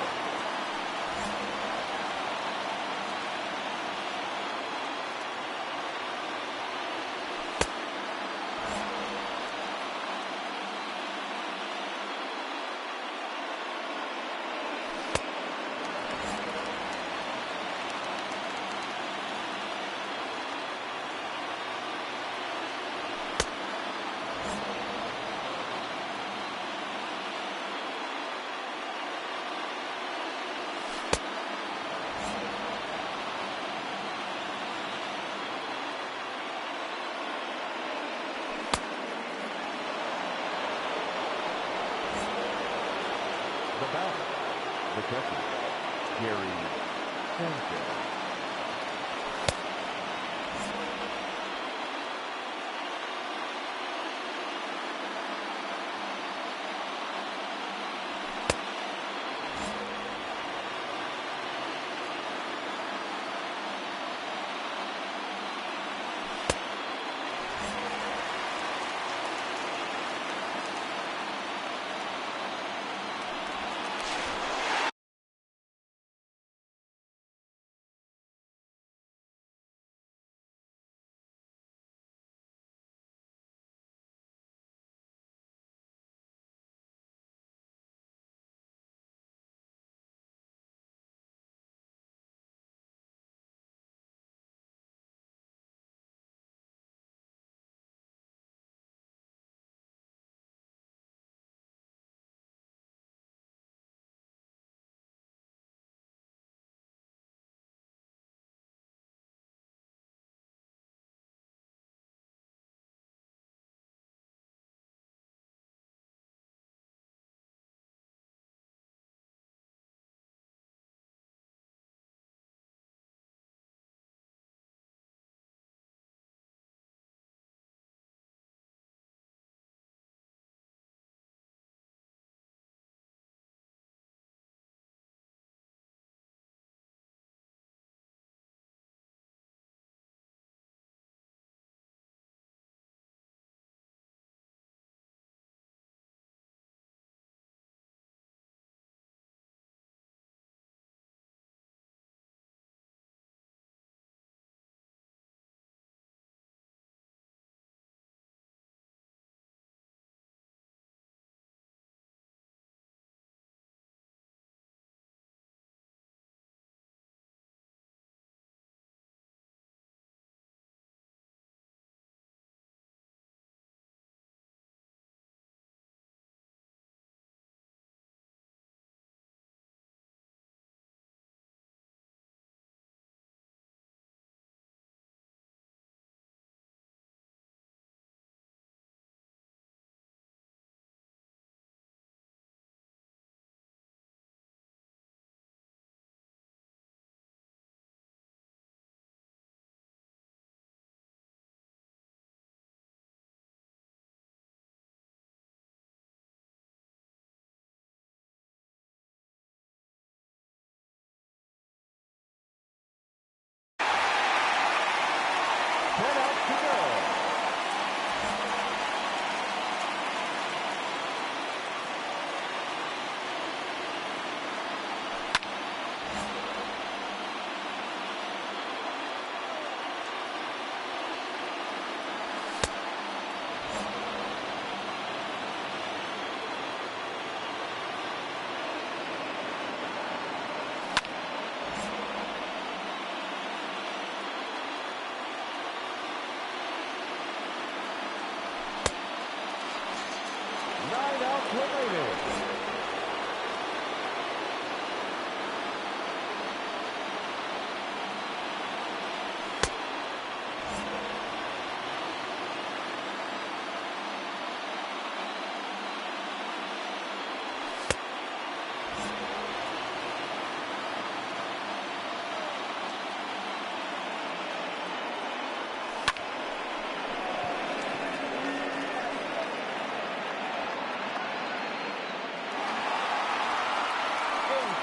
the batter, the catcher, Gary Sanchez.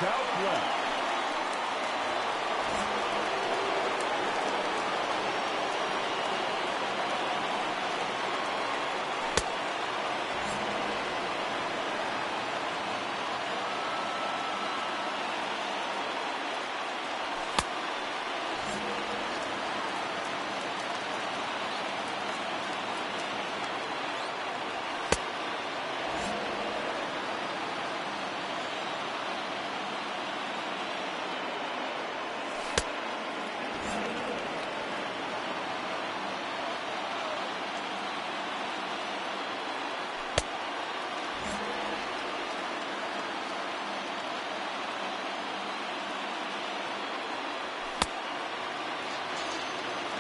Southwest.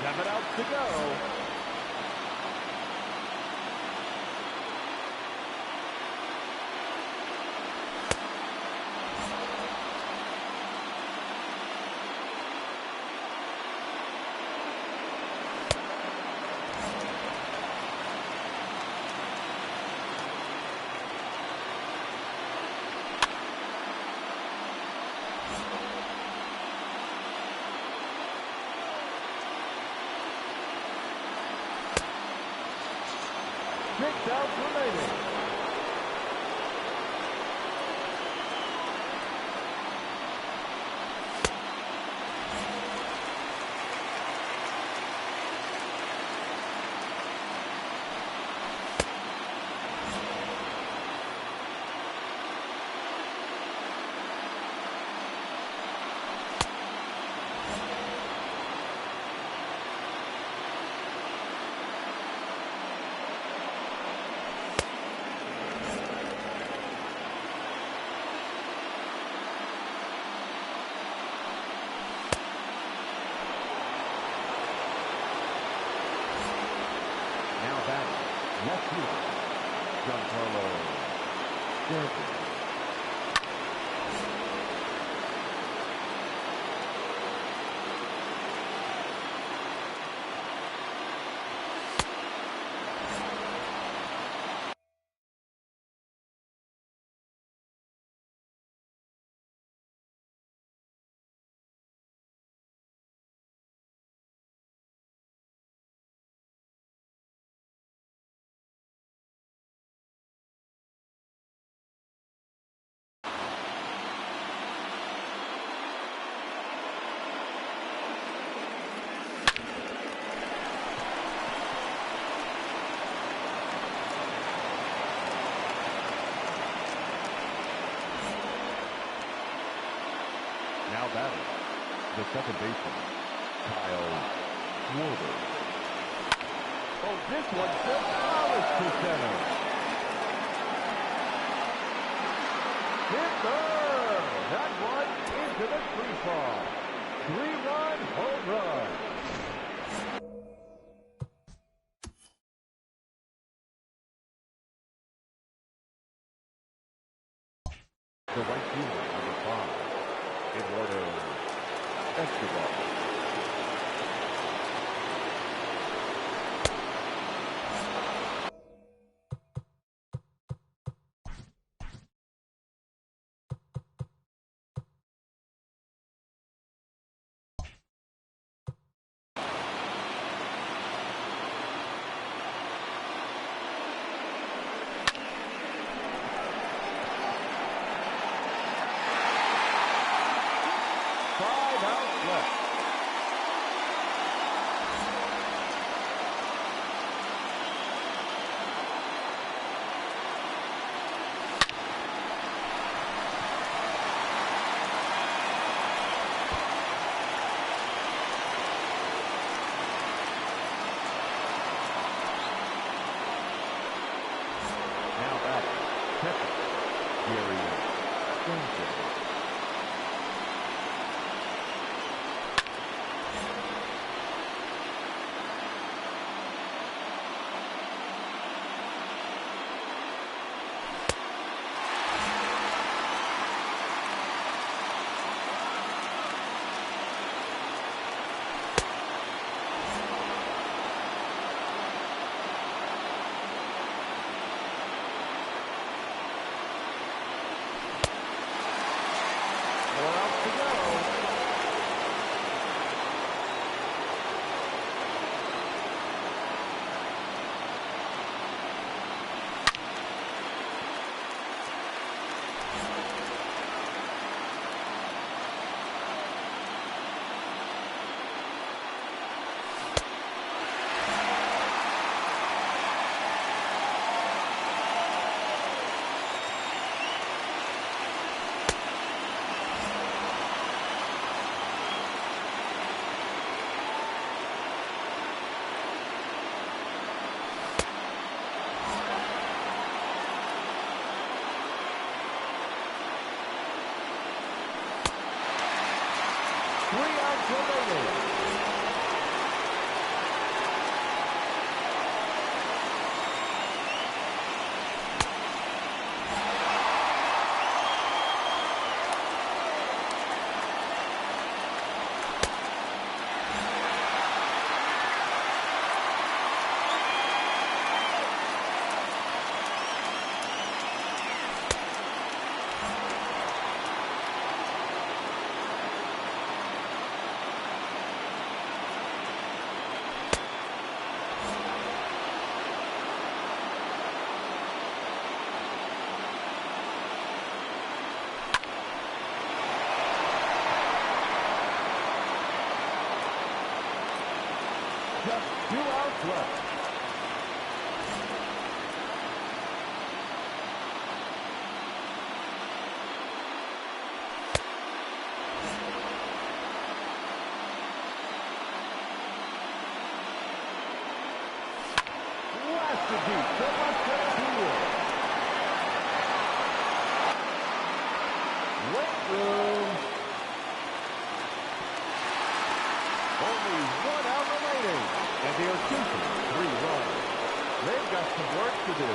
Seven outs to go. 6 outs remaining. Left field, Giancarlo Stanton. Now batting, the second baseman, Kyle Schwarber. Oh, this one just flowers to center. Hit third. That one into the free fall. 3-run home run. The right fielder, number 5. Eduardo Escobar. just 2 outs left. Blasted deep to left center field. Weight room. Only 1 out remaining, and they are chasing 3 runs. They've got some work to do.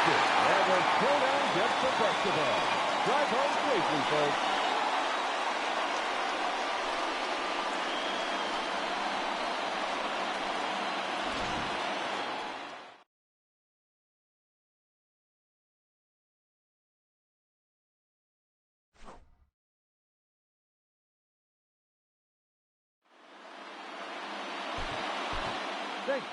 And the showdown gets the best of us. Drive home safely, folks. Thank you.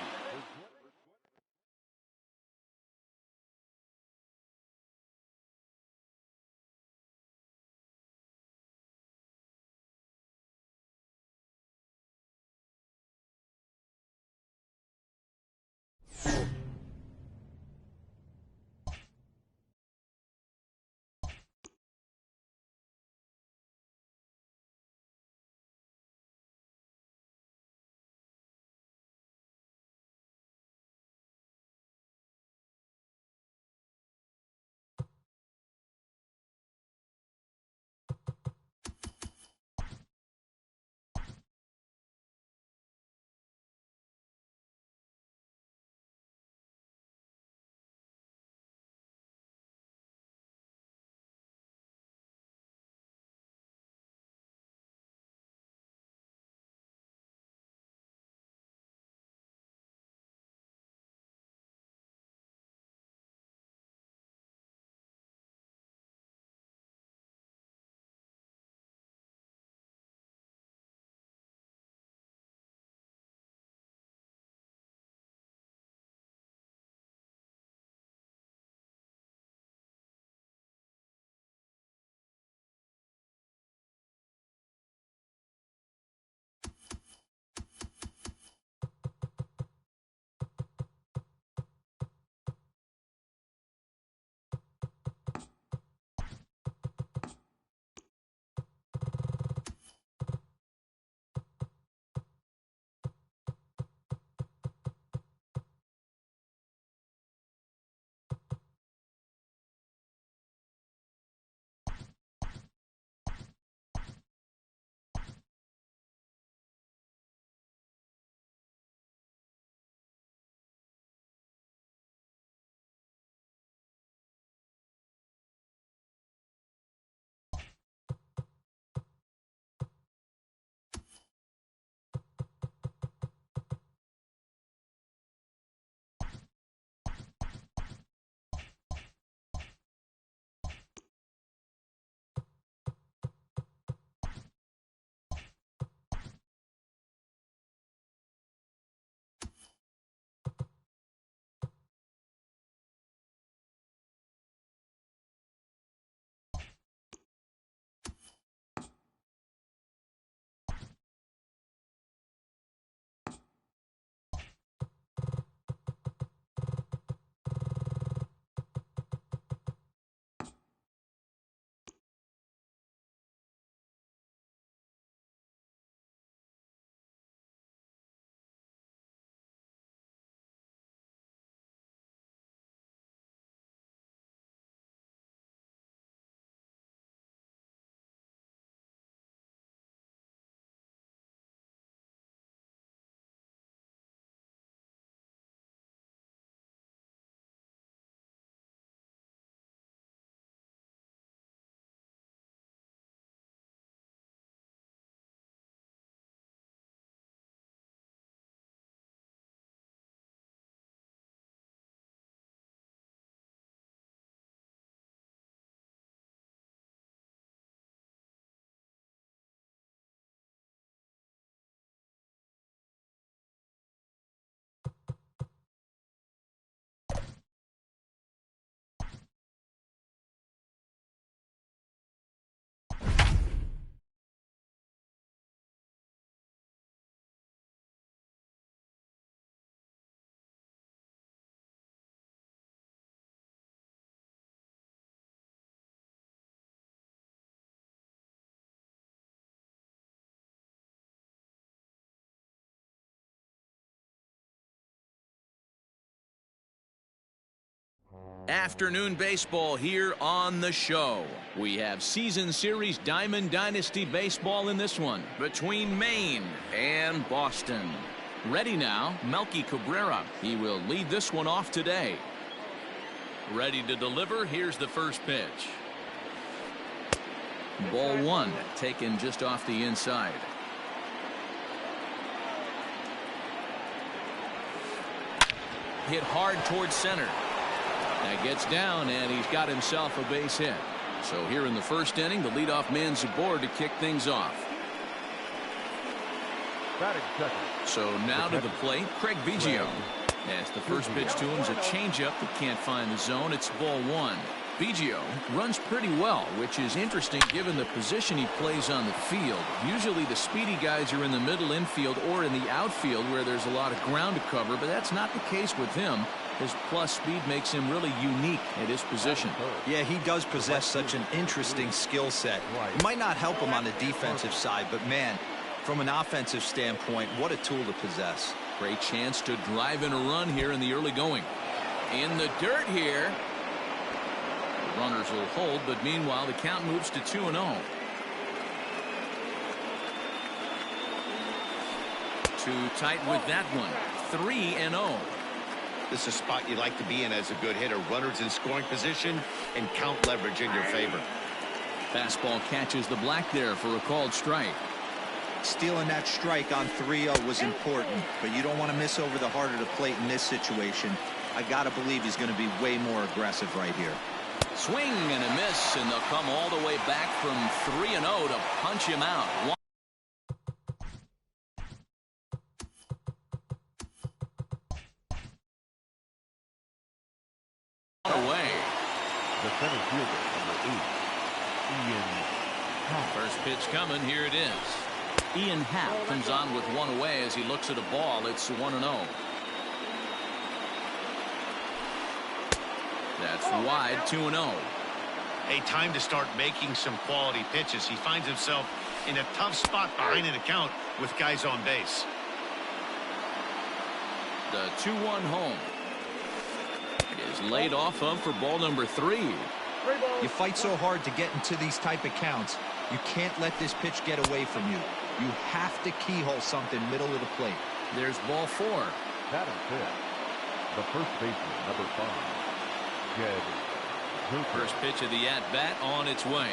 Afternoon baseball here on the show. We have season series Diamond Dynasty baseball in this one between Maine and Boston. Ready now, Melky Cabrera. He will lead this one off today. Ready to deliver. Here's the first pitch. Ball one, taken just off the inside. Hit hard towards center. That gets down, and he's got himself a base hit. So here in the first inning, the leadoff man's aboard to kick things off. So now to the plate, Craig Biggio. As the first pitch to him is a changeup that can't find the zone. It's ball one. Biggio runs pretty well, which is interesting given the position he plays on the field. Usually the speedy guys are in the middle infield or in the outfield where there's a lot of ground to cover, but that's not the case with him. His plus speed makes him really unique at his position. Yeah, he does possess such an interesting skill set. It might not help him on the defensive side, but man, from an offensive standpoint, what a tool to possess. Great chance to drive in a run here in the early going. In the dirt here. The runners will hold, but meanwhile the count moves to 2-0. Too tight with that one. 3-0. This is a spot you like to be in as a good hitter. Runners in scoring position and count leverage in your favor. Fastball catches the black there for a called strike. Stealing that strike on 3-0 was important, but you don't want to miss over the heart of the plate in this situation. I got to believe he's going to be way more aggressive right here. Swing and a miss, and they'll come all the way back from 3-0 to punch him out. Away. The center fielder, number 8, Ian Happ. First pitch coming. Here it is. Ian Happ comes on with one away as he looks at a ball. It's 1-0. That's wide. 2-0. A time to start making some quality pitches. He finds himself in a tough spot behind an account with guys on base. The 2-1 home is laid off of for ball number 3. You fight so hard to get into these type of counts. You can't let this pitch get away from you. You have to keyhole something middle of the plate. There's ball 4. That is it. The first baseman, number 5, Jed Hooper. First pitch of the at-bat on its way.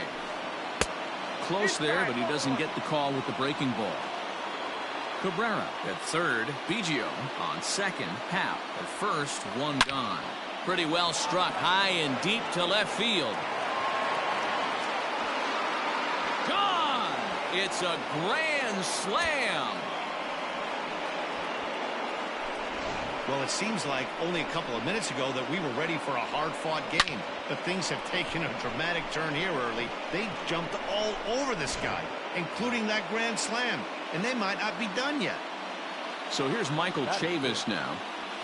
Close there, but he doesn't get the call with the breaking ball. Cabrera at third. Biggio on second. Happ at first. One gone. Pretty well struck high and deep to left field. Gone! It's a grand slam. Well, it seems like only a couple of minutes ago that we were ready for a hard-fought game. But things have taken a dramatic turn here early. They jumped all over this guy, including that grand slam. And they might not be done yet. So here's Michael Chavis now.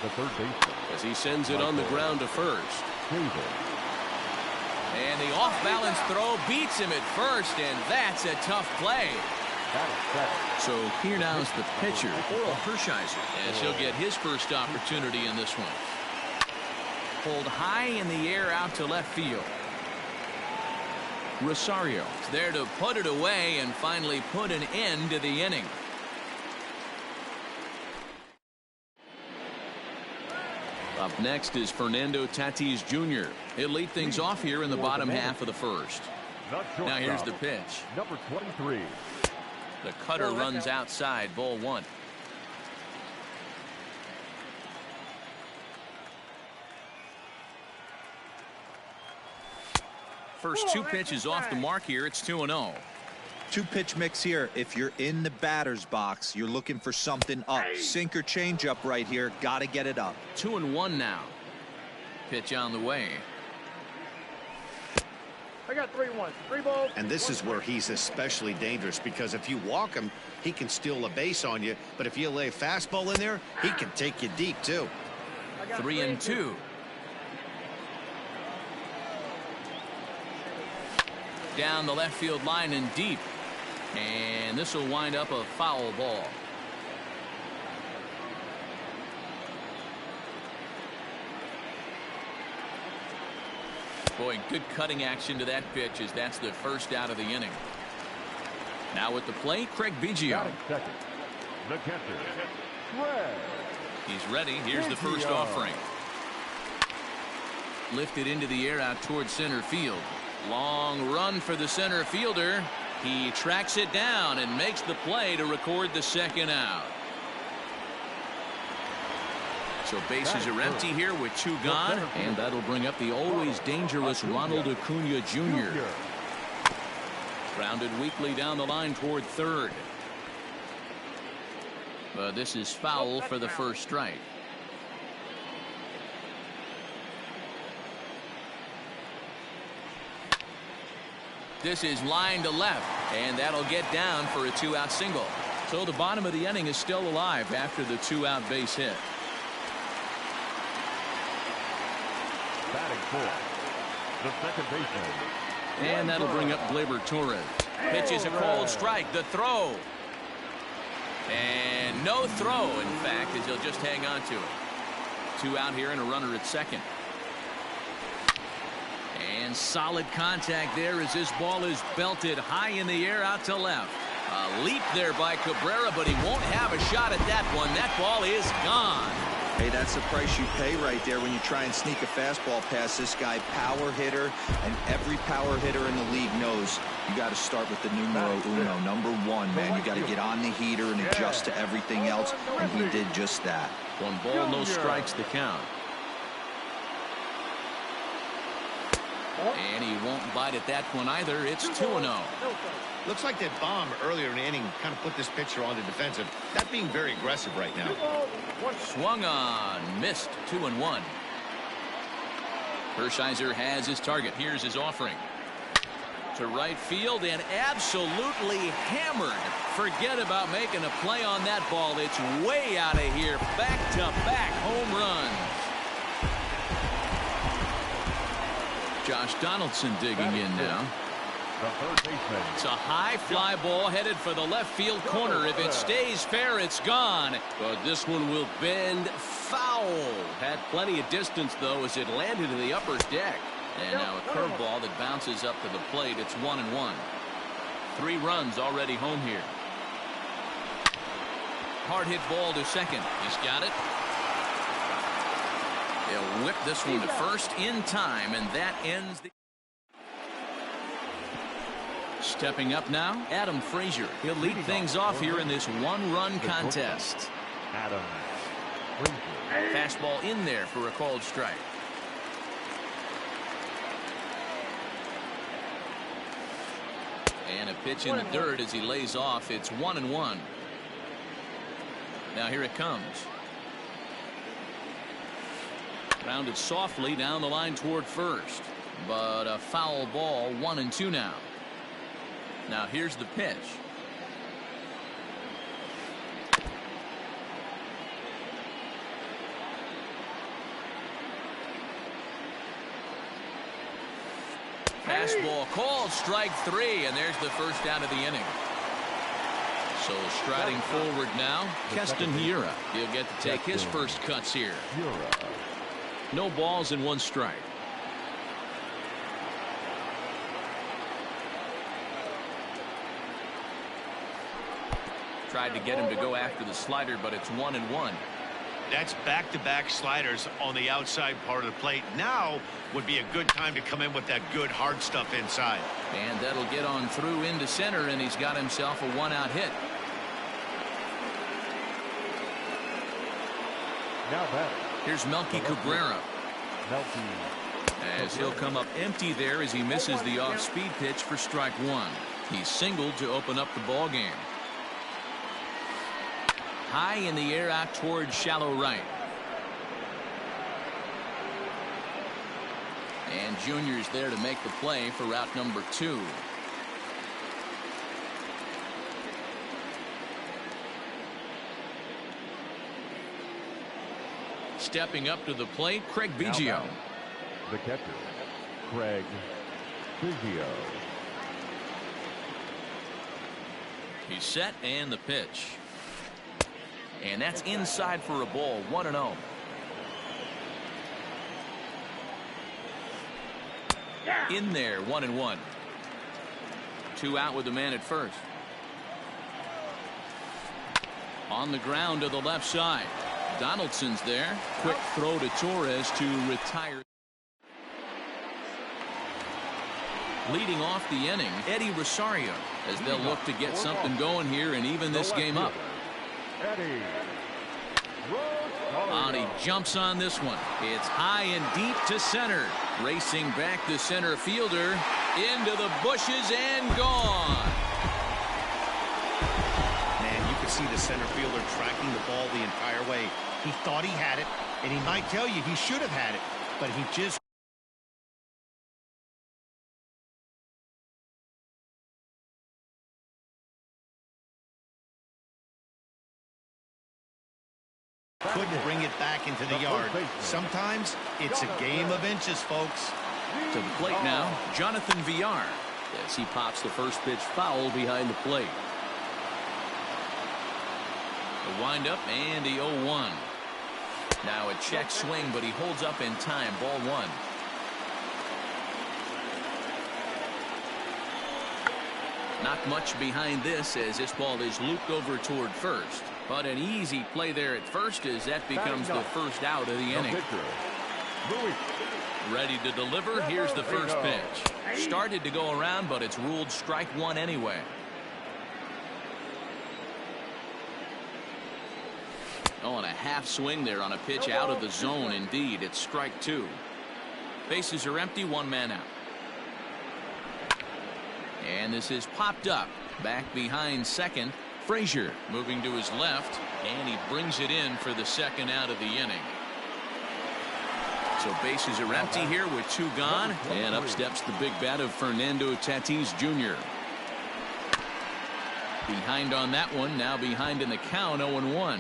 The third baseman, as he sends it on the ground to first. Chavis. And the off-balance throw beats him at first, and that's a tough play. So here now is the pitcher, Oral Hershiser, as he'll get his first opportunity in this one. Pulled high in the air out to left field. Rosario is there to put it away and finally put an end to the inning. Up next is Fernando Tatis Jr. He'll lead things off here in the bottom half of the first. Now here's the pitch. Number 23. The cutter runs outside. Ball 1. First 2 pitches off the mark here. It's 2-0. 2-pitch mix here. If you're in the batter's box, you're looking for something up. Sinker changeup right here. Got to get it up. 2-1 now. Pitch on the way. I got 3-1. 3 balls. And this is where he's especially dangerous, because if you walk him, he can steal a base on you. But if you lay a fastball in there, he can take you deep too. 3-2. Down the left field line and deep. And this will wind up a foul ball. Boy, good cutting action to that pitch as that's the first out of the inning. Now at the plate, Craig Biggio. Second, the catcher, Craig. He's ready. Here's the first offering. Lifted into the air out towards center field. Long run for the center fielder. He tracks it down and makes the play to record the second out. So bases are empty here with 2 gone, and that'll bring up the always dangerous Ronald Acuna Jr. Grounded weakly down the line toward third. But this is foul for the first strike. This is line to left, and that'll get down for a 2-out single. So the bottom of the inning is still alive after the 2-out base hit. Batting fourth, the second baseman. And that'll bring up Gleyber Torres. Pitches a cold strike. The throw. And no throw, in fact, as he'll just hang on to it. 2 out here and a runner at second. And solid contact there as this ball is belted high in the air out to left. A leap there by Correa, but he won't have a shot at that one. That ball is gone. Hey, that's the price you pay right there when you try and sneak a fastball past this guy. Power hitter, and every power hitter in the league knows you got to start with the numero uno, number 1, man. You got to get on the heater and adjust to everything else, and he did just that. 1 ball, no strikes the count. And he won't bite at that one either. It's 2-0. Looks like that bomb earlier in the inning kind of put this pitcher on the defensive. Not being very aggressive right now. Swung on, missed. 2-1. Hershiser has his target. Here's his offering. To right field and absolutely hammered. Forget about making a play on that ball. It's way out of here. Back-to-back home runs. Josh Donaldson digging in now. It's a high fly ball headed for the left field corner. If it stays fair, it's gone. But this one will bend foul. Had plenty of distance, though, as it landed in the upper deck. And now a curveball that bounces up to the plate. It's 1-1. 3 runs already home here. Hard hit ball to second. He's got it. He'll whip this one to first in time, and that ends the... Stepping up now, Adam Frazier. He'll lead things off here in this 1-run contest. Adam Frazier. Fastball in there for a called strike. And a pitch in the dirt as he lays off. It's 1-1. Now here it comes. Grounded softly down the line toward first, but a foul ball. 1-2 now. Now here's the pitch. Fastball called, strike 3, and there's the first out of the inning. So striding forward now, Keston Hiura. He'll get to take his first cuts here. No balls and 1 strike. Tried to get him to go after the slider, but it's 1-1. That's back-to-back sliders on the outside part of the plate. Now would be a good time to come in with that good hard stuff inside. And that'll get on through into center, and he's got himself a 1-out hit. Now back. Here's Melky Cabrera. As he'll come up empty there as he misses the off-speed pitch for strike 1. He's singled to open up the ball game. High in the air out towards shallow right. And Junior's there to make the play for route number 2. Stepping up to the plate, Craig Biggio. The catcher, Craig Biggio. He's set, and the pitch. And that's inside for a ball. 1-0. In there, 1-1. 2 out with the man at first. On the ground to the left side. Donaldson's there. Quick throw to Torres to retire. Leading off the inning, Eddie Rosario, as they'll look to get something going here and even this game up. And he jumps on this one. It's high and deep to center. Racing back the center fielder into the bushes and gone. Man, you could see the center fielder tracking the ball the entire way. He thought he had it, and he might tell you he should have had it, but he just couldn't bring it back into the yard. Sometimes it's a game of inches, folks. To the plate now, Jonathan Villar, as he pops the first pitch foul behind the plate. The windup and the 0-1. Now a check swing, but he holds up in time. Ball 1. Not much behind this as this ball is looped over toward first. But an easy play there at first as that becomes the first out of the inning. Ready to deliver. Here's the first pitch. Started to go around, but it's ruled strike 1 anyway. Oh, and a half swing there on a pitch out of the zone. Indeed, it's strike 2. Bases are empty, 1 man out. And this is popped up. Back behind second. Frazier moving to his left, and he brings it in for the second out of the inning. So bases are empty here with 2 gone, and up steps the big bat of Fernando Tatis Jr. Behind on that one, now behind in the count, 0-1.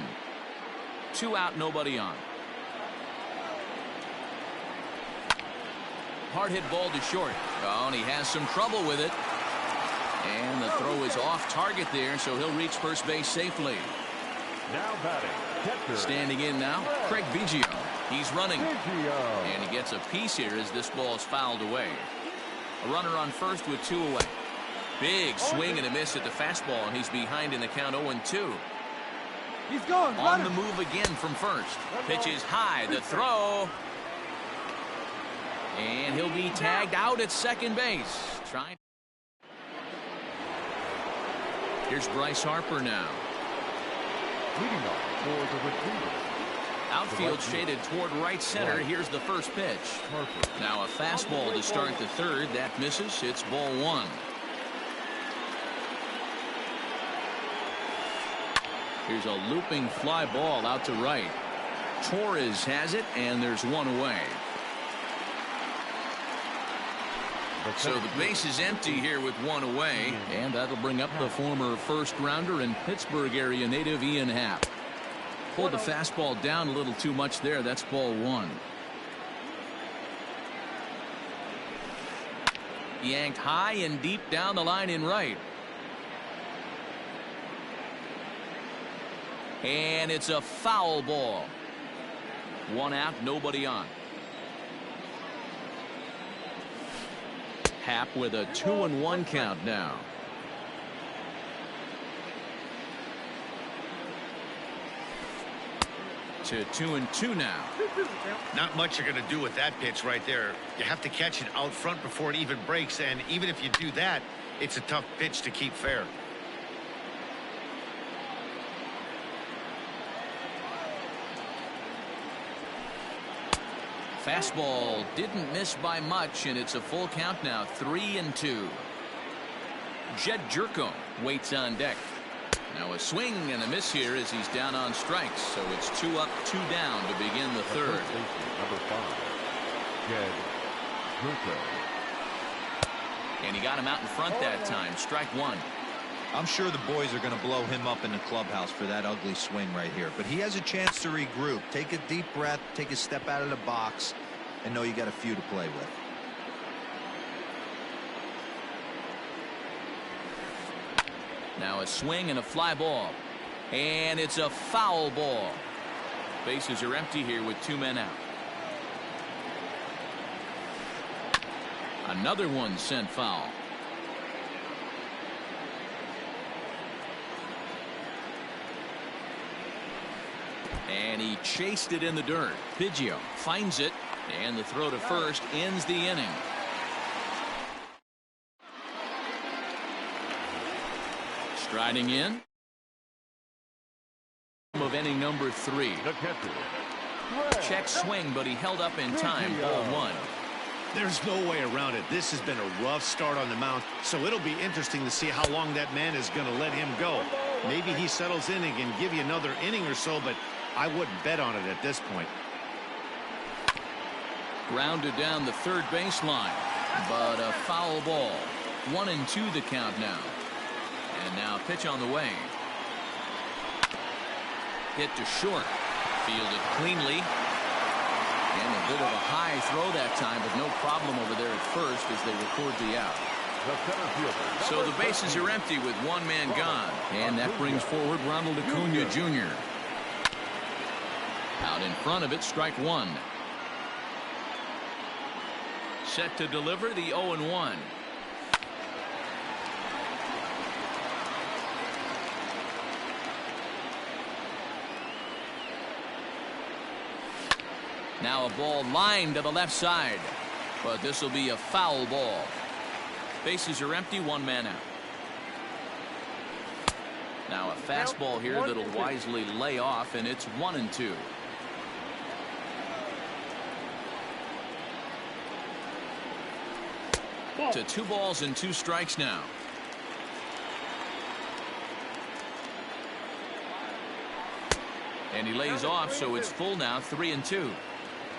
2 out, nobody on. Hard hit ball to short. Oh, and he has some trouble with it. And the throw is off target there, so he'll reach first base safely. Now batting, catcher. Standing in now, Craig Biggio. He's running. And he gets a piece here as this ball is fouled away. A runner on first with 2 away. Big swing and a miss at the fastball, and he's behind in the count 0-2. He's going. On the move again from first. Pitch is high. The throw. And he'll be tagged out at second base. Trying. Here's Bryce Harper now. Leading off for the receiver. Outfield shaded toward right center. Here's the first pitch. Now a fastball to start the third. That misses. It's ball 1. Here's a looping fly ball out to right. Torres has it, and there's 1 away. So the base is empty here with 1 away, and that'll bring up the former first-rounder and Pittsburgh area native Ian Happ. Pulled the fastball down a little too much there. That's ball 1. Yanked high and deep down the line in right. And it's a foul ball. 1 out, nobody on. Happ with a 2-1 count now. To 2-2 now. Not much you're going to do with that pitch right there. You have to catch it out front before it even breaks, and even if you do that, it's a tough pitch to keep fair. Fastball didn't miss by much, and it's a full count now. 3-2. Jed Jerko waits on deck. Now a swing and a miss here as he's down on strikes. So it's 2 up, 2 down to begin the third. Number 5, Jed Jerko. And he got him out in front that time. Strike 1. I'm sure the boys are going to blow him up in the clubhouse for that ugly swing right here. But he has a chance to regroup. Take a deep breath, take a step out of the box, and know you got a few to play with. Now a swing and a fly ball. And it's a foul ball. Bases are empty here with 2 men out. Another one sent foul. And he chased it in the dirt. Biggio finds it, and the throw to first ends the inning. Striding in of inning number 3. The catcher, Check swing, but he held up in time. Ball 1. There's no way around it. This has been a rough start on the mound, so it'll be interesting to see how long that man is going to let him go. Maybe he settles in and can give you another inning or so, but I wouldn't bet on it at this point. Grounded down the third baseline, but a foul ball. 1-2 the count now. And now pitch on the way. Hit to short. Fielded cleanly. And a bit of a high throw that time, but no problem over there at first as they record the out. the center fielder. So the bases are empty with one man gone. And that brings forward Ronald Acuna Jr. Out in front of it, strike one. Set to deliver the 0-1. Now a ball lined to the left side, but this will be a foul ball. Bases are empty, one man out. Now a fastball here that'll wisely lay off, and it's 1-2. To 2 balls and 2 strikes now. And he lays off, so it's full now, 3-2.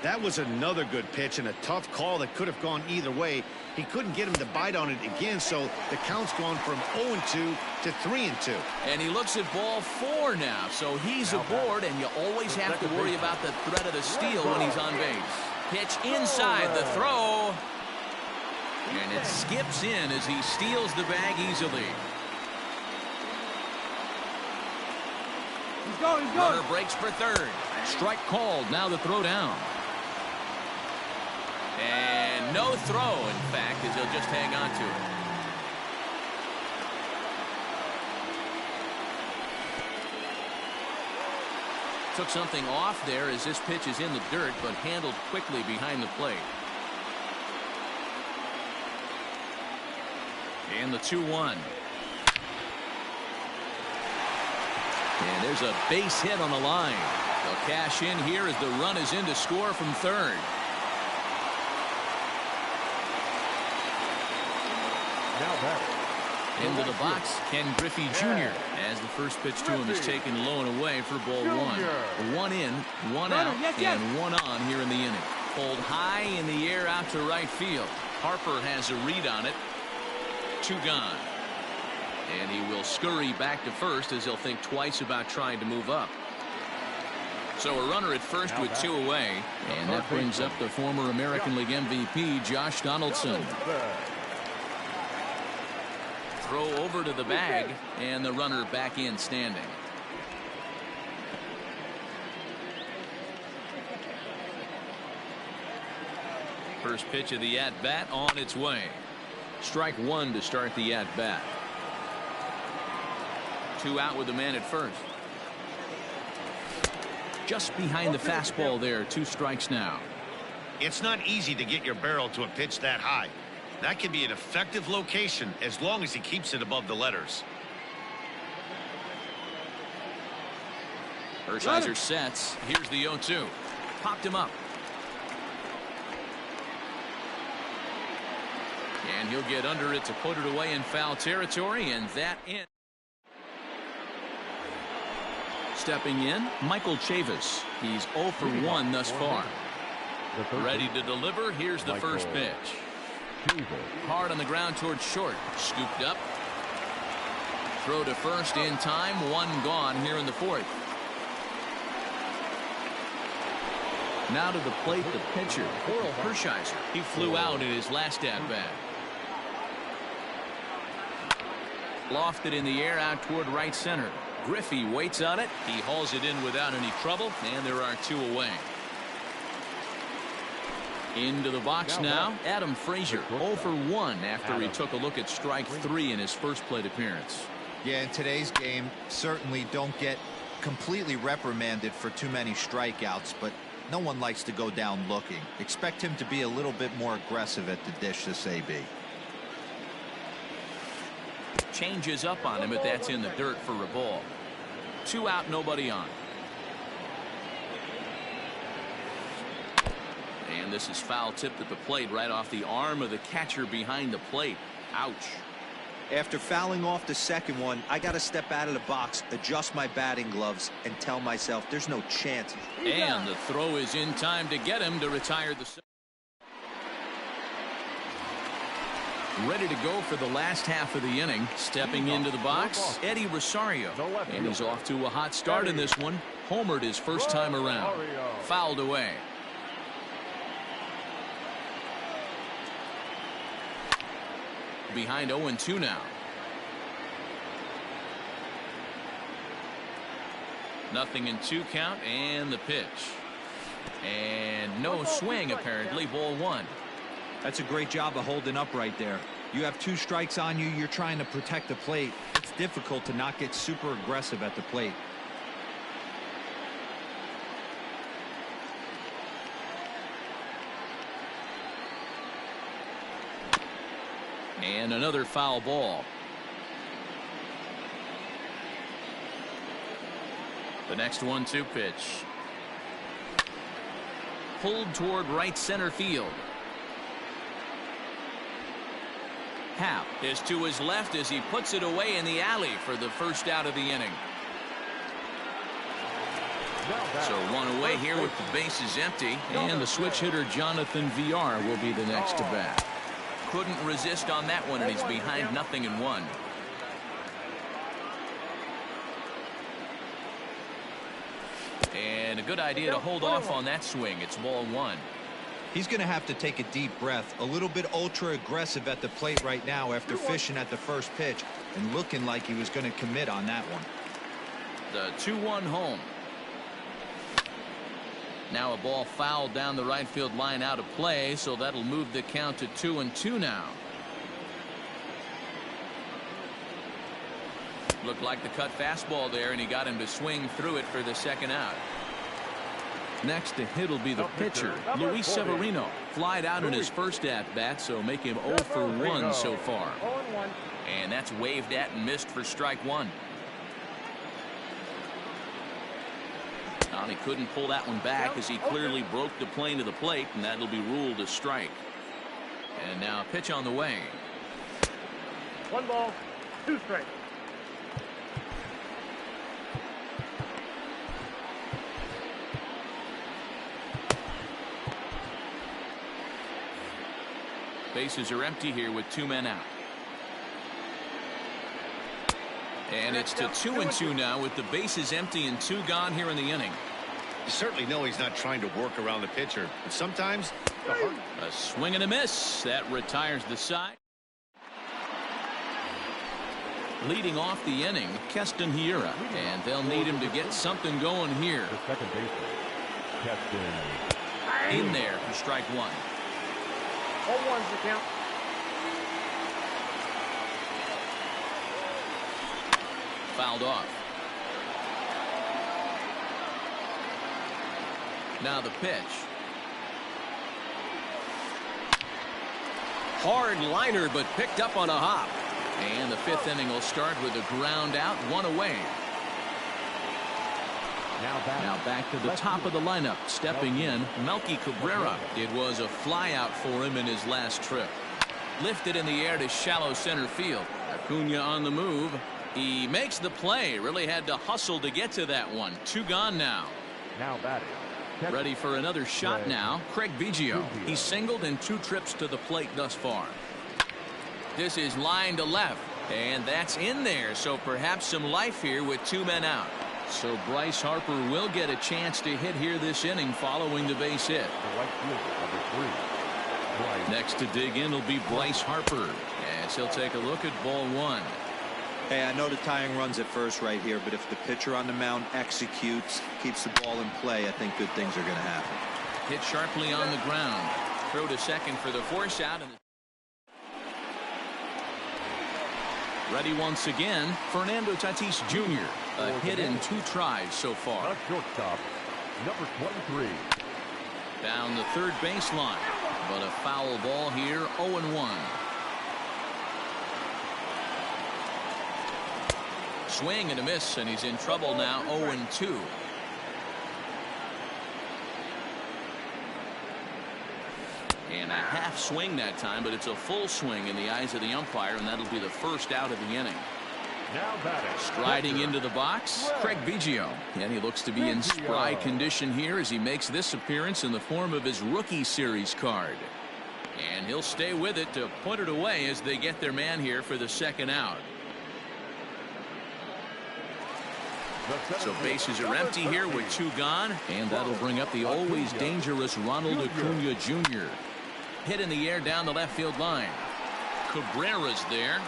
That was another good pitch and a tough call that could have gone either way. He couldn't get him to bite on it again, so the count's gone from 0-2 to 3-2. And he looks at ball 4 now, so he's aboard, and you always have to worry about the threat of the steal when he's on base. Pitch inside, the throw. And it skips in as he steals the bag easily. He's going. Runner breaks for third. Strike called. Now the throw down. And no throw, in fact, as he'll just hang on to it. Took something off there as this pitch is in the dirt, but handled quickly behind the plate. And the 2-1. And there's a base hit on the line. They'll cash in here as the run is in to score from third. Now back. Into the box, Ken Griffey Jr. as the first pitch to him is taken low and away for ball 1. 1 in, 1 out, and 1 on here in the inning. Pulled high in the air out to right field. Harper has a read on it. 2 gone. And he will scurry back to first as he'll think twice about trying to move up. So a runner at first with 2 away. And that brings up the former American League MVP, Josh Donaldson. Throw over to the bag, and the runner back in standing. First pitch of the at-bat on its way. Strike 1 to start the at-bat. 2 out with the man at first. Just behind the fastball there. 2 strikes now. It's not easy to get your barrel to a pitch that high. That can be an effective location as long as he keeps it above the letters. Hershiser sets. Here's the 0-2. Popped him up. And he'll get under it to put it away in foul territory, and that in. Stepping in, Michael Chavis. He's 0 for 1 thus far. Ready to deliver. Here's the first pitch. Hard on the ground towards short. Scooped up. Throw to first in time. 1 gone here in the 4th. Now to the plate, the pitcher, Hershiser. He flew out in his last at-bat. Lofted in the air out toward right center. Griffey waits on it. He hauls it in without any trouble, and there are 2 away. Into the box now, Adam Frazier, 0 for 1 after he took a look at strike 3 in his first plate appearance. Yeah, in today's game, certainly don't get completely reprimanded for too many strikeouts, but no one likes to go down looking. Expect him to be a little bit more aggressive at the dish this AB. Changes up on him, but that's in the dirt for a ball. 2 out, nobody on. And this is foul tipped at the plate right off the arm of the catcher behind the plate. Ouch. After fouling off the second one, I got to step out of the box, adjust my batting gloves, and tell myself there's no chance. And the throw is in time to get him to retire the. Ready to go for the last half of the inning. Stepping into the box, Eddie Rosario. And he's off to a hot start in this one. Homered his first time around. Fouled away. Behind 0-2 now. Nothing in 2 count, and the pitch. And no swing, apparently. Ball 1. That's a great job of holding up right there. You have 2 strikes on you. You're trying to protect the plate. It's difficult to not get super aggressive at the plate. And another foul ball. The next 1-2 pitch. Pulled toward right center field. Happ is to his left as he puts it away in the alley for the first out of the inning. So 1 away here with the bases empty, and the switch hitter Jonathan VR will be the next to bat. Couldn't resist on that one, and he's behind 0-1. And a good idea to hold off on that swing. It's ball 1. He's going to have to take a deep breath. A little bit ultra aggressive at the plate right now after fishing at the first pitch and looking like he was going to commit on that one. The 2-1 home. Now a ball fouled down the right field line out of play, so that'll move the count to 2-2 now. Looked like the cut fastball there, and he got him to swing through it for the second out. Next to hit will be the pitcher, Luis Severino. Flied out in his first at-bat, so make him 0 for 1 so far. And that's waved at and missed for strike 1. He couldn't pull that one back as he clearly broke the plane of the plate, and that'll be ruled a strike. And now a pitch on the way. 1 ball, 2 strikes. Bases are empty here with 2 men out. And it's to 2-2 now with the bases empty and 2 gone here in the inning. You certainly know he's not trying to work around the pitcher, but sometimes a swing and a miss that retires the side. Leading off the inning, Keston Hiura, and they'll need him to get something going here. The second baseman, Keston. In there for strike 1. 0-1's the count. Fouled off. Now the pitch. Hard liner, but picked up on a hop. And the 5th inning will start with a ground out, 1 away. Now back to the top of the lineup. Stepping in, Melky Cabrera. It was a fly out for him in his last trip. Lifted in the air to shallow center field. Acuna on the move. He makes the play. Really had to hustle to get to that one. 2 gone now. Now batting. Ready for another shot now. Craig Biggio. He's singled in 2 trips to the plate thus far. This is line to left. And that's in there. So perhaps some life here with 2 men out. So Bryce Harper will get a chance to hit here this inning following the base hit. The right fielder, number 3. Next to dig in will be Bryce Harper as he'll take a look at ball 1. Hey, I know the tying runs at first right here, but if the pitcher on the mound executes, keeps the ball in play, I think good things are going to happen. Hit sharply on the ground. throw to second for the force out. And ready once again, Fernando Tatis Jr. A hit in 2 tries so far. A shortstop, number 23. Down the third baseline, but a foul ball here, 0-1. Swing and a miss, and he's in trouble now, 0-2. And a half swing that time, but it's a full swing in the eyes of the umpire, and that'll be the first out of the inning. Now batting. Striding into the box, Craig Biggio. And he looks to be in spry condition here as he makes this appearance in the form of his rookie series card. And he'll stay with it to put it away as they get their man here for the second out. So bases are empty here with 2 gone, and that'll bring up the always dangerous Ronald Acuna Jr. Hit in the air down the left field line. Correa's there.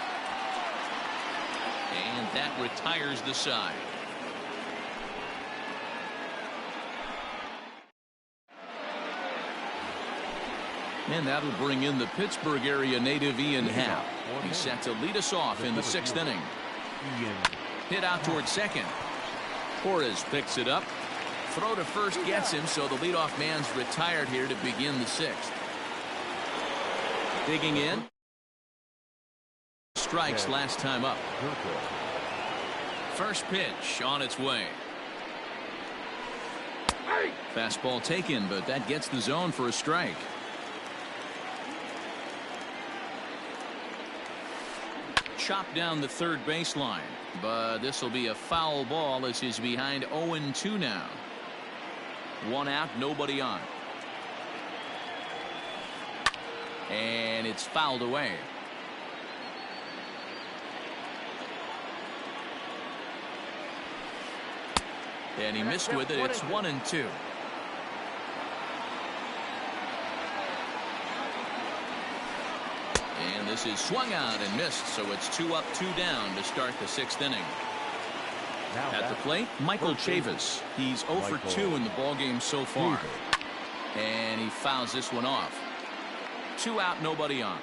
And that retires the side. And that'll bring in the Pittsburgh area native Ian Happ. He's set to lead us off in the 6th inning. Hit out towards second. Correa picks it up. Throw to first gets him, so the leadoff man's retired here to begin the 6th. Digging in. Strikes last time up. First pitch on its way. Fastball taken, but that gets the zone for a strike. Chopped down the third baseline, but this will be a foul ball as he's behind 0-2 now. 1 out, nobody on. And it's fouled away. And he missed with it. It's 1-2. And this is swung out and missed, so it's 2 up, 2 down to start the 6th inning. At the plate, Michael Chavis. He's 0 for 2 in the ballgame so far. And he fouls this one off. 2 out, nobody on.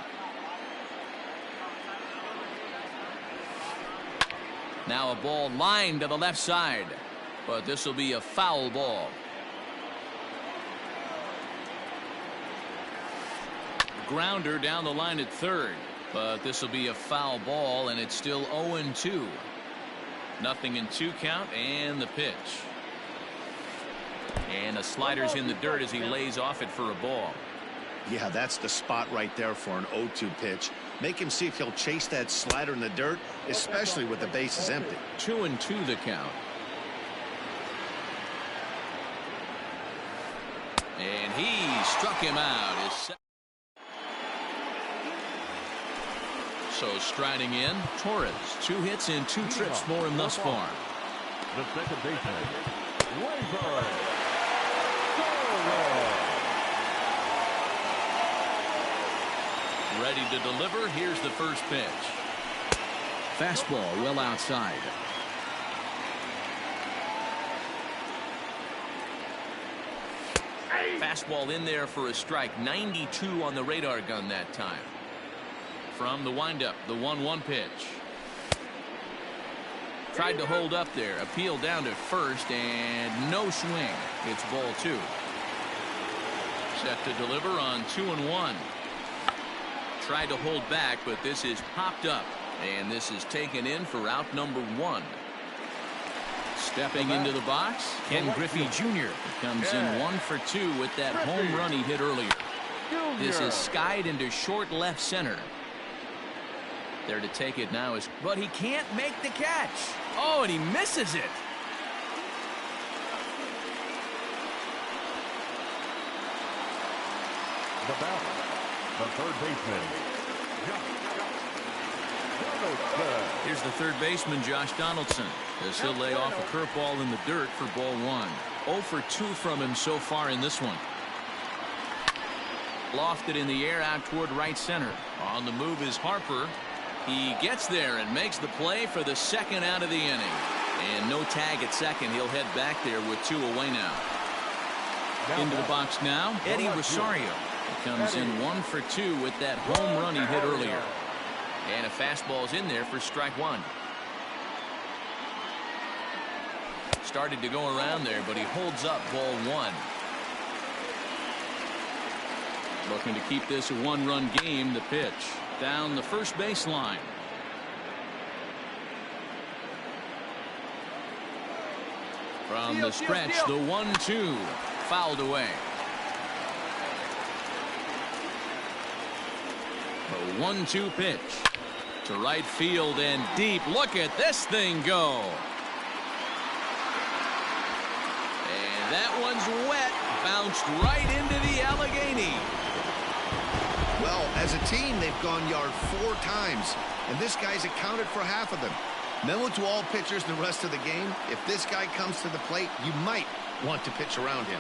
Now a ball lined to the left side, but this will be a foul ball. Grounder down the line at third, but this will be a foul ball, and it's still 0-2. 0-2 count, and the pitch. And the slider's in the dirt as he lays off it for a ball. Yeah, that's the spot right there for an 0-2 pitch. Make him see if he'll chase that slider in the dirt, especially with the bases empty. 2-2 the count. And he struck him out. So striding in, Torres. 2 hits and 2 trips for him thus far. The second baseman, Ready to deliver. Here's the first pitch. Fastball well outside. Fastball in there for a strike. 92 on the radar gun that time. From the windup, the 1-1 pitch. Tried to hold up there. Appeal down to first, and no swing. It's ball 2. Set to deliver on 2-1. Tried to hold back, but this is popped up, and this is taken in for out number 1. Stepping into the box, Ken Griffey Jr. comes in 1 for 2 with that home run he hit earlier. This is skied into short left center. There to take it now is, but he can't make the catch. Oh, and he misses it. The batter, the third baseman. Here's the third baseman, Josh Donaldson, as he'll lay off a curveball in the dirt for ball 1. 0 for 2 from him so far in this one. Lofted in the air out toward right center. On the move is Harper. He gets there and makes the play for the second out of the inning. And no tag at second. He'll head back there with 2 away now. Into the box now, Eddie Rosario. He comes in 1 for 2 with that home run he hit earlier. And a fastball's in there for strike one. Started to go around there, but he holds up ball one. Looking to keep this a one-run game. The pitch down the first baseline. From the stretch, the 1-2 fouled away. The 1-2 pitch to right field and deep. Look at this thing go. And that one's wet. Bounced right into the Allegheny. Well, as a team, they've gone yard 4 times, and this guy's accounted for half of them. Memo to all pitchers in the rest of the game: if this guy comes to the plate, you might want to pitch around him.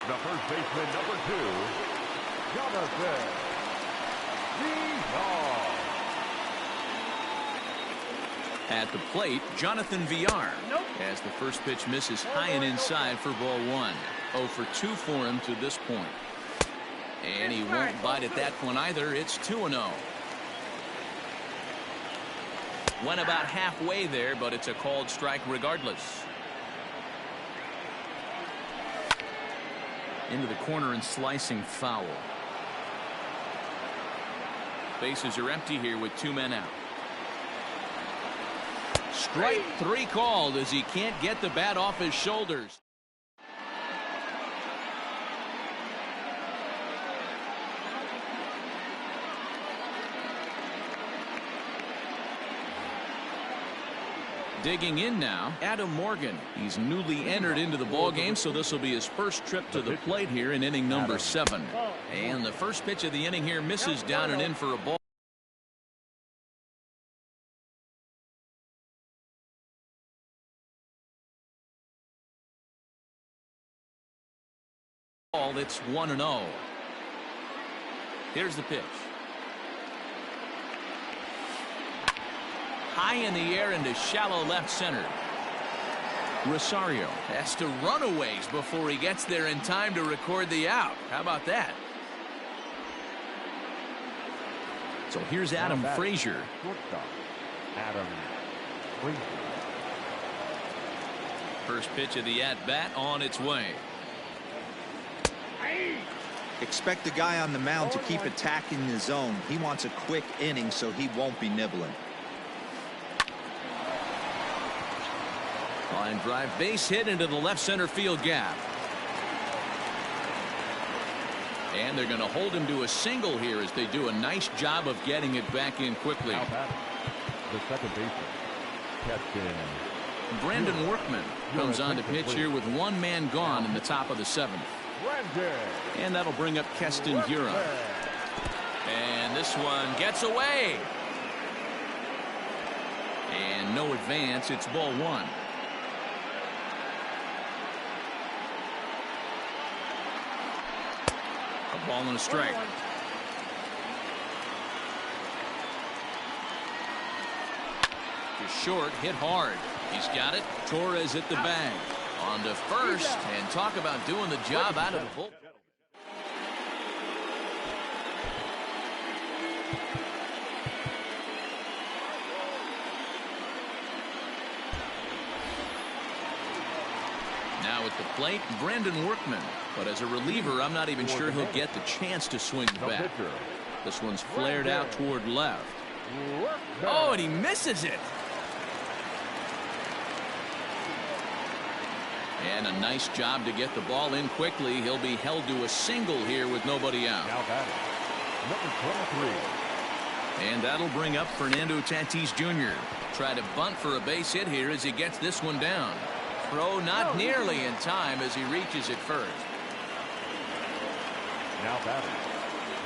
The first baseman, number 2, Jonathan Villar. At the plate, Jonathan Villar. As the first pitch misses high and inside for ball one. 0 for 2 for him to this point. And he won't bite at that one either. It's 2-0. Went about halfway there, but it's a called strike regardless. Into the corner and slicing foul. Bases are empty here with 2 men out. Strike 3 called as he can't get the bat off his shoulders. Digging in now, Adam Morgan. He's newly entered into the ball game, so this will be his first trip to the plate here in inning number 7. And the first pitch of the inning here misses down and in for a ball. It's 1-0. Here's the pitch. High in the air into shallow left center. Rosario has to run a ways before he gets there in time to record the out. How about that? So here's Adam Frazier. Adam Frazier. First pitch of the at-bat on its way. Expect the guy on the mound to keep attacking the zone. He wants a quick inning, so he won't be nibbling. Line drive, base hit into the left center field gap. And they're going to hold him to a single here as they do a nice job of getting it back in quickly. The second baseman, Captain Brandon Workman comes on to pitch here with 1 man gone in the top of the 7th. And that'll bring up Keston Hiura. And this one gets away. And no advance. It's ball 1. A ball and a strike. To short, hit hard. He's got it. Torres at the bag. On to first, and talk about doing the job out of the bullpen. Now at the plate, Brandon Workman. But as a reliever, I'm not even sure he'll get the chance to swing the bat. This one's flared out toward left. Oh, and he misses it. And a nice job to get the ball in quickly. He'll be held to a single here with nobody out. Now batting, number 23. And that'll bring up Fernando Tatis Jr. Try to bunt for a base hit here as he gets this one down. Throw not nearly in time as he reaches it first. Now batting,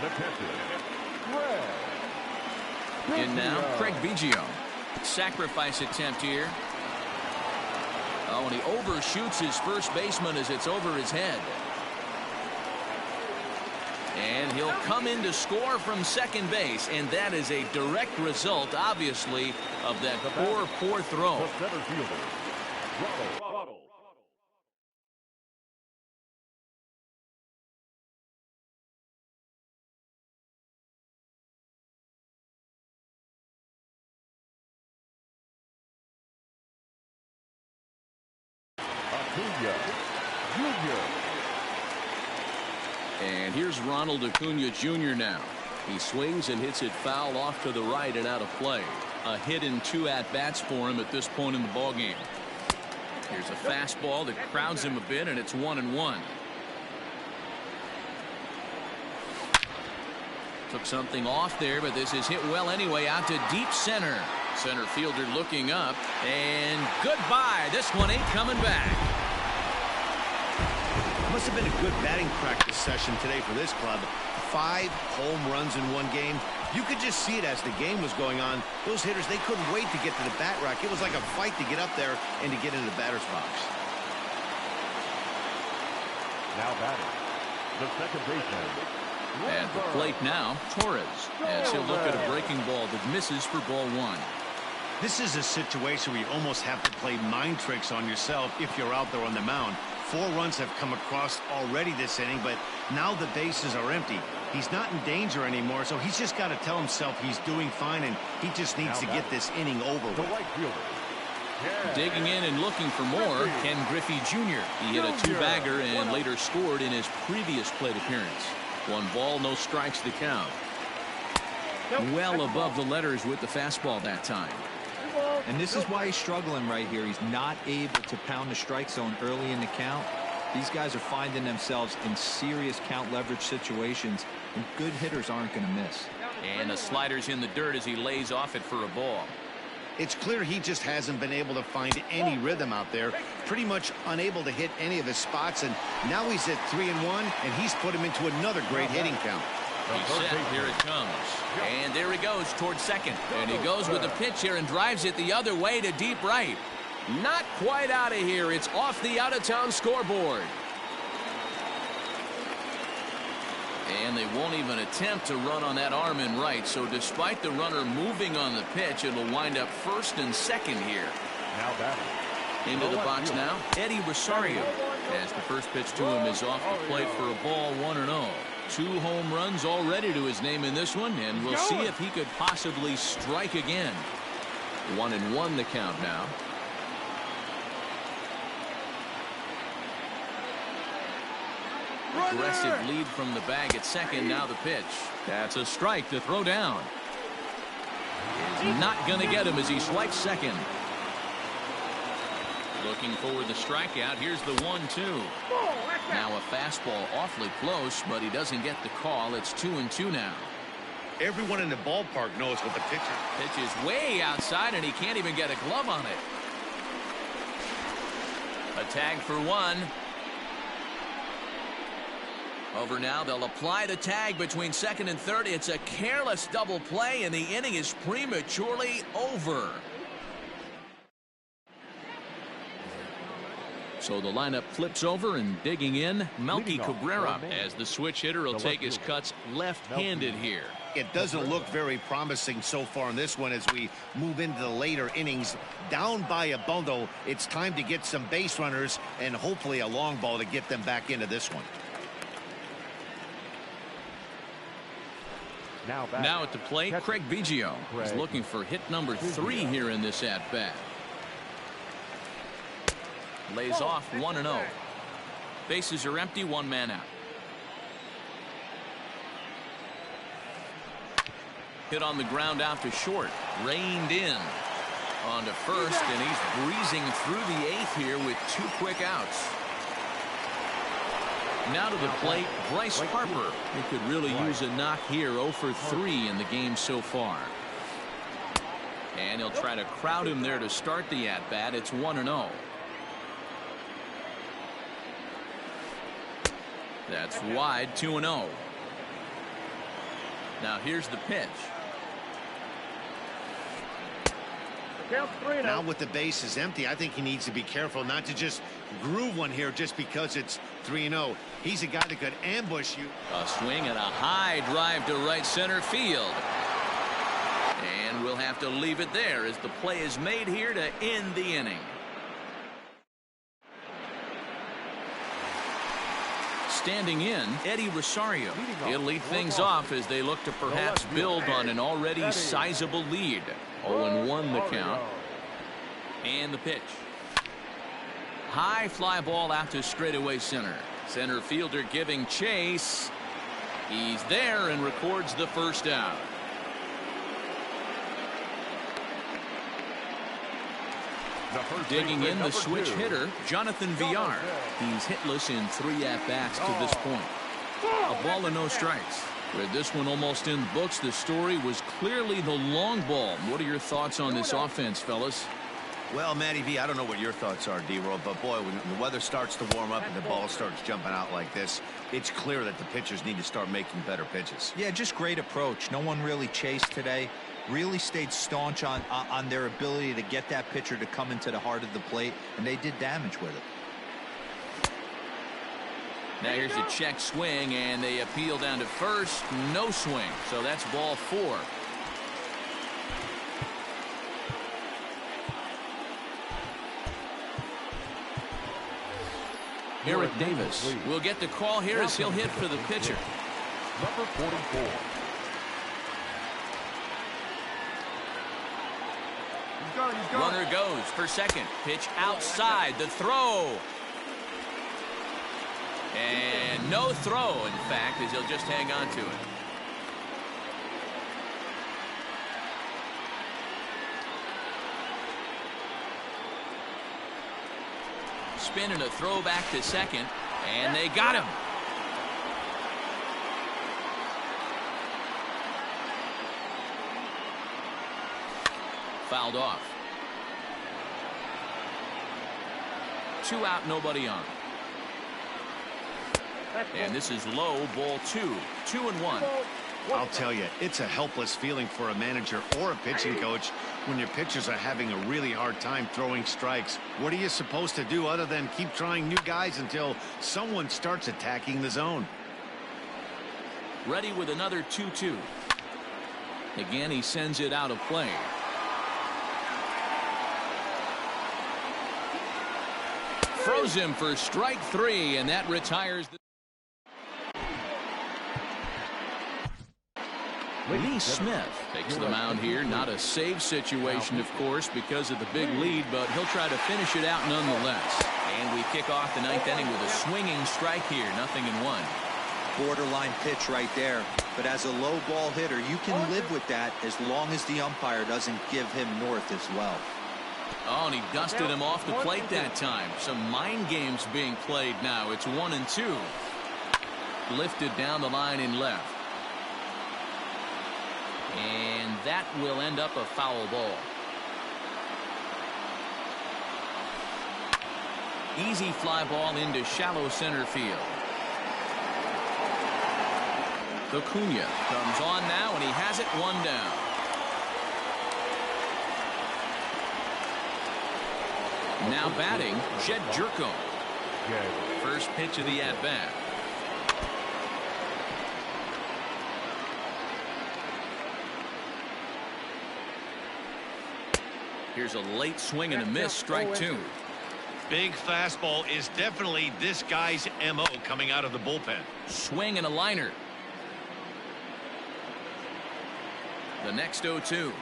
the pitcher, Craig. In now, Craig Biggio. Sacrifice attempt here. Oh, and he overshoots his first baseman as it's over his head. And he'll come in to score from second base, and that is a direct result, obviously, of that poor throw. The center fielder, Ronald. Acuna Jr. And here's Ronald Acuna Jr. now. He swings and hits it foul off to the right and out of play. A hit and 2 at-bats for him at this point in the ballgame. Here's a fastball that crowds him a bit, and it's 1-1. Took something off there, but this is hit well anyway, out to deep center. Center fielder looking up, and goodbye. This one ain't coming back. Must have been a good batting practice session today for this club. 5 home runs in one game. You could just see it as the game was going on. Those hitters, they couldn't wait to get to the bat rack. It was like a fight to get up there and to get into the batter's box. Now batting, the second baseman. At the plate now, Torres, as he'll look at a breaking ball that misses for ball 1. This is a situation where you almost have to play mind tricks on yourself if you're out there on the mound. 4 runs have come across already this inning, but now the bases are empty. He's not in danger anymore, so he's just got to tell himself he's doing fine, and he just needs to get this inning over with. The right fielder. Digging in and looking for more, Ken Griffey Jr. He hit a 2-bagger and later scored in his previous plate appearance. 1 ball, no strikes to count. Well above the letters with the fastball that time. And this is why he's struggling right here. He's not able to pound the strike zone early in the count. These guys are finding themselves in serious count leverage situations, and good hitters aren't going to miss. And the slider's in the dirt as he lays off it for a ball. It's clear he just hasn't been able to find any rhythm out there. Pretty much unable to hit any of his spots, and now he's at 3-1, and he's put him into another great hitting count. He's set. Here it comes. And there he goes towards second. And he goes with the pitch here and drives it the other way to deep right. Not quite out of here. It's off the out-of-town scoreboard. And they won't even attempt to run on that arm in right. So despite the runner moving on the pitch, it'll wind up first and second here. Now batting. Into the box now, Eddie Rosario. As the first pitch to him is off the plate for a ball, 1-0. 2 home runs already to his name in this one, and we'll see if he could possibly strike again. 1-1 the count now. Aggressive lead from the bag at second. Now the pitch. That's a strike to throw down. Is not going to get him as he swipes second. Looking for the strikeout. Here's the 1-2. Now a fastball awfully close, but he doesn't get the call. It's 2-2 now. Everyone in the ballpark knows what the pitch is. Pitch is way outside, and he can't even get a glove on it. A tag for 1. Over now, they'll apply the tag between second and third. It's a careless double play, and the inning is prematurely over. So the lineup flips over, and digging in, Melky Cabrera, as the switch hitter will take his cuts left-handed here. It doesn't look very promising so far in this one as we move into the later innings. Down by a bundle, it's time to get some base runners and hopefully a long ball to get them back into this one. Now at the plate, Craig Biggio is looking for hit number 3 here in this at-bat. Lays off 1-0. Bases are empty, 1 man out. Hit on the ground out to short. Reined in. On to first, and he's breezing through the 8th here with 2 quick outs. Now to the plate, Bryce Harper. He could really use a knock here. 0 for 3 in the game so far. And he'll try to crowd him there to start the at-bat. It's 1-0. That's wide, 2-0. Now here's the pitch. Count 3-0. Now with the bases empty, I think he needs to be careful not to just groove one here just because it's 3-0. He's a guy that could ambush you. A swing and a high drive to right center field. And we'll have to leave it there as the play is made here to end the inning. Standing in, Eddie Rosario. He'll lead things off as they look to perhaps build on an already sizable lead. 0-1 the count. And the pitch. High fly ball out to straightaway center. Center fielder giving chase. He's there and records the first out. Digging in the switch hitter, Jonathan Villar. He's hitless in 3 at-bats to this point. A ball and no strikes. With this one almost in the books, the story was clearly the long ball. What are your thoughts on this offense, fellas? Well, Matty V, I don't know what your thoughts are, D-Roll, but boy, when the weather starts to warm up and the ball starts jumping out like this, it's clear that the pitchers need to start making better pitches. Yeah, just great approach. No one really chased today. Really stayed staunch on their ability to get that pitcher to come into the heart of the plate, and they did damage with it. Now here's a check swing, and they appeal down to first. No swing, so that's ball 4. Eric Davis will get the call here as he'll hit for the pitcher. Number 44. Runner goes for second. Pitch outside. The throw. And no throw, in fact, as he'll just hang on to it. Spin and a throw back to second. And they got him. Fouled off. 2 out, nobody on. And this is low, ball 2. 2-1. I'll tell you, it's a helpless feeling for a manager or a pitching coach when your pitchers are having a really hard time throwing strikes. What are you supposed to do other than keep trying new guys until someone starts attacking the zone? Ready with another 2-2. Again, he sends it out of play. Throws him for strike 3, and that retires the... Lee Smith takes the mound here. Not a save situation, of course, because of the big lead, but he'll try to finish it out nonetheless. And we kick off the 9th inning with a swinging strike here. 0-1. Borderline pitch right there. But as a low ball hitter, you can live with that as long as the umpire doesn't give him north as well. Oh, and he dusted him off the plate that time. Some mind games being played now. It's 1-2. Lifted down the line in left. And that will end up a foul ball. Easy fly ball into shallow center field. Acuna comes on now, and he has it 1 down. Now batting, Jed Jerko. First pitch of the at-bat. Here's a late swing and a miss, strike 2. Big fastball is definitely this guy's MO coming out of the bullpen. Swing and a liner. The next 0-2.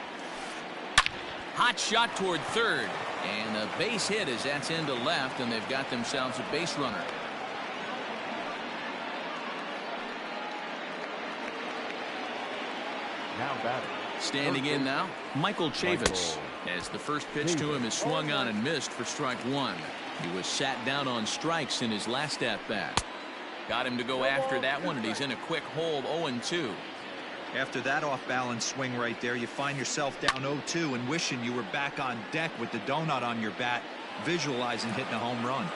Hot shot toward third. And a base hit as that's into left, and they've got themselves a base runner. Now batting. Standing in now, Michael Chavis, as the first pitch to him is swung on and missed for strike 1. He was sat down on strikes in his last at-bat. Got him to go after that one, and he's in a quick hold. 0-2. After that off-balance swing right there, you find yourself down 0-2 and wishing you were back on deck with the donut on your bat, visualizing hitting a home run.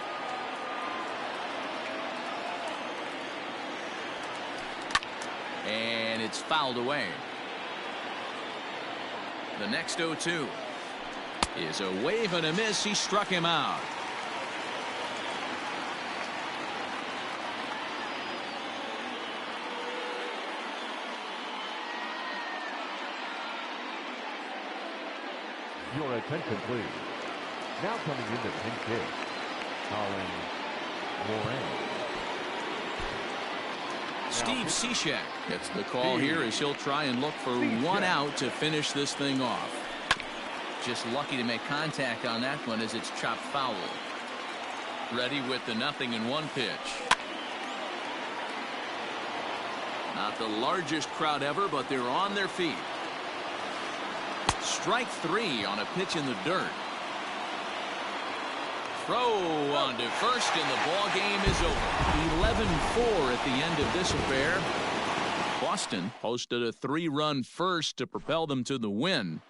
And it's fouled away. The next 0-2. is a wave and a miss. He struck him out. Your attention, please. Now coming into pinch hit, Colin Correa. Steve Cishek gets the call here as he'll try and look for one out to finish this thing off. Just lucky to make contact on that one as it's chopped foul. Ready with the 0-1 pitch. Not the largest crowd ever, but they're on their feet. Strike 3 on a pitch in the dirt. Throw on to first, and the ball game is over. 11-4 at the end of this affair. Boston posted a 3-run first to propel them to the win.